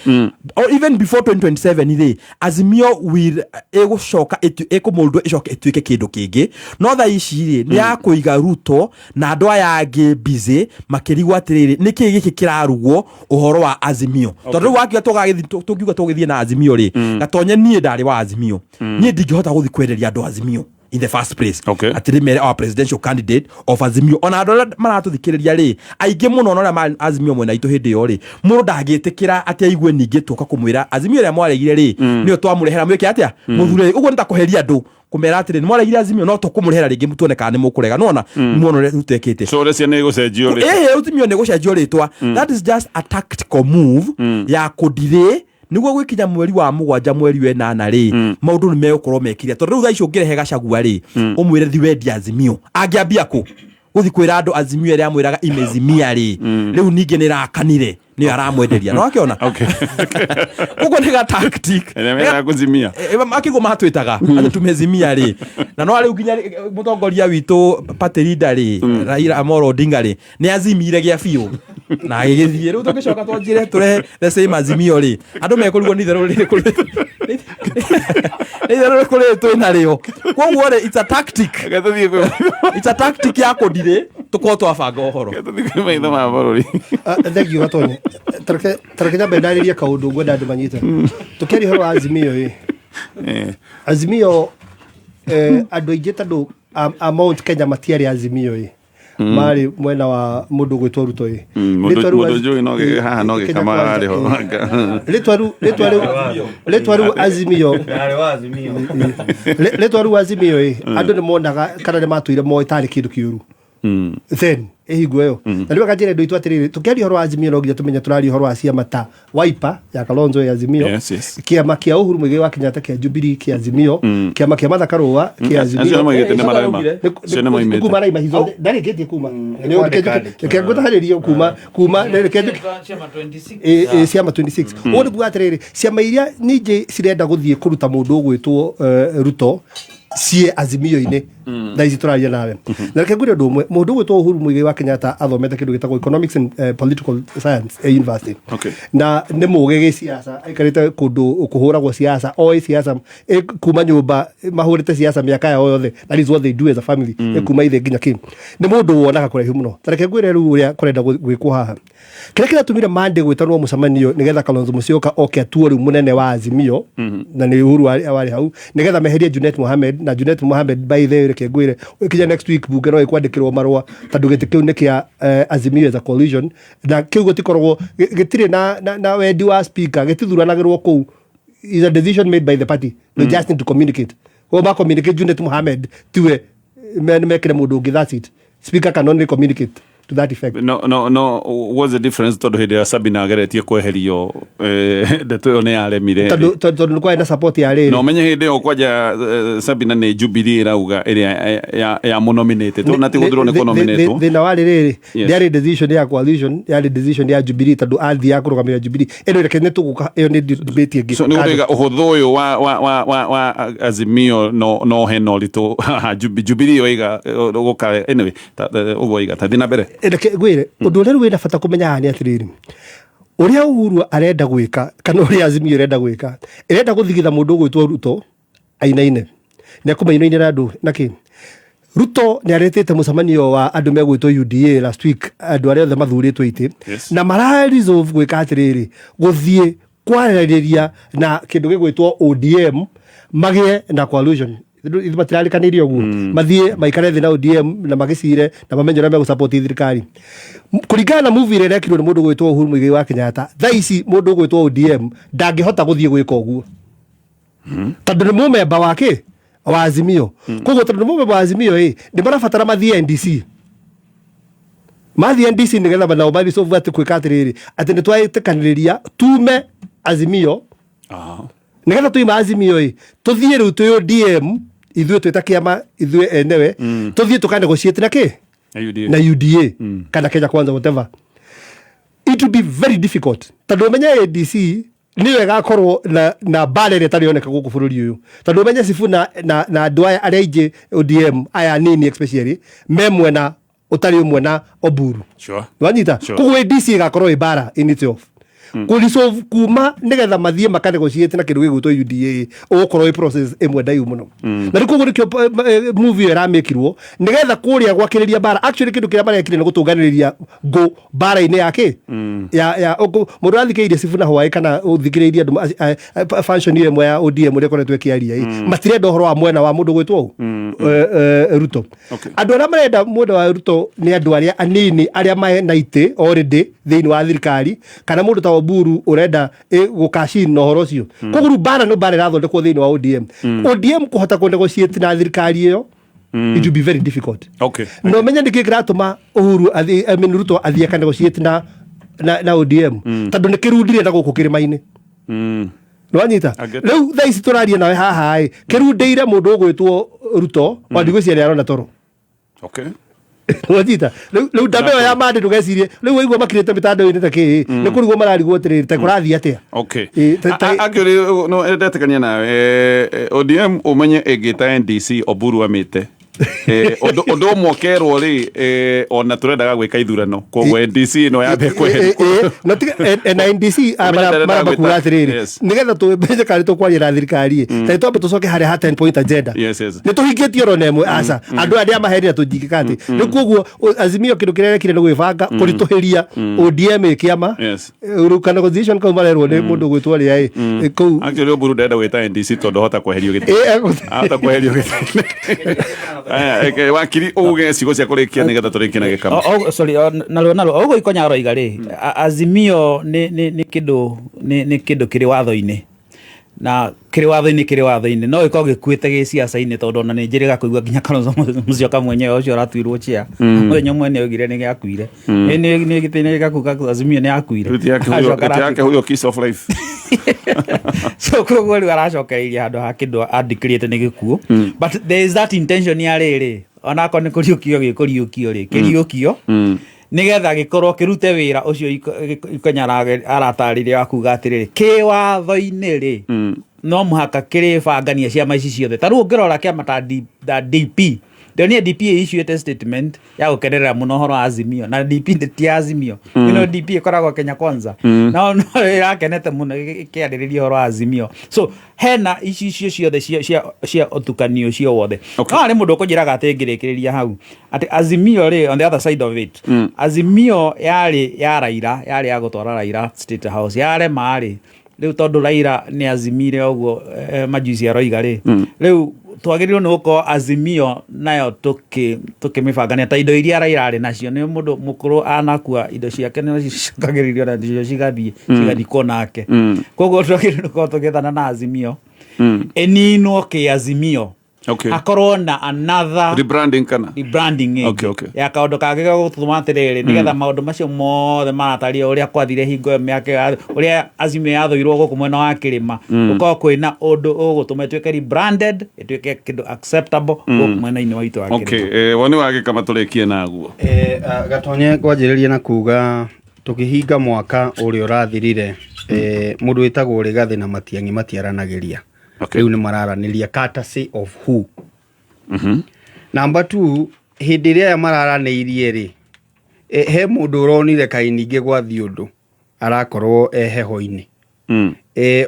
[SPEAKER 3] or even before 2027 rĩ Azimio will egũcoka ekũmũndũ ĩcoke ĩtuĩke kĩndũ kĩngĩ no tha ici rĩ nĩ ya kũiga Ruto na andũ aya angĩ busy makĩrigwo atĩrĩrĩ nĩkĩ gĩkĩ kĩrarugwo ũhoro wa Azimio tondũ wakiuga tũngiuga tũgĩthiĩ na Azimio rĩ gatonye niĩ ndarĩ wa Azimio niĩ ndingĩhota gũthi kwenderia andũ Azimio in the first place atiri mere our presidential candidate of Azimio ona andũ maratũthikĩrĩria rĩ aingĩ mũno ona Azimio mwena itũ hĩndĩ yo rĩ mũndũ ndangĩtĩkĩra atĩ aigue ningĩ tũka kũmwĩra Azimio rĩa mwaregire rĩ nĩyo twamũrehera mwĩke atĩa mũthure ũguo nĩtakũheria andũ kumera atĩrĩ nĩ mwaregire Azimio no tũkũmũrehera rĩngĩ mũtuone kana nĩ mũkũrega nona muono rĩ rutekete
[SPEAKER 1] so rĩcia nĩ gũcenjio
[SPEAKER 3] rĩ Azimio nĩ gũcenjio rĩtwa that is just a tactical move ya kũdirĩ niguo gwikinya mweri wa 7 mweri wa 8 rĩ maundu ni megũkorwo mekire tondũ rĩu thaa icio ngĩrehe Gachagua rĩ ũmwĩre thi wendi Azimio angĩambia kũ guthi kwĩra andũ Azimio ĩrĩa amwĩraga imezimia rĩ rĩu ningĩ nĩ rakanire ni aramwenderia no akiona uko ni ga tactic
[SPEAKER 1] ya kuzimia
[SPEAKER 3] akigo matwitaga ati tumezimia ri na no ari uginya mutongoria witu party leader ri Raila Amolo Odinga ri ni azimire gia biu na igithie ru tugicoka twanjire ture the same azimio ri andu mekurigwo ni theru ri kuri either kuri twina rio koguo ri it's a tactic ya kodire tuko twabanga uhoro
[SPEAKER 1] maitho ma borori
[SPEAKER 4] thank you Gatonye tareke nyambe ndariria kaundu ngwenda andu manyite tukeri horo azimio azimio andu aingi tandu Mount Kenya matiari azimio mari mwena wa mundu gwitwo Ruto
[SPEAKER 1] mundu njui no ge haha no ge kama ari ho
[SPEAKER 4] letwaru azimio letwaru azimio andu ni monaga kana ni matuire mo itari kindu kiuru then ehigo yo na riwa kajire ndo itwatirire tukiari horo azimio no ginya tumenya turari horo acia mata Wiper ya Kalonzo ya azimio kiama kia Uhuru Muigai wa Kenyatta kia Jubilee kia azimio kiama kia Martha Karua kia azimio kuma na imahizo ndari geti kuma kia ngutaharirio kuma ndari kende siama 26 odu bwatirire siama iria nije cirenda guthie kuruta mundu gwitwo Ruto sie azimio ine na ici turaria nawe na reke ngwire ndumwe mundu gwitwo Uhuru Muigai wa Kenyatta athomete kindu gitagwo economics and political science university na ne muge siasa aikarite kundu kuhuragwo siasa siasa kuma nyumba mahurite siasa miaka ya yothe that is what they do as a family kuma ithe nginya kin ne mundu wonaga kuraihu muno reke ngwire ru uria kurenda gwikwo haha kire kira tumire mande gwitanwo mucemanio nigetha Kalonzo Musyoka oke atuo ru munene wa azimio na ni Uhuru wari hau nigetha meherie Junet Mohamed na Junet Mohamed by the reke ngwire ukija next week bunge no ikwandikirwo marwa tandu giti kiu nikia azimio as a coalition na kiu gutikorwo gitire na wendi wa speaker gitithuranagirwo ku is a decision made by the party they just need to communicate ba communicate Junet Mohamed tuwe mekire mundu ngi that's it speaker can only communicate to that effect.
[SPEAKER 1] No what's the difference to the Sabina ageretie kweherio ndeto yo ne aremire
[SPEAKER 4] to kwa na support ya riri
[SPEAKER 1] no menye hinde okwaja Sabina ne Jubilee rauga area ya monominate to na tigudro ne nominate
[SPEAKER 4] the na wale riri there decision ya coalition ya decision ya Jubilee tadu althi ya kurugamira Jubilee eno rekene tuguka eyo ne debate egi
[SPEAKER 1] so niga uhutho yo wa azimio no henolito Jubilee oiga guka anyway ugoiga tathina bere
[SPEAKER 4] reke gwire undu uri wina fata kumenya ni atiriri uria Uhuru arenda gwika kana uria azimio arenda gwika irenda guthigitha mundu gwitwo Ruto ainaine ne kumainaine na andu naki Ruto ni aretete mucemanio wa andu megwitwo UDA last week andu aria othe mathuritwo iti na mara resolve gwika atiriri guthie kwaririria na kindu gigwitwo ODM magie na coalition matirarikanire uguo mathie maikare thina ODM na magicire na mamenyo na megusupport thirikari kuringana na movie ire rekirwo ni mundu gwitwo Uhuru Muigai wa Kenyatta thaici mundu gwitwo ODM ndangihota guthie gwika uguo tondu ni mumemba wake wa azimio koguo tondu ni mumemba wa azimio ni marabatara mathie NDC nigetha nao mari so vati kwika atiriri ati ni twaitikaniria tume azimio nigetha tuima azimio tuthie ru tu ODM ithue twita kiama ithue enewe tuthie tukane gociete na ki na UDA kana Kenya Kwanza whatever it will be very difficult tondu menya ADC ni wega korwo na barrier tari oneka guku bururi uyu tondu menya Sifuna na andu aya aria ingi ODM aya nini especially memwe na utari umwe na Oburu wanyita koguo ADC igakorwo ibara in itself kulisolve kuma nigetha mathie makanegociate na kindu gigutwo UDA ugukorwo process imwe ndaiu muno na riko gurikio movie era mekirwo nigetha kuria gwakiriria bara actually kindu kiria marekire ni gutunganiriria go bara ine yake ya mundu athikiririe Sifuna Hawaii kana uthikiririe andu function ile mwe ya ODM ire koretwe kiaria matirenda horo wa mwena wa mundu gwitwo Ruto andu aria marenda mundu wa Ruto ni andu aria anini aria mae naite already thiini wa thirikari kana mundu ta Oburu urenda gukashin no horo cio koguru bara no bara rathondekwo thiini wa ODM kuhota kunegotiate na thirikari iyo it will be very difficult no menya ndikikratuma Uhuru Ruto athie ka negotiate na ODM tondu nikirundire na guku kirimaini no anyita riu thaici turaria nawe haha kirundeire mundu gwitwo Ruto wandigwiciria arona toro wajita lu ndameo ya mande ndugecirie lu waigua makirite mitandao-ini ta ki ni kurigwo mararigwo atiriri ta kurathi atia.
[SPEAKER 1] Okay, akiri no ndetekania nawe ODM umenye egita NDC Oburu amite ondo mwokerwo ri ona turendaga gwika ithurano koguo NDC no yambe kwe
[SPEAKER 4] no tiga NDC amara bakura atiriri nigetha tubeje kari tukwarira thirikari ta twambe tucoke hari ha 10 point agenda ni tuhingitie ro nemwe aca andu aria maherira tujikika ati ni koguo Azimio kindu kirekire no gwibanga kurituhiria ODM kiama urukana constitution kwa marerwo ni mundu gwitwa ria ku
[SPEAKER 1] akiri Oburu ndenda gwita NDC tondu hota kweherio giti hota kweherio giti wakiri uge cigo cia kurikia nigetha turikie na gikama
[SPEAKER 5] sorry nalo ugo ikonya roiga ri Azimio ni kindu kiri watho-ini na kiri watho-ini no iko gikuite gi siasa-ini tondu na Nigeria kuigua ginya Kalonzo Musyoka mwenyewe ucio ratuirwo chia mwenye mwene ogire ni gakuire ni gitine gakuka Azimio ni akuire
[SPEAKER 1] yake huyo kiss of life
[SPEAKER 5] so koguo ri aracokeiria handu ha kindu adicrete ni gikuo but there is that intention ya riri ona ko ni kuriukio gikuriukio ri kiriukio nigetha gikorwo kirute wira ucio ikonyarage aratarire akuga atiriri kiwatho-ini ri no muhaka kiri bangania cia maici ciothe taru ngirora kiama ta DP Deni DP issued statement ya gukenera muno horo Azimio na DP ti Azimio DP ikoragwo Kenya Kwanza no irakenete muno kiaririria horo Azimio so hena icio ciothe cia otukanio cio wothe no mundu ukujiraga atingirikiria hau ati Azimio ri on the other side of it Azimio yari ya Raila yari ya gutwara Raila State House yare mari riu tondu Raila ni azimire uguo majuici ya roiga ri riu twagirirwo ni guko Azimio nayo tukimibangania ta indo iria Raila ari nacio ni mundu mukuru anakua indo ciake ni cicokagiririo na cio cigathii konake koguo twagirirwo tugethana na Azimio eninwo ki Azimio akorwo na another rebranding ya kaundu kage gutuma atiriri nigetha maundu macio mothe marataria uria kwathire hingo miake uria Azimio yathoirwo guku mwena wa Kirima uko kwina undu ugutuma itweke rebranded itweke kindu acceptable mwena-ini wa itu wa Kirima
[SPEAKER 1] woni wage kama turekie naguo
[SPEAKER 2] gatonye kwanjiriria na kuga tukihinga mwaka uria urathirire mundu witagwo Rigathi na Matiang'i matiaranagiria riu ni mararaniria courtesy of who number 2 hindi ria mararanirie ri he mundu uronire kaininge gwathi undu arakorwo heho-ini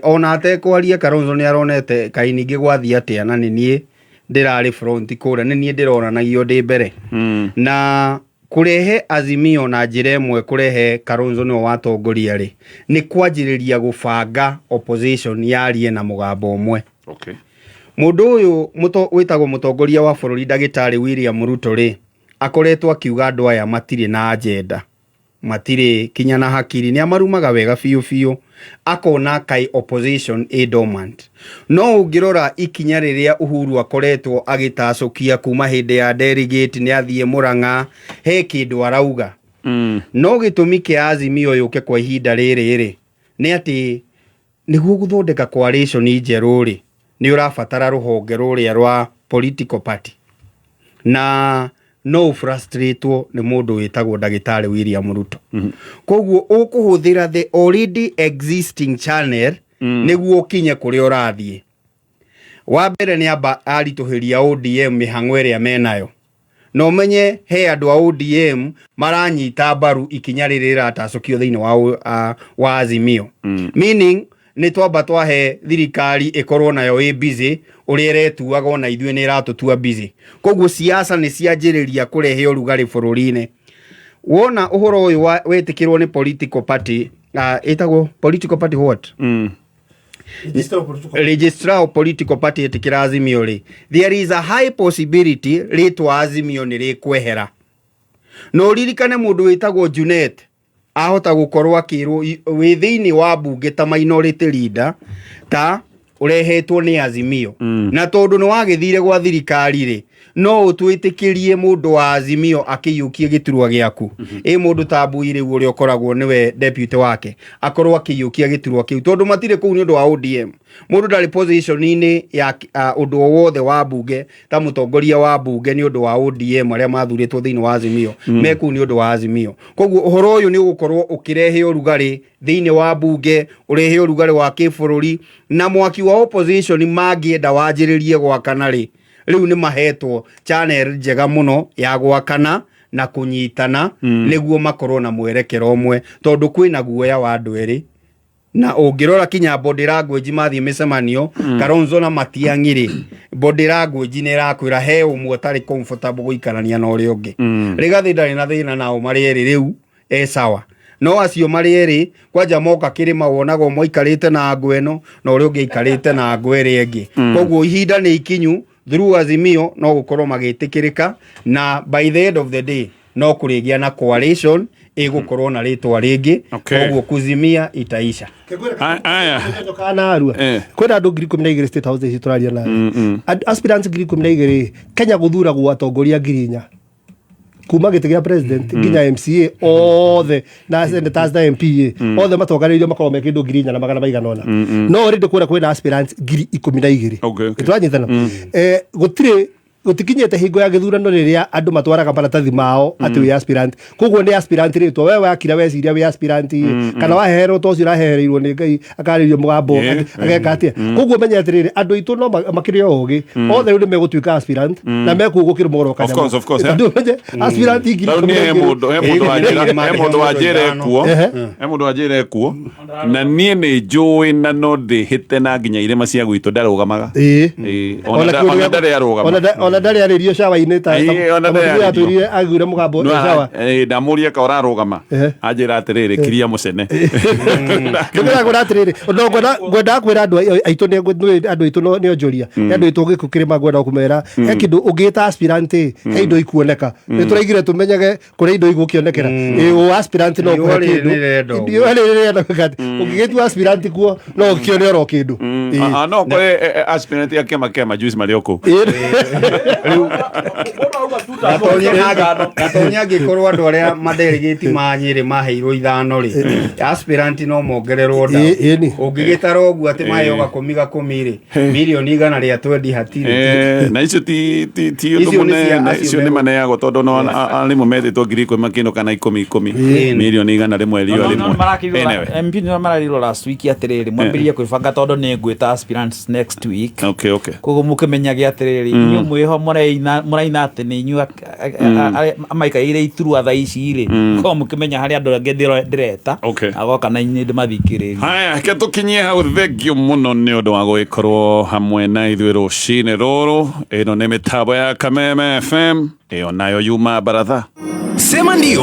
[SPEAKER 2] ona atekwaria Kalonzo ni aronete kaininge gwathi atia na nie ndirari front kura nie ndironanagio ndi mbere na kurehe Azimio na njira imwe kurehe Kalonzo ni watongoria ri ni kwanjiriria gubanga opposition yarie na mugambo umwe mundu uyu witagwo mutongoria wa bururi Ndagitari William Ruto ri akoretwo akiuga andu aya matire na agenda matire kinya na hakiri ni amarumaga wega fiu akona kai opposition dormant no ungirora ikinya riria Uhuru akoretwo agitacokia kuma hindi ya delegate ni athie Murang'a he kindu arauga no gitumi kia Azimio yuke kwa ihinda riri ni ati niguo guthondeka coalition njeru ri ni urabatara ruhonge ruria rwa political party na no frustrate ni mundu witagwo Ndagitari William Ruto koguo ukuhuthira the already existing channel niguo kinye kuri urathie wa mbere ni amba arituhiria ODM mihang'o iria menayo no menye he andu a ODM maranyita mbaru ikinya riri ratacukio thiini wa Azimio meaning ni twamba twahe thirikari ikorwo nayo i busy uria iretuaga ona ithue ni iratutua busy koguo siasa ni cianjiriria kurehe urugari bururi-ini wona uhoro uyu wetikirwo ni political party itagwo political party what registrar political party etikira Azimio ri there is a high possibility ritwa Azimio ni rikwehera no ririkane mundu witagwo Junet ahota gukorwo akirwo wi thiini wa bunge ta minority leader ta urehetwo ni Azimio na tondu ni wagithire gwa thirikari ri no utwitikirie mundu wa Azimio akiyukie giturwa giaku mundu ta Mbuire uri ukoragwo niwe deputy wake akorwo akiyukia giturwa kiu tondu matire kuu ni undu wa ODM mundu ndari position ini ya undu wothe wa bunge ta mutongoria wa bunge ni undu wa ODM aria mathuritwo thiini wa Azimio meku ni undu wa Azimio koguo uhoro uyu ni ugukorwo ukirehe urugari thiini wa bunge urehe urugari wa kibururi na mwaki wa opposition mangienda wanjiririe gwakana ri riu ni mahetwo channel njega muno ya gwakana na kunyitana niguo makorwo na mwerekero umwe tondu kwina guoya wa andu eri na ungirora kinya body language mathi micemanio Kalonzo na Matiang'i body language ni rakwira he umwe tari comfortable guikarania na uri ungi Rigathi ndari na thina nao mari eri riu sawa no acio mari eri kwanja moka kirima wonago moikarite na ngweno na uri ungi ikarite na ngweri engi koguo ihinda ni ikinyu through Azimio no gukorwo magitikirika na by the end of the day no kurigia na coalition igukorwo na ritwa ringi koguo kuzimia itaisha
[SPEAKER 4] aya kana arua kwenda andu 12 State House ici turaria na aspirants 12 Kenya guthura gwa atongoria 4 kuma gite gia president nginya MCA othe na senators na MP othe matoganirio makorwo me kindu 4 na magana maiganona no rindi kwenda kwina aspirants 12 turanyitana gutire gutikinyete hingo ya githurano riria andu matwaraga maratathi mao ati we aspirant koguo ni aspirant ritwa wewe akira weciria we aspirant kana wahero to cio rahereirwo ni Ngai akaririo mugambo ageka atia koguo menya atiriri andu itu no makirio ugi othe riu ni megutuika aspirant na mekugukira mugoro kanya
[SPEAKER 1] of course
[SPEAKER 4] aspirant ingiri
[SPEAKER 1] he mundu ajire kuo na nie ni njui na no ndi hite na nginya irema cia gwitu ndarugamaga ona ndari arugama
[SPEAKER 4] ona ndari aririo shawa-ini ta aturire agure mugambo shawa
[SPEAKER 1] ndamurie ka urarugama ajira atiriri kiria mucene
[SPEAKER 4] ngira gura atiriri no gwenda kwira andu aitu ni andu aitu no njoria andu aitu gikukirima gwenda kumera he kindu ungita aspirant he indo ikuoneka ni turaigire tumenyage kuri indo igukionekera o aspirant no kwa kindu ndio ele ungigetu aspirant kuo no kione oro kindu
[SPEAKER 1] no kwa aspirant ya kema juice marioko
[SPEAKER 2] gatonya gikorwo andu aria madelegate manyiri maheirwo ithano ri aspirant no mongererwo nda ungigitara uguo ati maheo gakumi ri milioni igana ria 20 hatiri
[SPEAKER 1] na icio ti undu munene icio ni maneago tondu no ari mumethetwo 10,000 kino kana 10 milioni igana rimwe rio rimwe
[SPEAKER 5] MP no mararirwo last week atiriri mwambirie kwibanga tondu ni ngwita aspirants next week koguo mukimenyage atiriri inyu mwiho muraina ati ni inyu amaikaire iturwa tha ici ri ko mukimenya hari andu angi ndireta agoka na ini ndimathikiririe
[SPEAKER 1] haya ke tukinyie hau thengio muno ni undu wa guikorwo hamwe na ithuĩ rucini ruru ino ni mitambo ya Kameme FM iyo nayo yuma baratha sema ndio